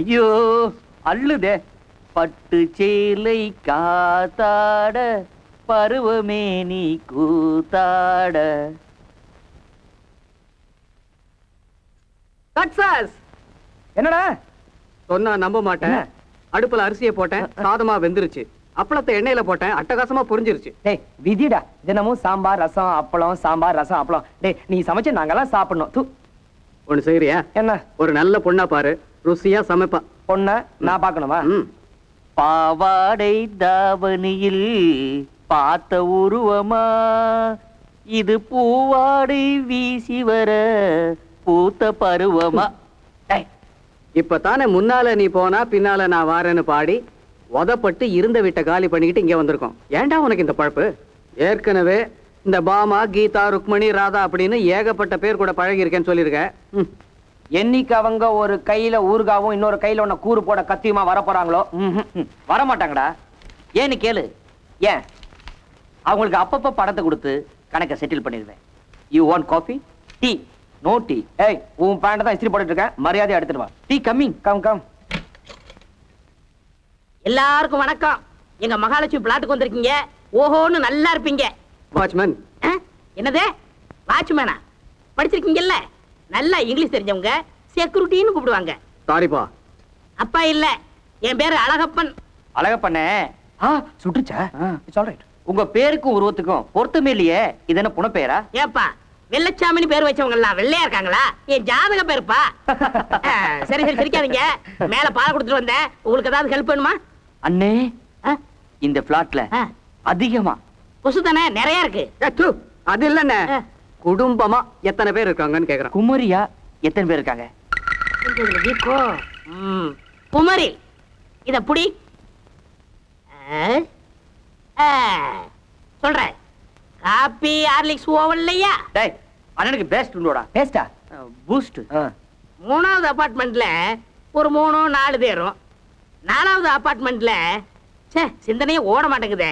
ஐயோ அல்லுதே. பட்டு சேலை காத்தாட பருவமே நீ கூத்தாட. என்னடா சொன்னா நம்ப மாட்டேன். அடுப்புல அரிசியை போட்டேன், சாதமா வெந்துருச்சு. அப்பளத்தை எண்ணெயில போட்டேன், அட்டகாசமா புரிஞ்சிருச்சு. டேய் விதிடா, தினமும் சாம்பார் ரசம் அப்பளம், சாம்பார் ரசம் அப்பளம். டேய் நீ சமைச்சு நாங்கெல்லாம் சாப்பிடணும். தூ ஒண்ணு செய்யறியா? என்ன? ஒரு நல்ல பொண்ணா பாரு, ருசியா சமைப்பா. பொண்ண நான் பாக்கணுமா? பாவாடை தாவணியில் பார்த்த உருவமா, இது பூவாடை வீசி வர பூத்த பருவமா. இப்பதானே முன்னால நீ போனா பின்னால நான் வாரேன்னு பாடி உதப்பட்டு இருந்த வீட்டை காலி பண்ணிக்கிட்டு இங்க வந்திருக்கோம். ஏன்டா உனக்கு இந்த பழப்பு? ஏற்கனவே இந்த பாமா, கீதா, ருக்மணி, ராதா அப்படின்னு ஏகப்பட்ட பேர் கூட பழகி இருக்கேன்னு சொல்லியிருக்க. என்னைக்கு அவங்க ஒரு கையில ஊறுகாவும் இன்னொரு கையில ஒன்ன கூறு போட கத்தியுமா வர போறாங்களோ வர மாட்டாங்கடா. ஏன்னு கேளு. ஏன்? அவங்களுக்கு அப்பப்ப படத்தை கொடுத்து கணக்கை செட்டில் பண்ணிடுவேன். You want coffee? Tea? No tea. ஏய் உன் பேண்ட் தான் இஸ்திரி போட்டுட்டு இருக்கேன், மரியாதை எடுத்துட்டு வா. Tea coming. Come come. எல்லாருக்கும் வணக்கம். எங்க மகாலட்சுமி பிளாட்டுக்கு வந்திருக்கீங்க. ஓஹோன்னு நல்லா இருப்பீங்க. வாட்ச்மேன். என்னது வாட்ச்மேனா? படிச்சிருக்கீங்கல்ல, நல்லா இங்கிலீஷ் தெரிஞ்சவங்க செக்யூரிட்டின்னு கூப்பிடுவாங்க. சாரிப்பா. அப்பா இல்ல, என் பேரு அழகப்பன். அழகப்பண்ணே. சுட்டுச்சா? It's alright. உங்க பேருக்கும் உருவத்துக்கும் பொருத்தமே இல்லையே. இது என்ன புன பேரா? ஏப்பா வெள்ளச்சாமின்னு பேர் வச்சவங்க எல்லாம் வெள்ளையா இருக்காங்களா? என் ஜாதக பேருப்பா. சரி சரி சிரிக்காதீங்க. மேல பால் கொடுத்துட்டு வந்தேன். உங்களுக்கு ஏதாவது ஹெல்ப் வேணுமா? அண்ணே, இந்த பிளாட்ல அதிகமா கொசு தானே நிறைய இருக்கு. அது இல்லண்ணே, குடும்பமா எத்தனை பேர் இருக்காங்கன்னு கேக்குறேன். குமரியா எத்தனை பேர் இருக்காங்க? குமரி இத புடி சொல்றேன். காப்பி ஹார்லிக்ஸ் ஓவன்லையா? டேய் அண்ணனுக்கு பெஸ்ட் உண்டோடா. பேஸ்டா? பூஸ்ட். மூணாவது அபார்ட்மெண்ட்ல ஒரு 3-4 பேரும், 4வது அபார்ட்மெண்ட்ல சிந்தனையே ஓட மாட்டேங்குதே.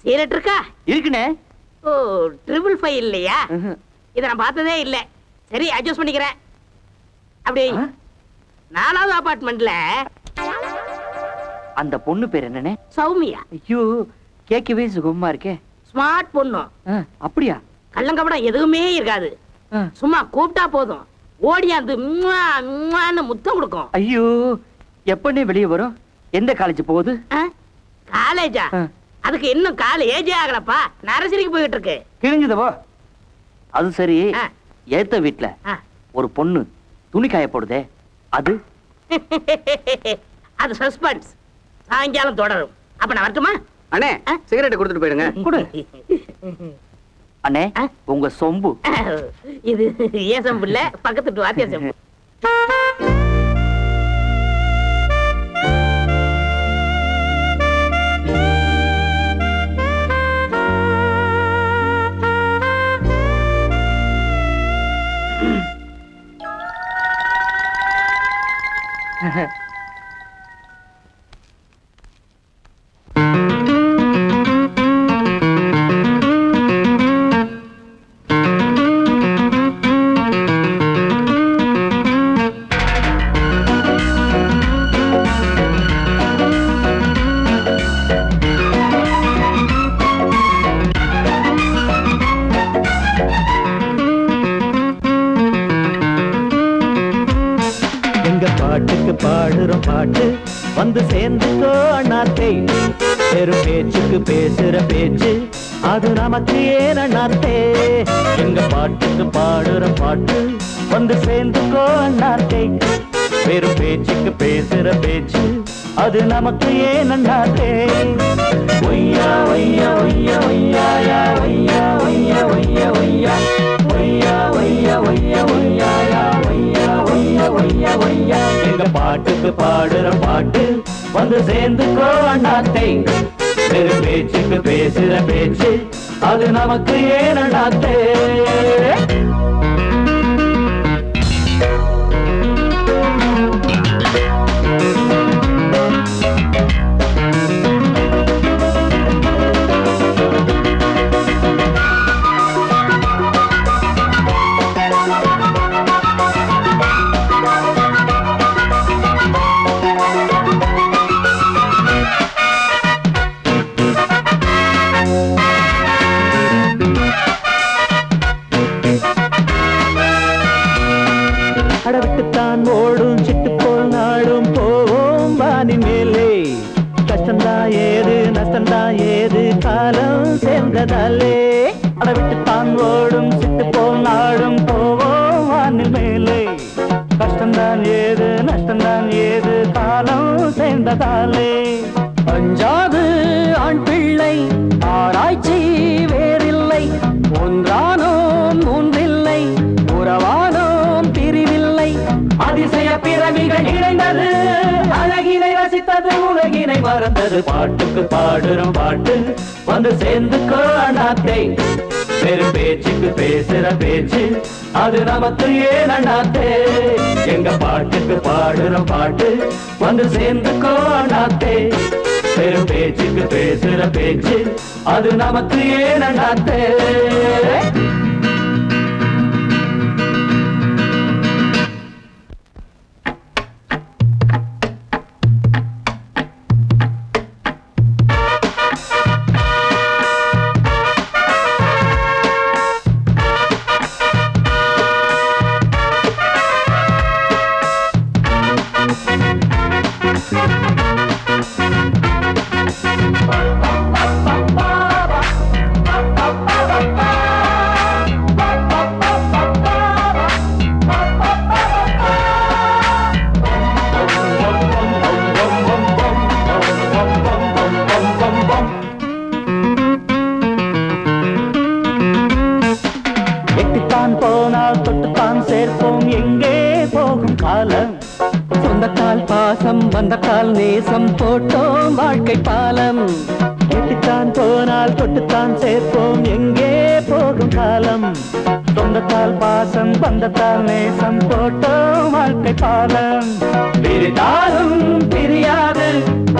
சீரட் இருக்கா? இருக்குனே. ஓ 555 இல்லையா? இத நான் பார்த்ததே இல்ல. சரி அட்ஜஸ்ட் பண்ணிக்கிறேன். அப்படியே 4வது அபார்ட்மெண்ட்ல அந்த பொண்ணு பேர் என்னனே? சௌமியா. ஐயோ கேட்கவே சுகமா இருக்கே. ஸ்மார்ட் பொண்ணு. அப்படியா? கள்ளங்கபடம் எதுவுமே இருக்காது. சும்மா கூப்பிட்டா போதும் ஓடியாந்து முத்தம் கொடுக்கும். ஐயோ எப்பனே வெளியே வரும்? எந்த காலேஜ் போகுது? காலேஜா? அதுக்கு இன்னும் காலேஜே ஆகலப்பா. நரசரிக்கு போயிட்டு இருக்கு. கிழிஞ்சதவோ? அது சரி. ஏத்த வீட்ல ஒரு பொண்ணு துணி காய போடுதே, அது அது சஸ்பென்ஸ். சாயங்காலம் தொடரும். அப்ப நான் வரட்டுமா? அண்ணே சிகரெட் கொடுத்துட்டு போயிடுங்க. கொடு. அண்ணே உங்க சொம்பு. இது ஏன் சொம்பு இல்ல, பக்கத்து வாத்தியார் சொம்பு. பாடுறோம் பாட்டு வந்து சேர்ந்துக்கோ அண்ணாத்தே. பெரும் பேச்சுக்கு பேசுற பேச்சு அது நமக்கு ஏன் அண்ணாத்தே. எங்க பாட்டுக்கு பாடுற பாட்டு வந்து சேர்ந்துக்கோ அண்ணாத்தே. பெரும் பேச்சுக்கு பேசுற பேச்சு அது நமக்கு ஏன் அண்ணாத்தே. ஒய்யா ஒய்யா ஒய்யா ஒய்யா ஒய்யா ஒய்யா ஒய்யா ஒய்யா ஒய்யா ஒய்யா ஒய்யா ஒய்யா ஒய்யா ஒய்யா ஒய்யா ஒய்யா. எங்க பாட்டுக்கு பாடுற பாட்டு வந்து சேர்ந்துக்கோ அண்ணாத்தை. பெரும் பேச்சுக்கு பேசுற பேச்சு அது நமக்கு ஏன் அண்ணாத்தே. அடவிட்டுத்தான் ஓடும் சிட்டு போல் நாடும் போவோம் வானின் மேலே கஷ்டந்தான் ஏது நஷ்டந்தான் ஏது காலம் சேர்ந்ததாலே அடவிட்டுத்தான் ஓடும் சிட்டு போல் நாடும் போவோம் வானின் மேலே கஷ்டந்தான் ஏது நஷ்டந்தான் ஏது காலம் சேர்ந்ததாலே அஞ்சாது ஆண் பிள்ளை ஆராய்ச்சி வேறில்லை ஒன்றானோம் மூன்றில்லை உறவானோம் பிரிவில்லை அதிசய பிறவிகள் இணைந்தது அழகினை ரசித்தது உலகினை மறந்தது பாட்டுக்கு பாடுறோம் பாட்டு வந்து சேர்ந்துக்கோ அண்ணாத்தை வெறும் பேச்சுக்கு பேசுற பேச்சு அது நமக்கு ஏன் அண்ணாத்தே எங்க பாட்டுக்கு பாடுறோம் பாட்டு வந்து சேர்ந்துக்கோ அண்ணாத்தே வெறும் பேச்சுக்கு பேசுற பேச்சு அது நமக்கு ஏன் அண்ணாத்தே எட்டித்தான் போனால் தொட்டுத்தான் சேர்ப்போம் எங்கே போகும் காலம் சொந்தக்கால் பாசம் வந்தக்கால் நேசம் போட்டோம் வாழ்க்கை பாலம் எட்டித்தான் போனால் தொட்டுத்தான் சேர்ப்போம் எங்கே போகும் காலம் சொந்தத்தால் பாசம் வந்தத்தால் நேசம் போட்டோம் வாழ்க்கை பாலம் பிரித்தாலும் பிரியாது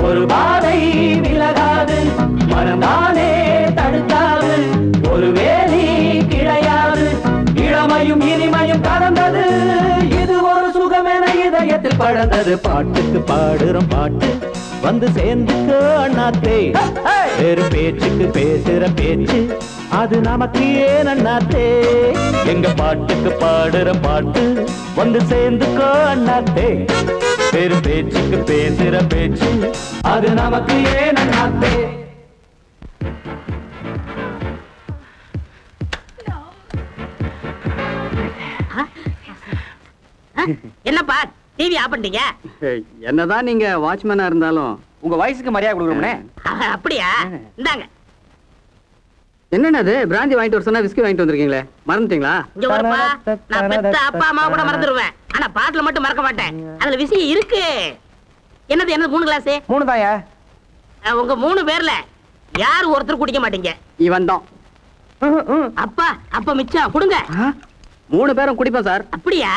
ஒரு பாதை விலகாது மனந்தானே தடுக்காது ஒரு வேலி கிடையாது இளமையும் இனிமையும் கலந்தது இது ஒரு சுகமென இதயத்தில் பழந்தது பாட்டுக்கு பாடுறோம் பாட்டு வந்து சேர்ந்துக்கோ அண்ணாத்தே வேறு பேச்சுக்கு பேசுற பேச்சு அது நமக்கு ஏன் அண்ணாத்தே எங்க பாட்டுக்கு பாடுற பாட்டு வந்து சேர்ந்துக்கோ அண்ணாத்தே வேறு பேச்சுக்கு பேசுற பேச்சு அது நமக்கு ஏன் அண்ணாத்தே என்னப்பா டிவி ஆஃப் பண்ணிட்டீங்க? என்னதான் நீங்க வாட்ச்மேனா இருந்தாலும் உங்க வயசுக்கு மரியாதை கொடுக்கணும்னே. அப்படியா? இந்தாங்க. என்னது பிராந்தி வாங்கிட்டு வர சொன்னா விஸ்கி வாங்கிட்டு வந்திருக்கீங்களே, மறந்துட்டீங்களா? இங்க வரப்பா, நான் பெத்த அப்பா அம்மா கூட மறந்துடுவேன், ஆனா பாட்டுல மட்டும் மறக்க மாட்டேன். அதுல விஷயம் இருக்கு. என்னது 3 கிளாஸ்? 3 தாயா? உங்க 3 பேர்ல யார் ஒருத்தர் குடிக்க மாட்டீங்க? இவன் தான். அப்பா அப்ப மிச்சம் கொடுங்க. 3 பேரும் குடிப்போம் சார். அப்படியா?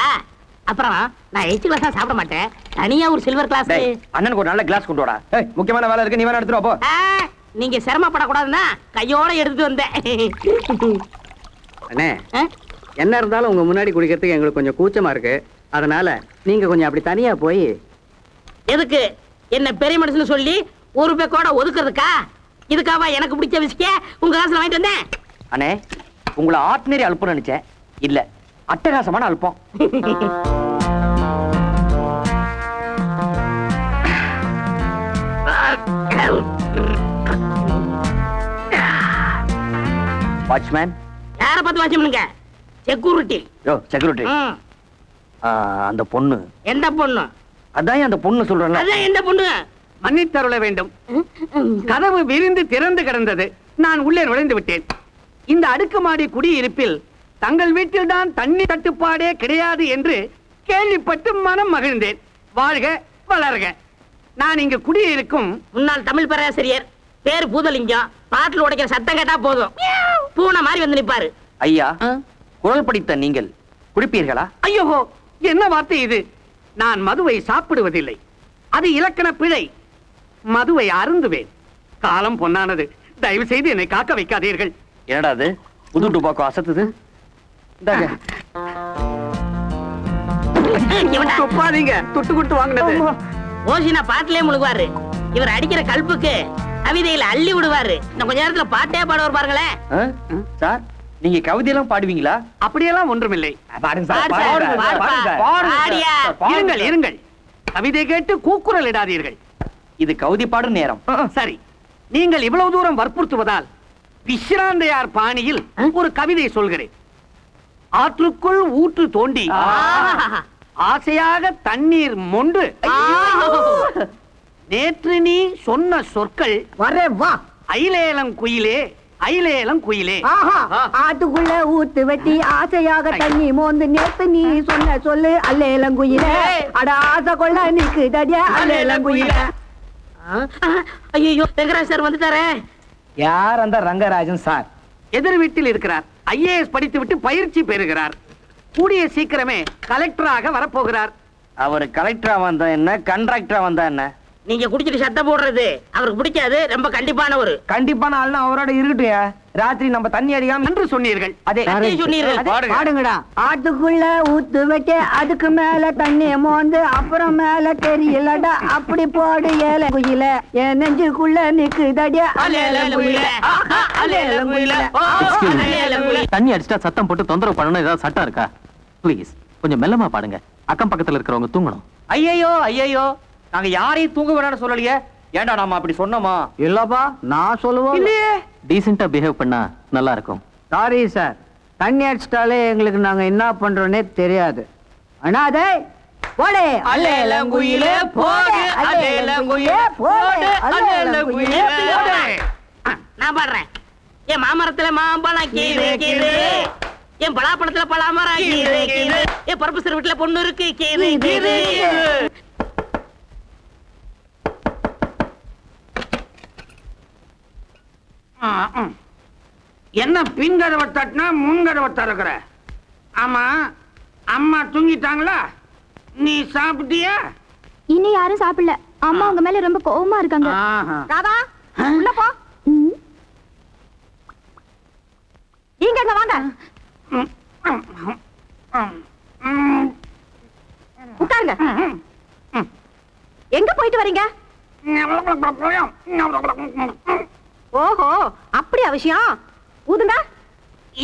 அப்புறம் நான் 8 கிளாஸ் சாப்பிட மாட்டேன், தனியா ஒரு சில்வர் கிளாஸ். அண்ணனுக்கு ஒரு நல்ல கிளாஸ் கொண்டு வாடா. முக்கியமான வேலை இருக்கு, நீ வேணா எடுத்துட்டு போ. நீங்க சிரமப்படக்கூடாதுன்னா கையோட எடுத்துட்டு வந்தேன். அண்ணே, என்ன இருந்தாலும் உங்க முன்னாடி குடிக்கிறதுக்கு எங்களுக்கு கொஞ்சம் கூச்சமா இருக்கு, அதனால நீங்க கொஞ்சம் அப்படி தனியா போய். எதுக்கு என்ன பெரிய மனுஷன் சொல்லி ஒரு பேக்கோட ஒதுக்குறதுக்கா? இதுக்காவா எனக்கு பிடிச்ச விஸ்கிய உங்க காசுல வாங்கிட்டு வந்தேன்? அண்ணே, உங்களை ஆர்டினரி அல்பம் நினைச்சேன், இல்ல அட்டகாசமான அல்பம். வாட்ச்மேன் யார பார்த்து வாட்ச் பண்ணுங்க? செக்யூரிட்டி. யோ செக்யூரிட்டி, அந்த பொண்ணு. எந்த பொண்ணு? அதான் அந்த பொண்ணு சொல்றேன். அதான் எந்த பொண்ணு? மன்னித்தருள வேண்டும், கதவு விரிந்து திறந்து கிடந்தது, நான் உள்ளே நுழைந்து விட்டேன். இந்த அடுக்குமாடி குடியிருப்பில் தங்கள் வீட்டில் தான் தண்ணி தட்டுப்பாடே கிடையாது என்று கேள்விப்பட்டு மனம் மகிழ்ந்தேன். வாழ்க வளர்க. நான் இங்கு குடியிருக்கும் முன்னாள் தமிழ் பேராசிரியர், பேரு பூதலிங்கம். பாட்டில் உடைக்கிற சத்தம் கேட்டா போதும் பூனை மாதிரி வந்து நிப்பாரு. ஐயா, குரல் படித்த நீங்கள் குடிப்பீர்களா? ஐயோ, என்ன வார்த்தை இது? நான் மதுவை சாப்பிடுவதில்லை, அது இலக்கண பிழை. மதுவை அருந்துவேன். காலம் பொன்னானது, தயவு செய்து என்னை காக்க வைக்காதீர்கள். என்னடா அது புது டுபாக்கோ அசத்துது? துப்பாதீங்க, துட்டு கொடுத்து வாங்கினது. ஓசினா பாட்டிலே முழுகுவாரு. இவர் அடிக்கிற கல்புக்கு கவிதையில அள்ளி விடுவாரு. இன்னும் கொஞ்ச நேரத்துல பாட்டே பாடுவார் பாருங்களேன். சார், நீங்க கவிதையெல்லாம் பாடுவீங்களா? அப்படியெல்லாம் ஒன்றுமில்லை. பாருங்க பாடு சார், பாடு சார். பாடியா. இருங்கள் இருங்கள், கவிதை கேட்டு கூக்குரல் இடாதீர்கள். இது கவிதை பாடும் நேரம். சரி, நீங்கள் இவ்வளவு தூரம் வற்புறுத்துவதால் விஸ்ராந்தையார் பாணியில் ஒரு கவிதை சொல்கிறேன். ஆற்றுக்குள் ஊற்று தோண்டி ஆசையாக தண்ணீர் மொண்டு நேற்று நீ சொன்ன சொற்கள் வரே வா. ஐலேலம் குயிலே ஐலேலம் குயிலே. ஆட்டுக்குள்ள ஊத்து வெட்டி ஆசையாக தண்ணி மோந்து நேத்து நீ சொன்ன சொல்லு அல்லேலங்குயில. அட ஆசை கொள்ள நிக்கு தடியா அல்லேலங்குயில. ஐயோ ரங்கராஜ் சார் வந்துட்டாரே. யார் அந்த ரங்கராஜன் சார்? எதிர் வீட்டில் இருக்கிறார். ஐஏஎஸ் படித்துவிட்டு பயிற்சி பெறுகிறார். கூடிய சீக்கிரமே கலெக்டராக வரப்போகிறார். அவர் கலெக்டரா வந்தா என்ன, கண்ட்ராக்டரா வந்தா என்ன? நீங்க குடிச்சிட்டு சத்தம் போடுறது அவருக்கு பிடிக்காது. ரொம்ப கண்டிப்பானவரு. கண்டிப்பான ஆள்னா அவரோட இருக்கட்டும். ராத்திரி நம்ம தண்ணி அடிக்காம என்று சொன்னீர்கள். அதே பாடுங்கடா. ஆட்டுக்குள்ள ஊத்து வெட்டி அதுக்கு மேல தண்ணி மோந்து அப்புறம் மேல தெரியலடா அப்படி போடு ஏலங்குயில. என் நெஞ்சுக்குள்ள நிக்கு தடியா அல்லேலங்குயில. தண்ணி அடிச்சிட்டா சத்தம் போட்டு தொந்தரவு பண்ணணும் ஏதாவது சட்டம் இருக்கா? ப்ளீஸ் கொஞ்சம் மெல்லமா பாடுங்க. அக்கம் பக்கத்துல இருக்கிறவங்க தூங்கணும். ஐயையோ ஐயையோ, நாங்க யாரையும் தூங்க வேணாம்னு சொல்லலையே. ஏன்டா நாம அப்படி சொன்னோமா? இல்லப்பா, நான் சொல்லுவோம். இல்லையே, டீசெண்டா பிஹேவ் பண்ணா நல்லா இருக்கும். சாரி சார், தண்ணி அடிச்சிட்டாலே எங்களுக்கு நாங்க என்ன பண்றோன்னே தெரியாது. அண்ணாதே போடே அல்லேலங்குயிலே போடு அல்லேலங்குயிலே போடு அல்லேலங்குயிலே போடு. நான் பாடுறேன். என் மாமரத்துல மாம்பழம் கீழே கீழே, என் பலாப்பழத்துல பலாமரம் கீழே கீழே, என் பருப்பு சிறு வீட்டுல பொண்ணு இருக்கு கீழே கீழே. என்ன பின் கதவை தட்டினா முன் கதவை திறக்கிற? ஆமா, அம்மா தூங்கிட்டாங்களா? நீ சாப்பிட்டியா? இன்னும் யாரும் சாப்பிடல. அம்மா உங்க மேல ரொம்ப கோவமா இருக்காங்க. ராதா உள்ள போ. நீங்க எங்க வாங்க. உட்காருங்க. எங்க போயிட்டு வரீங்க? ஓஹோ, அப்படி விஷயம். ஊதுங்க.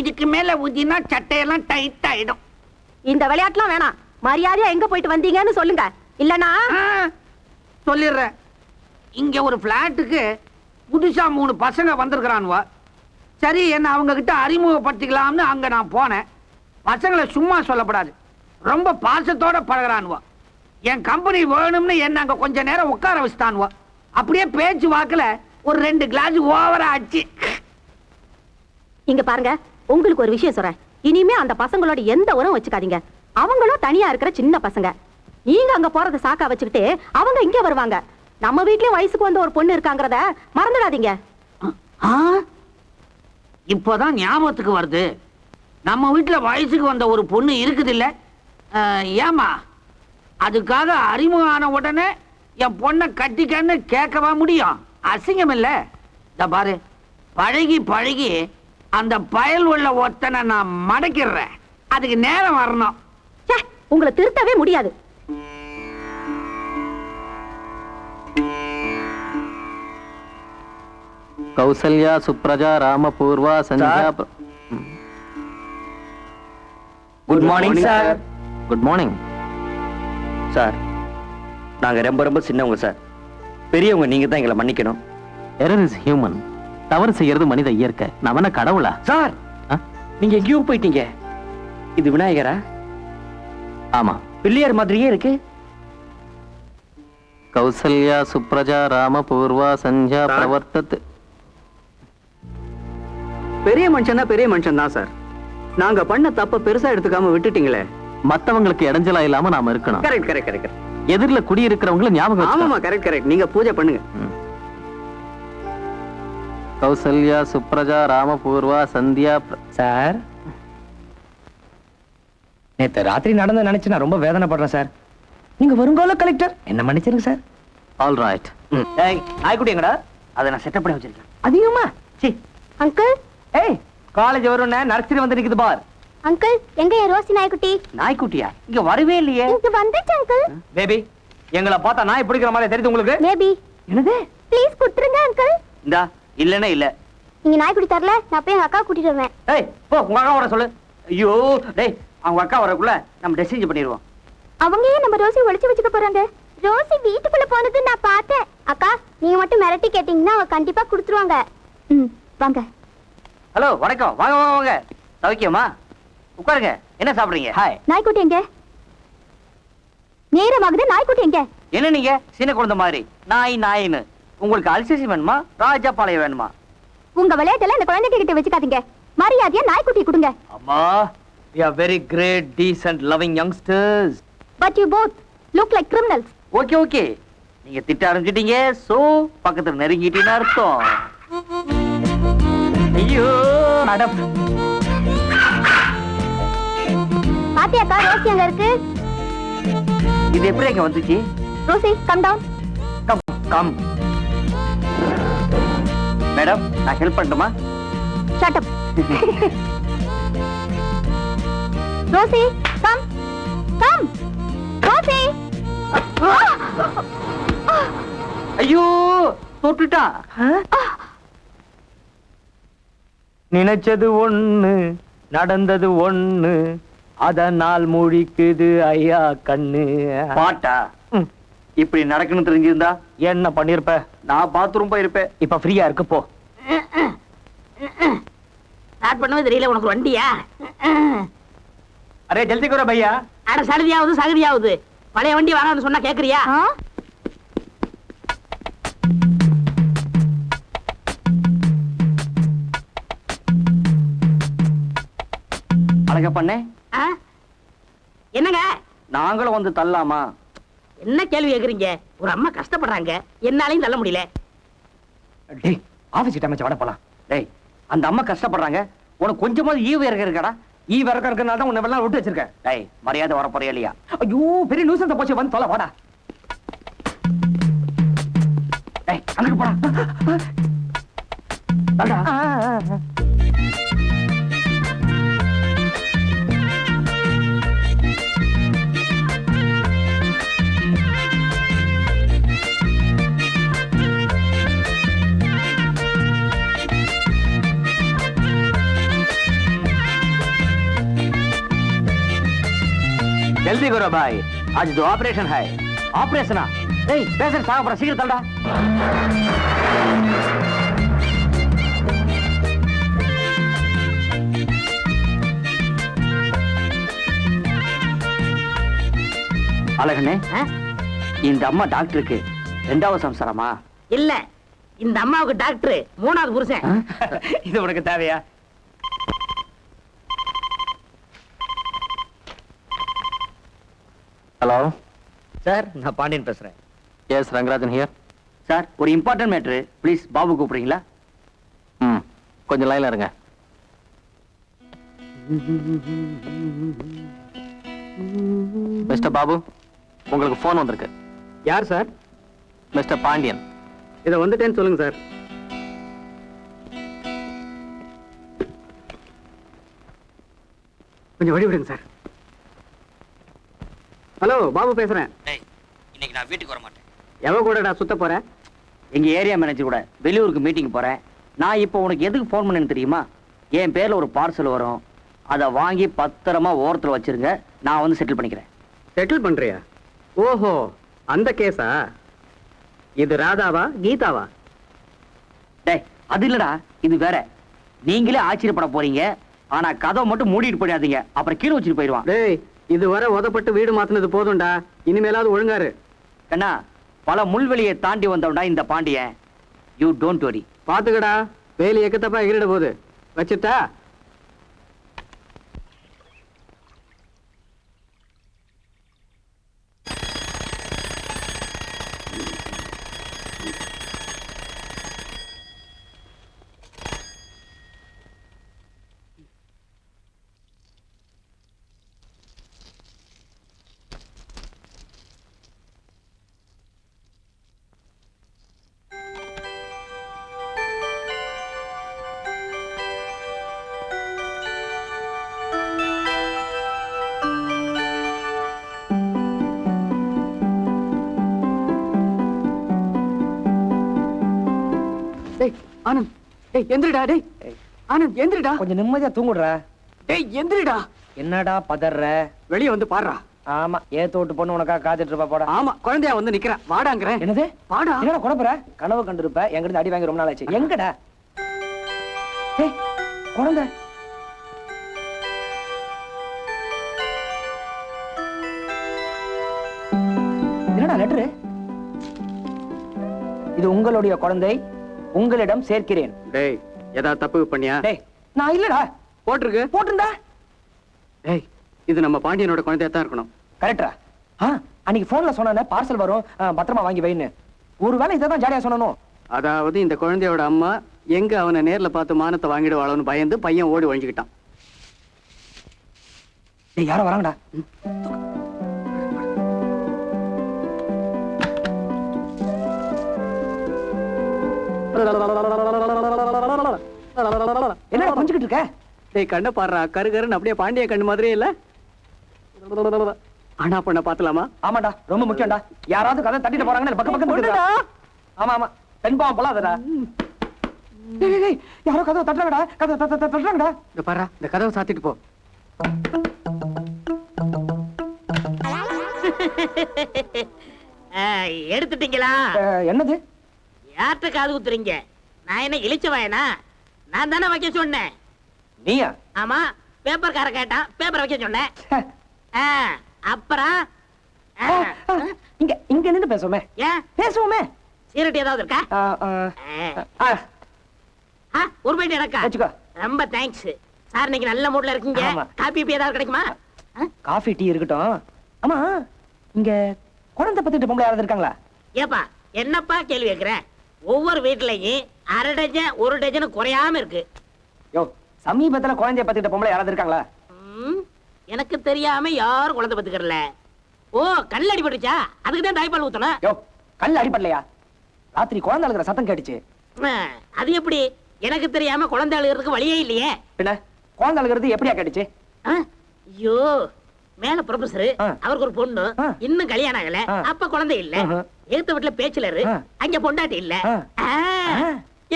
இதுக்கு மேல ஊதினா சட்டையெல்லாம் டைட் ஆயிடும். இந்த விளையாட்டுலாம் வேணாம். மரியாதையா எங்க போயிட்டு வந்தீங்கன்னு சொல்லுங்க. இல்லனா சொல்லிடுறேன். இங்க ஒரு பிளாட்டுக்கு புதுசா 3 பசங்க வந்திருக்கிறானுவா. சரி, என்ன அவங்க கிட்ட அறிமுகப்படுத்திக்கலாம்னு அங்க நான் போனேன். பசங்களை சும்மா சொல்லப்படாது, ரொம்ப பாசத்தோட பழகிறானுவா. என் கம்பெனி வேணும்னு என்ன அங்க கொஞ்ச நேரம் உட்கார வச்சுட்டானுவா. அப்படியே பேச்சு வாக்குல ஒரு 2 கிளாஸ் ஓவரா ஆச்சு. இங்க பாருங்க, உங்களுக்கு ஒரு விஷயம் சொல்றேன். இனிமே அந்த பசங்களோட எந்த உறவும் வச்சுக்காதீங்க. அவங்களும் தனியா இருக்கிற சின்ன பசங்க. நீங்க அங்க போறத சாக்கா வச்சுக்கிட்டு அவங்க இங்க வருவாங்க. நம்ம வீட்லயும் வயசுக்கு வந்த ஒரு பொண்ணு இருக்காங்கறத மறந்துடாதீங்க. இப்போதான் ஞாபகத்துக்கு வருது, நம்ம வீட்டுல வயசுக்கு வந்த ஒரு பொண்ணு இருக்குது இல்ல? ஏமா, அதுக்காக அறிமுகம் ஆன உடனே என் பொண்ணை கட்டிக்கன்னு கேட்கவா முடியும்? அசிங்கம் இல்ல? இந்த பாரு, பழகி பழகி அந்த பயல் உள்ள ஒத்தனை நான் மடக்கிடுறேன். அதுக்கு நேரம் வரணும். உங்களை திருத்தவே முடியாது. கௌசல்யா சுப்ரஜா ராமபூர்வா சந்தியா. Good morning sir. Good morning sir, நாங்க ரொம்ப ரொம்ப சின்னவங்க சார். பெரியவங்க நீங்க தான் எங்களை மன்னிக்கணும். Error is human. தவறு செய்யறது மனித இயற்கை. நம்ம என்ன கடவுளா? சார், நீங்க எங்கேயோ போயிட்டீங்க. இது விநாயகரா? ஆமா, பிள்ளையார் மாதிரியே இருக்கு. கௌசல்யா சுப்ரஜா ராமபூர்வா சந்தியா பிரவர்த்தத். பெரிய மனுஷன்னா பெரிய மனுஷன் தான் சார். நாங்க பண்ண தப்ப பெருசா எடுத்துக்காம விட்டுட்டீங்களே. மத்தவங்களுக்கு இடைஞ்சலா இல்லாம நாம இருக்கணும். Correct correct correct. எதிரில குடியிருக்கிறவங்களை ஞாபகம். ஆமாமா, கரெக்ட் கரெக்ட். நீங்க பூஜை பண்ணுங்க. கௌசல்யா சுப்ரஜா ராமபூர்வா சந்தியா. சார், நேத்து ராத்திரி நடந்த நினைச்சு நான் ரொம்ப வேதனைப்படுறேன் சார். நீங்க வருங்கால கலெக்டர், என்ன மன்னிச்சிருங்க சார். All right. ஏய், நாய்க்குட்டி எங்கடா? அதை நான் செட்டப் பண்ணி வச்சிருக்கேன். அதிகமா சி. அங்கிள், ஏய், காலேஜ் வரும்னே நர்சரி வந்து நிக்குது பார். அங்கிள் எங்க என் ரோசி நாய்க்குட்டி? நாய்க்குட்டியா? இங்க வரவே இல்லையே. இங்க வந்துச்சு அங்கிள். பேபி, எங்களை பார்த்தா நாய் பிடிக்கிற மாதிரி தெரியுது உங்களுக்கு? பேபி, என்னது? ப்ளீஸ் குடுத்துருங்க அங்கிள். இந்தா, இல்லன்னா இல்ல. நீங்க நாய்க்குட்டி தரல நான் போய் எங்க அக்கா கூட்டிட்டு வருவேன். டேய் போ உங்க அக்கா வர சொல்லு. ஐயோ டேய் அவங்க அக்கா வரக்குள்ள நம்ம டெசிஷன் பண்ணிடுவோம். அவங்க ஏன் நம்ம ரோசி ஒளிச்சு வச்சுக்க போறாங்க? ரோசி வீட்டுக்குள்ள போனது நான் பார்த்தேன். அக்கா நீங்க மட்டும் மிரட்டி கேட்டீங்கன்னா அவ கண்டிப்பா கொடுத்துருவாங்க. வாங்க. ஹலோ வணக்கம். வாங்க வாங்க வாங்க. சௌக்கியமா? உட்காருங்க. என்ன சாப்பிடுறீங்க? ஹாய். நாய்க்குட்டி எங்க? நேரமாகுது, நாய்க்குட்டி எங்க? என்ன நீங்க சின்ன குழந்தை மாதிரி நாய் நாயின்னு? உங்களுக்கு அல்சேசி வேணுமா ராஜாபாளையம் வேணுமா? உங்க விளையாட்டெல்லாம் இந்த குழந்தைங்க கிட்ட வச்சுக்காதீங்க. மரியாதையா நாய்க்குட்டி கொடுங்க. அம்மா we are very great decent loving youngsters. But you both look like criminals. Okay okay. நீங்க திட்ட ஆரம்பிச்சிட்டீங்க. சோ பக்கத்துல நெருங்கிட்டீன்னு அர்த்தம். ஐயோ மேடம். பாத்தியாக்கா ரோசி அங்க இருக்கு. இது எப்படி இங்க வந்துச்சு? Rosie come down. Come come. Madam நான் ஹெல்ப் பண்ணட்டுமா? Shut up. Rosie come come. Rosie. ஐயோ தொட்டுட்டா. நினைச்சது ஒண்ணு நடந்தது ஒண்ணு அதனால் முழிக்குது ஐயா கண்ணு. பாட்டா இப்படி நடக்கணும் தெரிஞ்சிருந்தா என்ன பண்ணிருப்ப? நான் பாத்ரூம் போயிருப்பேன். இப்ப ஃப்ரீயா இருக்கு போ. ஸ்டார்ட் பண்ணவே தெரியல உனக்கு வண்டியா? அரே ஜல்தி கரோ பையா. அட சடுதியாவது சகதியாவது பழைய வண்டி வாங்கன்னு சொன்னா கேக்குறியா? அழகா பண்ணே. என்னங்க நாங்களும் வந்து தள்ளலாமா? என்ன கேள்வி கேக்குறீங்க? ஒரு அம்மா கஷ்டப்படுறாங்க, என்னாலையும் தள்ள முடியல. டேய் ஆபீஸ் டைம் வட போலாம். டேய் அந்த அம்மா கஷ்டப்படுறாங்க, உனக்கு கொஞ்சமாவது ஈவு இறக்க இருக்கடா. ஈவு இறக்க இருக்கனால தான் உன்னை வெள்ளம் விட்டு வச்சிருக்கேன். டேய் மரியாதை வர போறியா இல்லையா? ஐயோ பெரிய நியூஸ் போச்சு, வந்து தொலை வாடா. டேய் அங்க போடா. வாடா. जल्दी करो भाई, आज तो ऑपरेशन है. ऑपरेशन नहीं पेशेंट साहब पर शीघ्र तलड़ा. அழகனே இந்த அம்மா டாக்டருக்கு ரெண்டாவது சம்சாரமா? இல்ல இந்த அம்மாவுக்கு டாக்டர் மூணாவது புருஷன். இது உனக்கு தேவையா? ஹலோ சார் நான் பாண்டியன் பேசுறேன். Yes Rangarajan here. சார் ஒரு இம்பார்ட்டன்ட் மேட்ரு, ப்ளீஸ் பாபு கூப்பிடுறீங்களா? கொஞ்சம் லைன்ல இருங்க. மிஸ்டர் பாபு உங்களுக்கு போன் வந்திருக்கு. யார் சார்? மிஸ்டர் பாண்டியன். இதை வந்துட்டேன்னு சொல்லுங்க சார். கொஞ்சம் வழி விடுங்க சார். ஹலோ பாபு பேசுறேன். இன்னைக்கு நான் வீட்டுக்கு வர மாட்டேன். எவ கூடடா சுத்த போற? எங்க ஏரியா மேனேஜர் கூட வெளியூருக்கு மீட்டிங் போறேன். நான் இப்போ உனக்கு எதுக்கு போன் பண்ணேன்னு தெரியுமா? என் பேர்ல ஒரு பார்சல் வரும், அதை வாங்கி பத்திரமா ஓரத்துல வச்சிருங்க, நான் வந்து செட்டில் பண்ணிக்கிறேன். செட்டில் பண்றியா? ஓஹோ அந்த கேஸா? இது ராதாவா கீதாவா? டேய் அது இல்லடா, இது வேற. நீங்களே ஆச்சரியப்பட போறீங்க. ஆனா கதவை மட்டும் மூடிட்டு போயிடாதீங்க, அப்புறம் கீழே வச்சுட்டு போயிடுவான். டேய் இதுவரை உதப்பட்டு வீடு மாத்தினது போதும்டா, இனிமேலாவது ஒழுங்காரு. கண்ணா பல முள்வெளியை தாண்டி வந்தவன்டா இந்த பாண்டியன். You don't worry. பாத்துக்கடா வேலி எக்கத்தப்பா எகிரிட போகுது. வச்சுட்டா? டேய் எந்திரிடா டேய் ஆனந்த் எந்திரிடா கொஞ்சம் நிம்மதியா தூங்குடுற. டேய் எந்திரிடா என்னடா பதற? வெளிய வந்து பாருடா. ஆமா, ஏத்து விட்டு பொண்ணு உனக்கா காத்துட்டு இருப்பா போட. ஆமா குழந்தையா வந்து நிக்கிறேன் வாடாங்கறேன். என்னது? வாடா. என்னடா குழப்பற? கனவு கண்டிருப்ப. எங்கிட்ட அடி வாங்கி ரொம்ப நாள் ஆச்சு. எங்கடா? ஏய் குழந்தை. என்னடா லெட்டரு? இது உங்களுடைய குழந்தை, உங்களிடம் சேர்க்கிறேன். டேய் ஏதாவது தப்பு பண்ணியா? டேய் நான் இல்லடா. போட்டிருக்கு. போட்டிருந்தா? டேய் இது நம்ம பாண்டியனோட குழந்தையா தான் இருக்கணும். கரெக்டா? அன்னைக்கு போன்ல சொன்னானே பார்சல் வரும், பத்திரமா வாங்கி வைன்னு. ஒருவேளை இதான் ஜாலியா சொன்னனோ? அதாவது இந்த குழந்தையோட அம்மா எங்க அவனை நேர்ல பார்த்து மானத்தை வாங்கிடுவாளோன்னு பயந்து பையன் ஓடி ஒழிஞ்சுக்கிட்டான். டேய் யாரோ வராங்கடா. என்ன கொஞ்சிக்கிட்டு இருக்க? டேய் கண்ணை பாடுறா, கருகருன்னு அப்படியே பாண்டிய கண்ணு மாதிரியே இல்ல. ஆனா பொண்ண பாத்தலாமா? ஆமாடா, ரொம்ப முக்கியம்டா. யாராவது கதை தட்டிட்டு போறாங்கன்னு பக்கம் பக்கம் இருக்குடா. ஆமா ஆமா, பெண் பாவம் போலாதடா. டேய் டேய் யாரோ கதவை தட்டுறாங்கடா. கதவை தட்டுறாங்கடா. இந்த பாறா, இந்த கதவை சாத்திட்டு போ. எடுத்துட்டீங்களா? என்னது? யார்கிட்ட காது குத்துறீங்க? நான் என்ன இழிச்ச வயனா? நான் தானே வைக்க சொன்னேன். நீயா? ஆமா, பேப்பர் கார கேட்டான், பேப்பர் வைக்க சொன்னேன். அப்புறம் இங்க இங்க நின்னு பேசுவோமே. ஏன் பேசுவோமே. சீரட் ஏதாவது இருக்கா? ஒரு பாயிண்ட் எனக்கா? வச்சுக்கோ. ரொம்ப தேங்க்ஸ் சார். இன்னைக்கு நல்ல மூட்ல இருக்கீங்க. ஆமா. காபி ஏதாவது கிடைக்குமா? காஃபி டீ இருக்கட்டும். ஆமா, இங்க குழந்தை பத்திட்டு பொம்பளை யாராவது இருக்காங்களா? ஏப்பா என்னப்பா கேள்வி கேக்குற? ஒவ்வொரு வீட்லயும் அரை டஜன் ஒரு டஜன் குறையாம இருக்கு. யோ, சமீபத்துல குழந்தைய பத்திட்டு பொம்பளை யாராவது இருக்காங்களா? எனக்கு தெரியாம யாரும் குழந்தை பத்துக்கறல. ஓ, கல்ல அடிபட்டுச்சா? அதுக்கு தான் தாய்ப்பால் ஊத்தணும். யோ, கல்ல அடிபடலையா? ராத்திரி குழந்தை அழுகிற சத்தம் கேட்டுச்சு. அது எப்படி? எனக்கு தெரியாம குழந்தை அழுகிறதுக்கு வழியே இல்லையே. பின்ன குழந்தை அழுகிறது எப்படியா கேட்டுச்சு? ஐயோ, மேல ப்ரொஃபசர், அவருக்கு ஒரு பொண்ணு, இன்னும் கல்யாணம் ஆகல. அப்ப குழந்தை இல்ல. எழுத்த வீட்டுல பேச்சுலரு, அங்க பொண்டாட்டி இல்ல.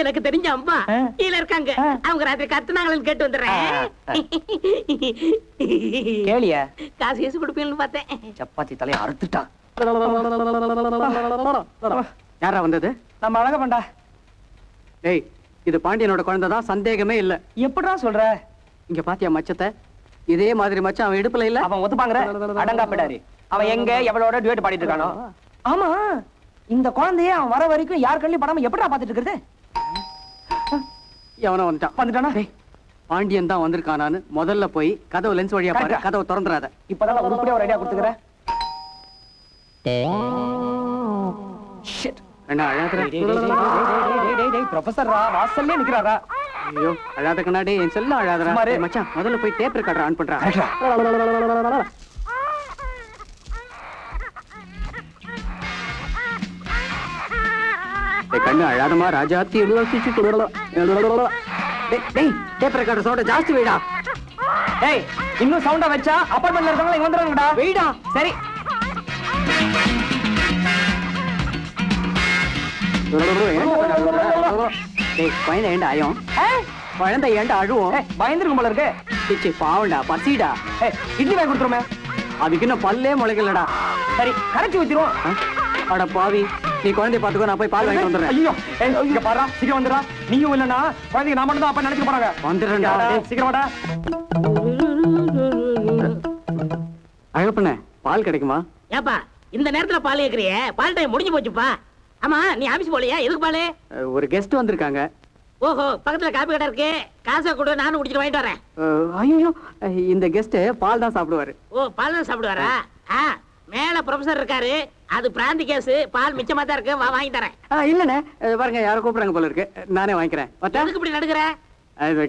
எனக்கு தெரிஞ்ச அம்மா கீழ இருக்காங்க. அவங்க ராத்திரி கத்துனாங்கன்னு கேட்டு வந்துடுறேன். கேளியா? காசு கேசு கொடுப்பீங்கன்னு பார்த்தேன். சப்பாத்தி தலையை அறுத்துட்டான். யாரா வந்தது? நம்ம அழக பண்டா. டேய் இது பாண்டியனோட குழந்தை தான், சந்தேகமே இல்ல. எப்படிடா சொல்ற? இங்க பாத்தியா மச்சத்தை? இதே மாதிரி மச்சான் அவன் இடுப்புல இல்ல. அவன் ஒத்துப்பாங்கற அடங்கா போடாரு. அவன் எங்க எவளோட டுவேட் பாடிட்டு இருக்கானோ? ஆமா, இந்த குழந்தைய அவன் வர வரைக்கும் யார் கண்ணிலும் படாம எப்படிடா பாத்துட்டு இருக்குது? எவனோ வந்துட்டானா? பாண்டியன் தான் வந்திருக்கானான்னு முதல்ல போய் கதவு லென்ஸ் வழியா பாரு. கதவை திறந்துறாத. இப்பதான் உருப்படியா ஒரு ஐடியா கொடுத்துக்கிறேன். என்ன அழாதடா? ப்ரொஃபசர் வாசல்லே நிக்கறாரா? ஐயோ அழாத கண்ணாடி, என் செல்லம் அழாதடா. மச்சான் முதல்ல போய் டேப் ரெக்கார்டர் ஆன் பண்றா. கண்ணு அழாதமா ராஜாத்தி. டேய் டேப் ரெக்கார்டர் சவுண்ட் ஜாஸ்தி வைடா. டேய் இன்னும் சவுண்டா வச்சா அபார்ட்மெண்ட்ல இருக்கவங்க இங்க வந்துறாங்கடா. வைடா. சரி. டேய் குழந்தை ஏண்டா ஆயும்? குழந்தை ஏண்டா அழுவும்? பயந்துருக்கும் போல இருக்கு. சிச்சி பாவண்டா, பசிடா. இட்லி வாங்கி கொடுத்துருமே. அதுக்கு இன்னும் பல்லே முளைக்கலடா. சரி கரைச்சி ஊத்திரும். அட பாவி, நீ குழந்தைய பாத்துக்கோ, நான் போய் பால் வாங்கிட்டு வந்துடுறேன். ஐயோ இங்க பாரு, சீக்கிரம் வந்துடா. நீயும் இல்லனா குழந்தைக்கு நான் மட்டும் தான் அப்ப நினைச்சு போறாங்க. வந்துடுறேன்டா. சீக்கிரம் வாடா. அழகப்பண்ணே, பால் கிடைக்குமா? ஏப்பா இந்த நேரத்துல பால் கேக்குறியே? பால் டைம் முடிஞ்சு போச்சுப்பா. ஆமா, நீ ஆபீஸ் போலியா? எதுக்கு பாலு? ஒரு கெஸ்ட் வந்திருக்காங்க. ஓஹோ, பக்கத்துல காப்பி கடை இருக்கு. காசை கொடு, நானும் குடிச்சிட்டு வாங்கிட்டு வரேன். ஐயோ, இந்த கெஸ்ட் பால் தான் சாப்பிடுவாரு. ஓ, பால் தான் சாப்பிடுவாரா? மேல ப்ரொஃபசர் இருக்காரு. அது பிராந்தி கேஸ். பால் மிச்சமா தான் இருக்கு. வாங்கி தரேன். இல்லண்ணே, பாருங்க யாரோ கூப்பிடுறாங்க போல இருக்கு. நானே வாங்கிக்கிறேன். எதுக்கு இப்படி நடுக்குற?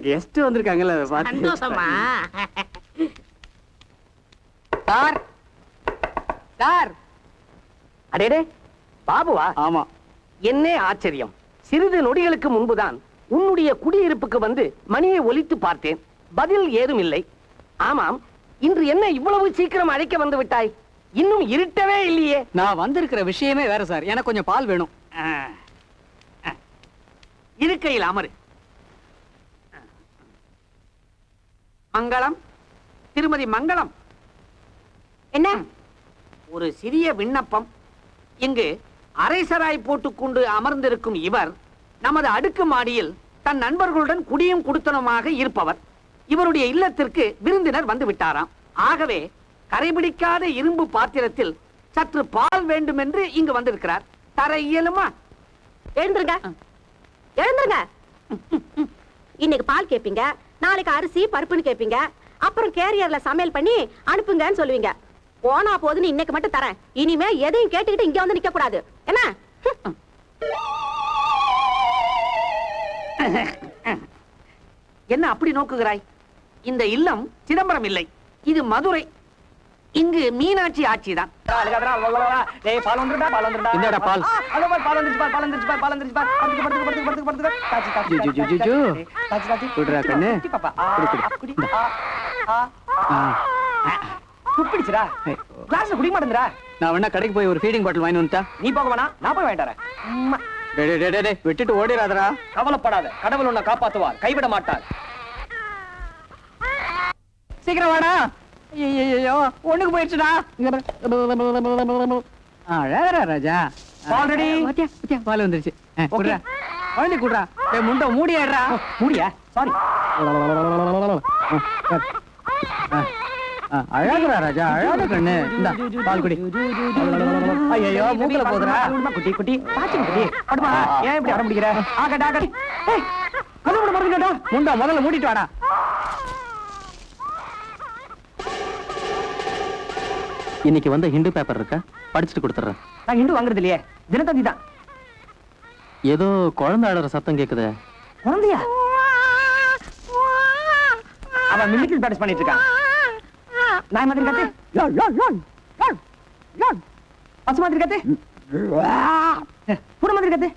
கெஸ்ட் வந்திருக்காங்கல்ல, சந்தோஷமா? Sir sir. அடேடே பாபுவா? ஆமா. என்ன ஆச்சரியம்! சிறிது நொடிகளுக்கு முன்புதான் உன்னுடைய குடியிருப்புக்கு வந்து மணியை ஒலித்து பார்த்தேன். பதில் ஏதும் இல்லை. ஆமாம், இன்று என்ன இவ்வளவு சீக்கிரம் அழைக்க வந்து விட்டாய்? இன்னும் இருட்டவே இல்லையே. நான் வந்திருக்கிற விஷயமே வேற சார். எனக்கு கொஞ்சம் பால் வேணும். இருக்கையில் அமரு. மங்களம், திருமதி மங்களம், என்ன ஒரு சிறிய விண்ணப்பம். இங்கு அரைசராய் போட்டுக்கொண்டு அமர்ந்திருக்கும் இவர் நமது அடுக்கு மாடியில் தன் நண்பர்களுடன் குடியும் குடுத்தனமாக இருப்பவர். இவருடைய இல்லத்திற்கு விருந்தினர் வந்து விட்டாராம். ஆகவே கரைபிடிக்காத இரும்பு பாத்திரத்தில் சற்று பால் வேண்டும் என்று இங்கு வந்திருக்கிறார். தர இயலுமா? எழுந்துருங்க, எழுந்துருங்க. இன்னைக்கு பால் கேப்பீங்க, நாளைக்கு அரிசி பருப்புன்னு கேப்பீங்க, அப்புறம் கேரியர்ல சமையல் பண்ணி அனுப்புங்கன்னு சொல்லுவீங்க. போனா போதுன்னு இன்னைக்கு மட்டும் தரேன். இனிமே எதையும் கேட்டுக்கிட்டு இங்க வந்து நிக்க கூடாது. என்ன? என்ன அப்படி நோக்குகிறாய்? இந்த இல்லம் சிதம்பரம் இல்லை, இது மதுரை. இங்கு மீனாட்சி ஆட்சிதான். என்னடா பால்? விடுறா கண்ணு. துப்பிடுச்சுடா. கிளாஸ்ல குடிக்க மாட்டேங்கிறா. நான் வேணா கடைக்கு போய் ஒரு ஃபீடிங் பாட்டில் வாங்கி வந்துட்டா? நீ போக வேணாம், நான் போய் வாங்கிட்டு வரேன். விட்டுட்டு ஓடிடாதடா. கவலைப்படாத, கடவுள் உன்னை காப்பாத்துவார், கைவிட மாட்டார். சீக்கிரம் வாடா. ஐயோ, ஒண்ணுக்கு போயிடுச்சுடா. அழகரா ராஜா. ஆல்ரெடி பால் வந்துருச்சு. குடுறா, குழந்தை குடுறா. முண்டை மூடியாடுறா. மூடியா? சாரி. அழகரா ராஜா, அழகாத கண்ணு. இந்த பால் குடி. ஐயோ, மூக்குல போதுறா. குட்டி குட்டி பாச்சு குட்டி. படுமா, ஏன் இப்படி அடம் பிடிக்கிற? ஆகடா ஆகடி. ஏய், கதவு மறந்துடா. முண்டை முதல்ல மூடிட்டு வாடா. இன்னைக்கு வந்த ஹிந்து பேப்பர் இருக்கா? படிச்சுட்டு கொடுத்துறேன். நான் இண்டு வாங்குறது இல்லையே, தினத்தந்தி தான். ஏதோ குழந்தை அழற சத்தம் கேக்குதே. குழந்தையா? அவன் மிமிக்ரி பிராக்டிஸ் பண்ணிட்டு இருக்கான். நாய் மாதிரி கத்து. பசு மாதிரி கத்து. பூனை மாதிரி கத்து.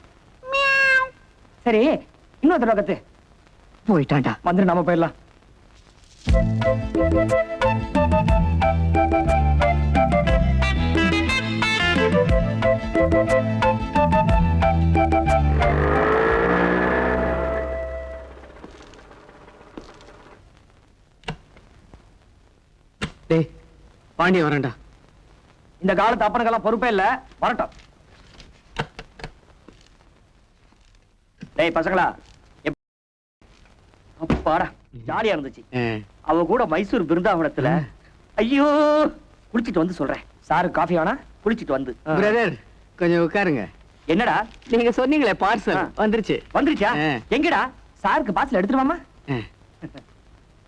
சரி, இன்னொரு தடவை கத்து. போயிட்டான்டா. வந்துரு, நாம போயிடலாம். டேய், பாண்டிய வரேன்டா. இந்த காலத்து அப்பனுக்கெல்லாம் பொறுப்பே இல்ல, வரட்டும். டேய் பசங்களா, அப்பாடா ஜாலியா இருந்துச்சு. அவ கூட மைசூர் பிருந்தாவனத்துல ஐயோ குளிச்சிட்டு வந்து சொல்றேன். சாரு காஃபி வேணா? குளிச்சிட்டு வந்து. பிரதர், கொஞ்சம் உட்காருங்க. என்னடா நீங்க சொன்னீங்களே பார்சல் வந்துருச்சு. வந்துருச்சா? எங்கடா? சாருக்கு பார்சல் எடுத்துருவாமா?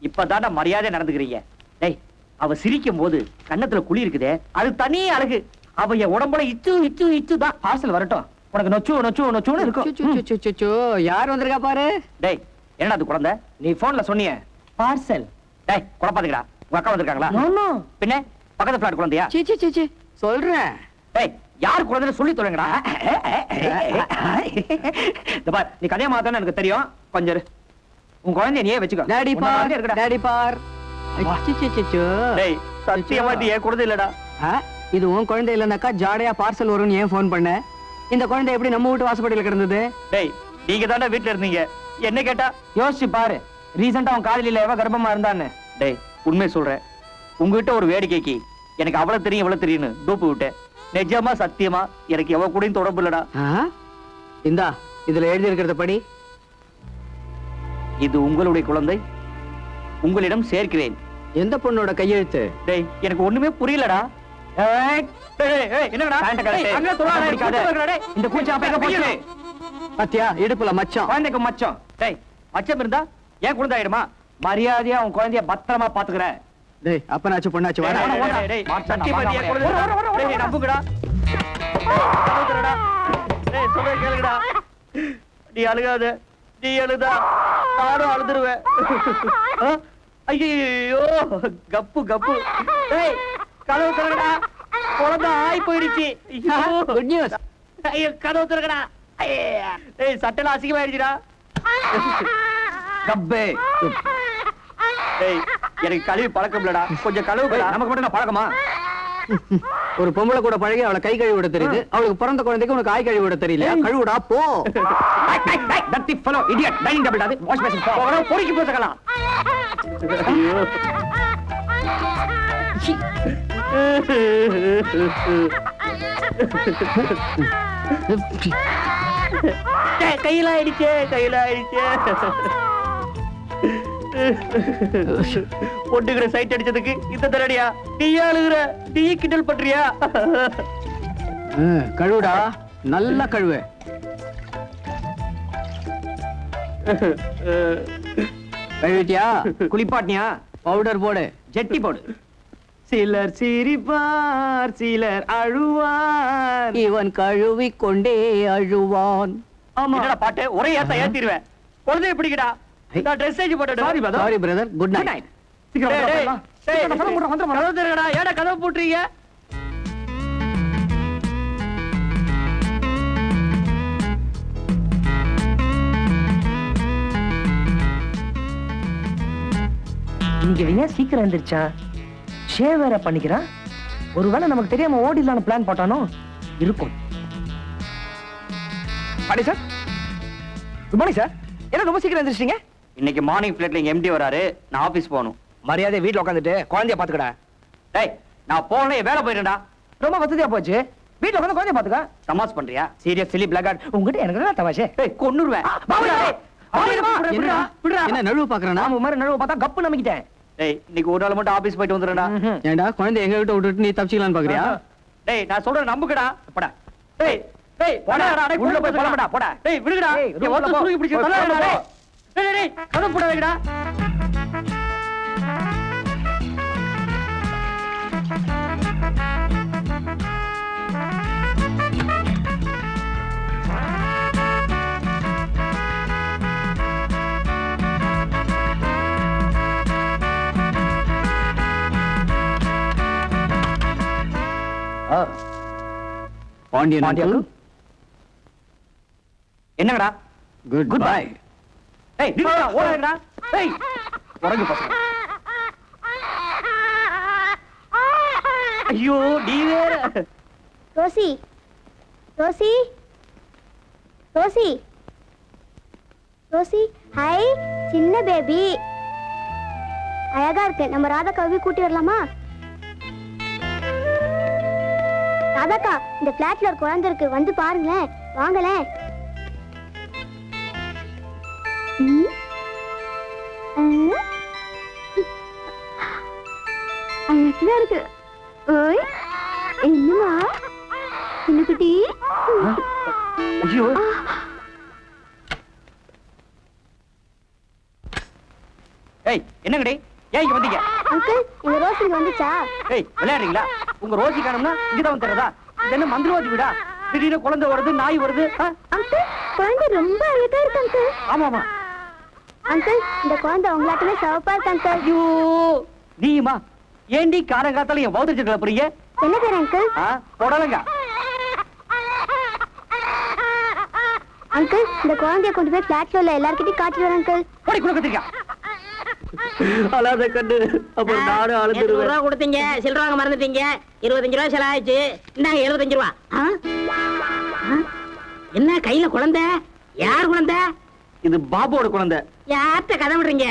இப்பதான்டா மரியாதை நடந்துக்கிறீங்க. டேய், அவ சிரிக்கும் போது கன்னத்துல குழி இருக்குதே, அது தனி அழகு. அவ என் உடம்புல இச்சு இச்சு இச்சு தான். பார்சல் வரட்டும், உனக்கு நொச்சு நொச்சு நொச்சுன்னு இருக்கும். யார் வந்திருக்கா பாரு. டேய், என்னடா அது குழந்தை? நீ போன்ல சொன்னியே பார்சல். டேய், குழப்பாதீங்கடா. உங்க அக்கா வந்திருக்காங்களா? பின்ன பக்கத்து பிளாட் குழந்தையா? சி சொல்றேன். டேய், யார் குழந்தைன்னு சொல்லி தொலைங்கடா. இந்த பார், நீ கதையா மாத்தன்னு எனக்கு தெரியும். கொஞ்சம் இரு. உன் குழந்தைய நீயே வச்சுக்கோ. டாடி உன்ன பார், மாதிரியே இருக்குடா. டாடி பார். டேய், சத்தியமா நீ ஏன் குழந்தை இல்லடா. இது உன் குழந்தை இல்லனாக்கா ஜாடையா பார்சல் வரும்னு ஏன் போன் பண்ண? இந்த குழந்தை எப்படி நம்ம வீட்டு வாசப்படியில கிடந்தது? டேய், நீங்க தானே வீட்டுல இருந்தீங்க, என்ன கேட்டா? யோசிச்சு பாரு, ரீசெண்டா அவன் காதலில எவ கர்ப்பமா இருந்தான்னு. டேய், உண்மை சொல்றேன், உங்ககிட்ட ஒரு வேடிக்கைக்கு எனக்கு அவ்வளவு தெரியும் இவ்வளவு தெரியும்னு டூப்பு விட்டேன். நிஜமா சத்தியமா எனக்கு எவ கூடயும் தொடர்பு இல்லடா. இந்தா, இதுல எழுதி இருக்கிறத படி. இது உங்களுடைய குழந்தை, உங்களிடம் சேர்க்கிறேன். எந்த பொண்ணோட கையெழுத்து? டேய், எனக்கு ஒண்ணுமே புரியலடா. இந்த பூச்சி அப்ப எங்க போச்சு? பாத்தியா, இடுப்புல மச்சம். குழந்தைக்கு மச்சம். டேய், மச்சம் இருந்தா ஏன் குழந்தை ஆயிடுமா? மரியாதையா உன் குழந்தைய பத்திரமா பாத்துக்கிற. டேய், அப்பனாச்சு பொண்ணாச்சு வாடா. நீ அழுகாத, நீ அழுதா நானும் அழுதுருவேன். ஐயோ, கப்பு கப்பு. டேய், கதவு திறக்கடா, குழந்தை ஆய் போயிடுச்சு. Good news. ஐயோ, கதவு திறக்கடா. டேய், சட்டெல்லாம் அசிங்கமாயிடுச்சுடா. கப்பே. டேய், எனக்கு கழுவி பழக்கம் இல்லடா, கொஞ்சம் கழுவு. நமக்கு மட்டும் பழக்கமா? ஒரு பொம்பளை கூட பழகி அவளை கை கழுவி விட தெரியுது, அவளுக்கு பிறந்த குழந்தைக்கு உனக்கு ஆய் கழுவி விட தெரியல. கழுவுடா போ. தத்தி ஃபெலோ இடியட் டைனிங் டேபிள் அது வாஷ் பேசின் போ பொறுக்கி போசக்கலாம். கையில ஆயிடுச்சே, கையில ஆயிடுச்சே. பொட்டுக்கிற சைட் அடிச்சதுக்கு இந்த தரடியா நீ அழுகுற, நீ கிண்டல் பண்றியா? கழுவுடா, நல்லா கழுவு. கழுவிட்டியா? குளிப்பாட்டியா? பவுடர் போடு, ஜெட்டி போடு. சிலர் சிரிப்பார், சிலர் அழுவார். இவன் கழுவி கொண்டே அழுவான். என்னடா பாட்டு ஒரே ஏத்த ஏத்திடுவேன். குழந்தைய பிடிக்கடா. நான் ட்ரெஸ் சேஞ்ச் போட்டுடு. Sorry brother. Sorry brother, good good night. Night. சீக்கிரம் வரலாம். கதவு திறங்கடா. ஏடா கதவு போட்டுறீங்க? இங்க ஏன் சீக்கிரம் எந்திரிச்சா? ஷேவ் வேற பண்ணிக்கிறான். ஒருவேளை நமக்கு தெரியாம ஓடிடலான்னு பிளான் போட்டானோ இருக்கும். அடே சார், குட் மார்னிங் சார். என்ன ரொம்ப சீக்கிரம் எந்திரிச்சிட்டீங்க? இன்னைக்கு மார்னிங் ஃபிளைட்ல இங்க எம்டி வராரு. நான் ஆபீஸ் போகணும். மரியாதை வீட்டுல உட்காந்துட்டு குழந்தைய பாத்துக்கடா. டேய், நான் போனே வேலை போயிட்டேன்டா. ரொம்ப வசதியா போச்சு. வீட்டுல உட்காந்து குழந்தைய பாத்துக்க. தமாஸ் பண்றியா? சீரியஸ் சிலி பிளாக். உங்ககிட்ட எனக்கு என்ன தமாஷே? டேய், கொன்னுருவேன். என்ன நழுவு பாக்குறானா? நாம மாதிரி நழுவ பார்த்தா கப்பு நம்பிக்கிட்டேன். டேய், இன்னைக்கு ஒரு நாள் மட்டும் ஆபீஸ் போயிட்டு வந்துறேன்டா. ஏண்டா குழந்தை எங்க கிட்ட விட்டுட்டு நீ தப்பிச்சிக்கலாம்னு பாக்குறியா? டேய், நான் சொல்றேன் நம்புக்கடா. போடா. டேய், டேய், போடா. டேய், உள்ள போய் பழமடா, போடா. டேய், விடுடா. டேய், நீ ஒத்த போ. சுருகி பிடிச்சு போய் தள்ளடா. போ. டேய், டேய், கதவு போடாதீங்கடா. பாண்டியன் பாண்டியன் uncle. என்னங்கடா? Good bye. ஏய், நில்லுடா, ஓடாதடா. ஏய், உறங்கி பசங்க. ஐயோ, நீ வேற. Rousey Rousey Rousey Rousey, hi சின்ன பேபி, அழகா இருக்கு. நம்ம ராதாக்காவை கூட்டி வரலாமா? ராதாக்கா, இந்த பிளாட்ல ஒரு குழந்தை இருக்கு, வந்து பாருங்களேன், வாங்களேன். அழகா இருக்கு. ஓய், என்னமா சின்ன குட்டி? ஐயோ, ஏய், என்னங்கடி? ஏன் இங்க வந்தீங்க? அங்கிள், இந்த ரோஸ் இங்க வந்துச்சா? ஏய், விளையாடுறீங்களா? உங்க ரோசி காணோம்னா இங்கதான் வந்து தரதா? இது என்ன மந்திரவாதி வீடா? திடீர்னு குழந்தை வருது, நாய் வருது. அங்கிள், குழந்தை ரொம்ப அழகா இருக்கு அங்கிள். ஆமாமா. அங்கிள், இந்த குழந்தை உங்களாட்டமே சிவப்பா இருக்கு அங்கிள். ஐயோ, நீயுமா? ஏண்டி காலங்காத்தால என் வௌதிச்சு கிளப்புறீங்க? என்ன பேர் அங்கிள்? போடலங்க. அங்கிள், இந்த குழந்தைய கொண்டு போய் பிளாட்ல உள்ள எல்லார்கிட்டயும் காட்டிட்டு வரேன் அங்கிள். போடி குடுக்கறீங்க. அழாத கண்ணு. அப்புறம் நானும் அழுதுருவேன். 100 ரூபா கொடுத்தீங்க, சில்லற வாங்க மறந்துட்டீங்க. 25 ரூபா செலவாயிடுச்சு. இந்தாங்க 75 ரூபா. என்ன கையில குழந்தை? யார் குழந்தை? இது பாபுவோட குழந்தை. யார்கிட்ட கதை விடுறீங்க?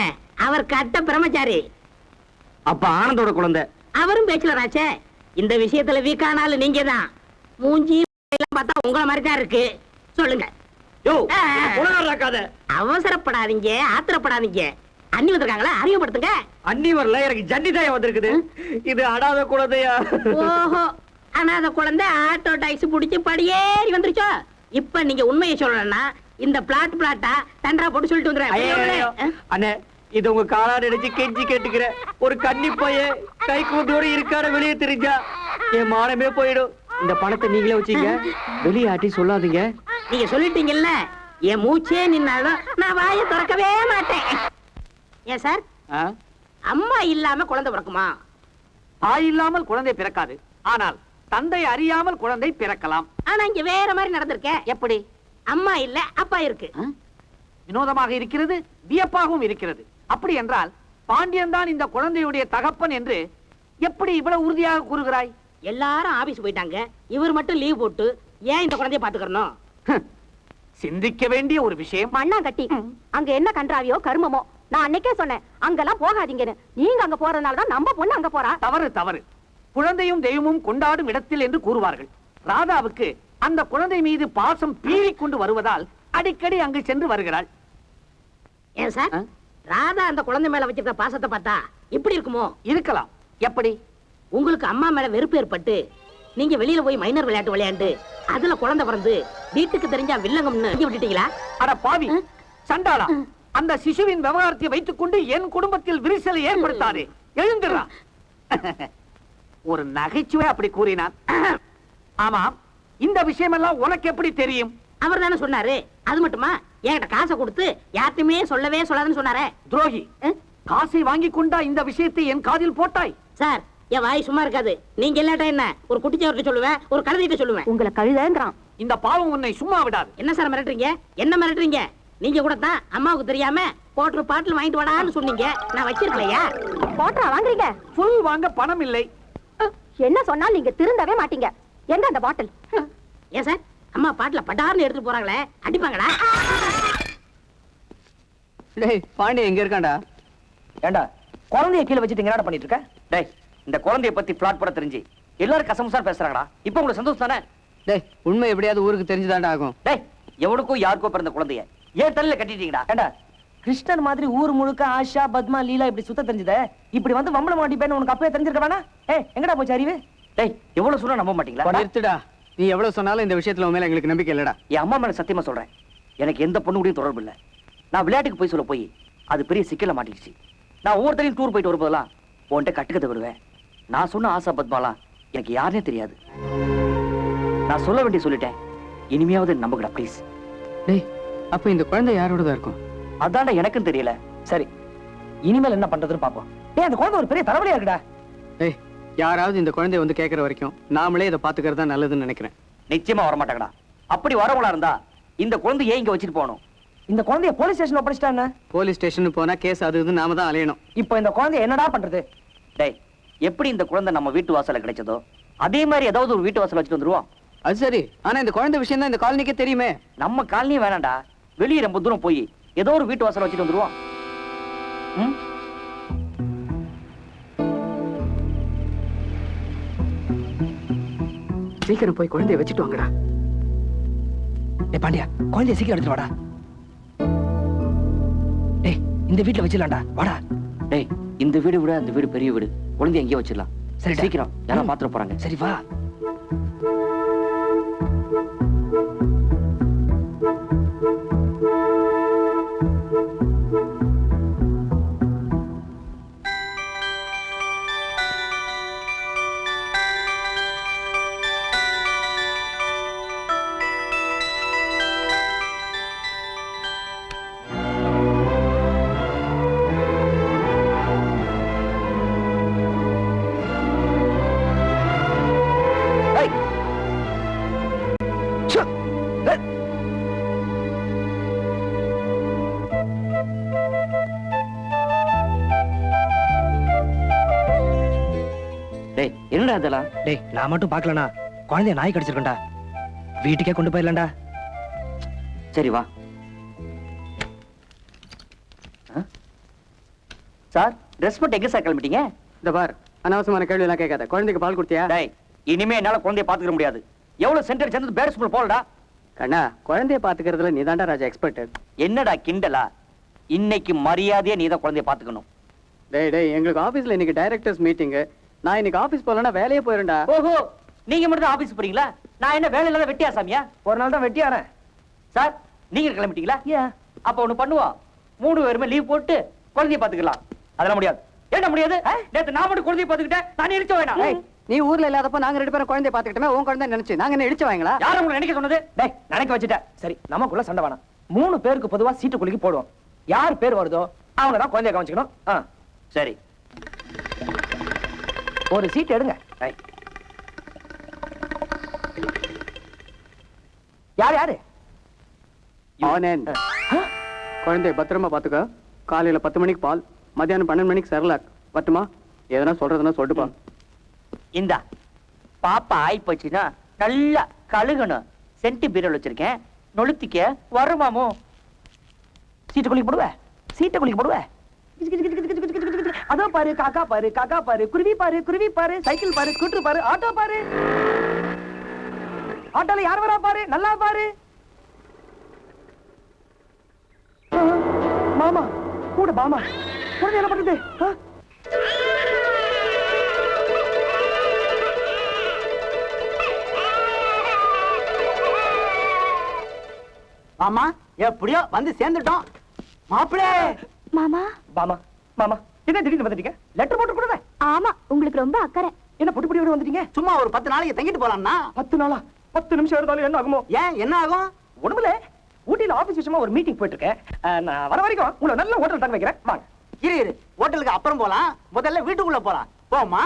அவர் கட்ட பிரம்மச்சாரி. அப்ப ஆனந்தோட குழந்தை. அவரும் பேச்சுலர் ஆச்சே. இந்த விஷயத்துல வீக்கானாலும் நீங்க தான். மூஞ்சி எல்லாம் பார்த்தா உங்கள மாதிரி தான் இருக்கு. சொல்லுங்க. யோ, உலகாக்காத. அவசரப்படாதீங்க, ஆத்திரப்படாதீங்க. அண்ணி வந்திருக்காங்களா? அறிமுகப்படுத்துங்க. அண்ணி வரல, எனக்கு ஜன்னி தாயம் வந்திருக்குது. இது அடாத குழந்தையா? ஓஹோ, அனாத குழந்தை ஆட்டோ டாக்ஸி புடிச்சு படியேறி வந்துருச்சோ. இப்ப நீங்க உண்மையை சொல்லணும்னா இந்த பிளாட்டா தண்டரா போட்டு சொல்லிட்டு வந்துடுறேன். அண்ணே, இது உங்க காலா நினைச்சு கெஞ்சி கேட்டுக்கிறேன். ஒரு கன்னி பைய கை கூட்டோட இருக்காட வெளியே தெரிஞ்சா என் மானமே போயிடும். இந்த பணத்தை நீங்களே வச்சீங்க, வெளியாட்டி சொல்லாதீங்க. நீங்க சொல்லிட்டீங்கல்ல, என் மூச்சே நின்னாலும் நான் வாயை திறக்கவே மாட்டேன். ஏன் சார், அம்மா இல்லாம குழந்தை பிறக்குமா? தாய் இல்லாமல் குழந்தை பிறக்காது, ஆனால் தந்தை அறியாமல் குழந்தை பிறக்கலாம். ஆனா இங்க வேற மாதிரி நடந்திருக்க. எப்படி? அம்மா இல்ல, அப்பா இருக்கு. வினோதமாக இருக்கிறது, வியப்பாகவும் இருக்கிறது. அப்படி என்றால் பாண்டியன் தான் இந்த குழந்தையுடைய தகப்பன் என்று எப்படி இவ்வளவு உறுதியாக கூறுகிறாய்? எல்லாரும் ஆபீஸ் போயிட்டாங்க, இவர் மட்டும் லீவ் போட்டு ஏன் இந்த குழந்தைய பாத்துக்கறணும்? சிந்திக்க வேண்டிய ஒரு விஷயம். மண்ணாங்கட்டி அங்க என்ன கன்றாவியோ கருமமோ, நான் அன்னைக்கே சொன்னேன் அங்கெல்லாம் போகாதீங்கன்னு. நீங்க அங்க போறதுனாலதான் நம்ம பொண்ணு அங்க போறா. தவறு தவறு. குழந்தையும் தெய்வமும் கொண்டாடும் இடத்தில் என்று கூறுவார்கள். ராதாவுக்கு அந்த குழந்தை மீது பாசம் பீறிக் கொண்டு வருவதால் அடிக்கடி அங்கு சென்று வருகிறாள். ஏன் சார், ராதா அந்த குழந்தை மேல வச்சிருக்க பாசத்தை பார்த்தா இப்படி இருக்குமோ? இருக்கலாம். எப்படி? உங்களுக்கு அம்மா மேல வெறுப்பு ஏற்பட்டு நீங்க வெளியில போய் மைனர் விளையாட்டு விளையாண்டு அதுல குழந்தை பிறந்து வீட்டுக்கு தெரிஞ்சா வில்லங்கம்னு விட்டுட்டீங்களா? அட பாவி சண்டாளா, அந்த சிசுவின் விவகாரத்தை வைத்துக் கொண்டு என் குடும்பத்தில் விரிசலை ஏற்படுத்தாதே. எழுந்துடா. ஒரு நகைச்சுவை அப்படி கூறினான். ஆமாம், இந்த விஷயம் எல்லாம் உனக்கு எப்படி தெரியும்? அவர் தானே சொன்னாரு. அது மட்டுமா, என்கிட்ட காசை கொடுத்து யார்ட்டுமே சொல்லவே சொல்லாதுன்னு சொன்னாரே. துரோகி, காசை வாங்கி கொண்டா இந்த விஷயத்தை என் காதில் போட்டாய்? சார், என் வாய் சும்மா இருக்காது. நீங்க இல்லாட்டா என்ன, ஒரு குட்டிச்சவர்கிட்ட சொல்லுவேன், ஒரு கழுதைகிட்ட சொல்லுவேன். உங்களை கழுதங்கிறான். இந்த பாவம் உன்னை சும்மா விடாது. என்ன சார் மிரட்டுறீங்க? என்ன மிரட்டுறீங்க? நீங்க கூட தான் அம்மாவுக்கு தெரியாம போட்டு பாட்டில் வாங்கிட்டு வாடான்னு சொன்னீங்க. நான் வச்சிருக்கலையா? போட்டா வாங்குறீங்க? புல் வாங்க பணம் இல்லை. என்ன சொன்னாலும் நீங்க திருந்தவே மாட்டீங்க. எங்க அந்த பாட்டில்? ஏன் சார், அம்மா பாட்டில பட்டார்னு எடுத்துட்டு போறாங்களே, அடிப்பாங்களா? டேய் பாண்டி எங்க இருக்காண்டா? ஏண்டா குழந்தைய கீழே வச்சுட்டு என்னடா பண்ணிட்டு இருக்க? டேய், இந்த குழந்தைய பத்தி பிளாட் போட தெரிஞ்சு எல்லாரும் கசமுசா பேசுறாங்கடா. இப்போ உங்களுக்கு சந்தோஷம் தானே? டேய் உண்மை எப்படியாவது ஊருக்கு தெரிஞ்சுதாண்டா ஆகும். டேய், எவனுக்கும் யாருக்கோ பிறந்த குழந்தைய ஏன் தலையில கட்டிட்டீங்கடா? ஏண்டா கிருஷ்ணன் மாதிரி ஊர் முழுக்க ஆஷா பத்மா லீலா இப்படி சுத்த தெரிஞ்சதே, இப்படி வந்து வம்பள மாட்டிப்பேன்னு உனக்கு அப்பவே தெரிஞ்சிருக்க வேணா? ஏய், எங்கடா போச்சு அறிவு? டேய், எவ்வளவு சொன்னா நம்ப மாட்டீங்களா? நிறுத்துடா. நீ எவ்வளவு சொன்னாலும் இந்த விஷயத்துல உன் மேல எங்களுக்கு நம்பிக்கை இல்லடா. என் அம்மா மேல சத்தியமா சொல்றேன், எனக்கு எந்த பொண்ணு கூடயும் தொடர்பு இல்ல. நான் விளையாட்டுக்கு போய் சொல்ல போய் அது பெரிய சிக்கல மாட்டிடுச்சு. நான் ஒவ்வொருத்தரையும் டூர் போயிட்டு வரும்போதெல்லாம் உன்கிட்ட கட்டுக்கதை விடுவேன். நான் சொன்ன ஆசா பத்மாலாம் எனக்கு யாருனே தெரியாது. நான் சொல்ல வேண்டிய சொல்லிட்டேன். இனிமையாவது நம்புங்கடா ப்ளீஸ். டேய் அப்ப இந்த குழந்தை யாரோடதா இருக்கும்? அதான்டா எனக்கும் தெரியல. சரி, இனிமேல் என்ன பண்றதுன்னு பாப்போம். டேய், அந்த குழந்தை ஒரு பெரிய தலைவலியா இருக்குடா. டேய் யாராவது இந்த குழந்தைய வந்து கேட்கற வரைக்கும் நாமளே இதை பாத்துக்கிறது தான் நல்லதுன்னு நினைக்கிறேன். நிச்சயமா வரமாட்டாங்கடா. அப்படி வரவங்களா இருந்தா இந்த குழந்தைய ஏன் இங்க வச்சுட்டு போகணும்? இந்த குழந்தைய போலீஸ் ஸ்டேஷன் ஒப்படைச்சிட்டா என்ன? போலீஸ் ஸ்டேஷனுக்கு போனா கேஸ் அது இது நாம தான் அலையணும். இப்போ இந்த குழந்தைய என்னடா பண்றது? டேய், எப்படி இந்த குழந்தை நம்ம வீட்டு வாசல்ல கிடைச்சதோ அதே மாதிரி ஏதாவது ஒரு வீட்டு வாசல் வச்சுட்டு வந்துருவோம். அது சரி, ஆனா இந்த குழந்தை விஷயம் தான் இந்த காலனிக்கே தெரியுமே. நம்ம காலனியும் வேணாம்டா, வெளியே ரொம்ப தூரம் போய் ஏதோ ஒரு வீட்டு வாசல் வச்சுட்டு வந்துருவோம். சீக்கிரம் போய் குழந்தைய வச்சுட்டு வாங்கடா. டேய் பாண்டியா, குழந்தைய சீக்கிரம் எடுத்துட்டு வாடா. டேய், இந்த வீட்டுல வச்சிடலாம்டா, வாடா. டேய், இந்த வீடு விட அந்த வீடு பெரிய வீடு, குழந்தைய எங்கேயே வச்சிடலாம். சரி, சீக்கிரம், யாரும் பாத்துட்டு போறாங்க. சரி வா. டேய், என்னடா இதெல்லாம்? டேய், நான் மட்டும் பார்க்கலனா குழந்தைய நாய் கடிச்சிருக்கேன்டா. வீட்டுக்கே கொண்டு போயிடலாம்டா. சரி வா. சார், ட்ரெஸ் போட்டு எங்க சார் கிளம்பிட்டீங்க? இந்த பார், அனாவசியமான கேள்வி எல்லாம் கேட்காத. குழந்தைக்கு பால் கொடுத்தியா? டேய், இனிமே என்னால குழந்தைய பாத்துக்க முடியாது. எவ்வளவு சென்டர் சேர்ந்து பேர் ஸ்கூல் போலடா. கண்ணா, குழந்தைய பாத்துக்கிறதுல நீதாண்டா ராஜா எக்ஸ்பர்ட். என்னடா கிண்டலா? இன்னைக்கு மரியாதையா நீதான் குழந்தைய பாத்துக்கணும். டேய் டேய், எங்களுக்கு ஆபீஸ்ல இன்னைக்கு டைரக்டர்ஸ் மீட்டிங். நான் இன்னைக்கு ஆபீஸ் போலனா வேலையே போயிரேன்டா. ஓஹோ, நீங்க மட்டும் தான் ஆபீஸ் போறீங்களா? நான் என்ன வேலை இல்லாத வெட்டியா சாமியா? ஒரு நாள் தான் வெட்டியாரேன். சார், நீங்க கிளம்பிட்டீங்களா? அப்ப ஒண்ணு பண்ணுவோம், 3 பேருமே லீவ் போட்டு குழந்தைய பாத்துக்கலாம். அதெல்லாம் முடியாது. என்ன முடியாது? நேத்து நான் மட்டும் குழந்தைய பாத்துக்கிட்டேன், நான் இடிச்ச வேணாம். நீ ஊர்ல இல்லாதப்ப நாங்க 2 பேரும் குழந்தைய பாத்துக்கிட்டோமே, உன் குழந்தை நினைச்சு நாங்க என்ன இடிச்சு வாங்களா? யாரும் உங்களை நினைக்க சொன்னது? டேய், நினைக்க வச்சுட்ட. சரி, நமக்குள்ள சண்டை வேணாம். 3 பேருக்கு பொதுவா சீட்டு குலுக்கி போடுவோம். யார் பேர் வருதோ அவங்க தான் குழந்தைய கவனிச்சுக்கணும். சரி, ஒரு சீட் எடுங்க. யார் யாரு? ஆனந்த். குழந்தைய பத்திரமா பாத்துக்க. காலையில 10 மணிக்கு பால், மத்தியானம் 12 மணிக்கு செர்லாக். பத்துமா? எதனா சொல்றதுன்னா சொல்லுப்பா. இந்தா பாப்பா ஆயி போச்சுன்னா நல்லா கழுகணும். சென்டி பீரல் வச்சிருக்கேன், நொழுத்திக்க வருமாமோ. சீட்டை குளிக்க போடுவ, சீட்டை குளிக்க போடுவ. அதோ பாரு காக்கா பாரு, காக்கா பாரு, குருவி பாரு, குருவி பாரு, சைக்கிள் பாரு, ஸ்கூட்டர் பாரு, ஆட்டோ பாரு. ஆட்டோல யார் வரா பாரு, நல்லா பாரு. மாமா கூட பாமா குழந்தை என்ன பண்ணுது? மாமா எப்படியோ வந்து சேர்ந்துட்டோம். மாப்பிளே மாமா. பாமா மாமா என்ன திடீர்னு வந்துட்டீங்க? லெட்டர் போட்டு கொடுங்க. ஆமா, உங்களுக்கு ரொம்ப அக்கறை. என்ன பொட்டி பொடி வந்துட்டீங்க? சும்மா ஒரு 10 நாளைக்கு தங்கிட்டு போலாம்னா. 10 நாளா? 10 நிமிஷம் இருந்தாலும் என்ன ஆகுமோ? ஏன் என்ன ஆகும்? ஒண்ணுமில்ல, ஊட்டியில ஆபீஸ் விஷயமா ஒரு மீட்டிங் போயிட்டு இருக்கேன். நான் வர வரைக்கும் உங்களை நல்ல ஹோட்டல் தங்க வைக்கிறேன். வாங்க. இரு ஹோட்டலுக்கு அப்புறம் போலாம், முதல்ல வீட்டுக்குள்ள போலாம். போமா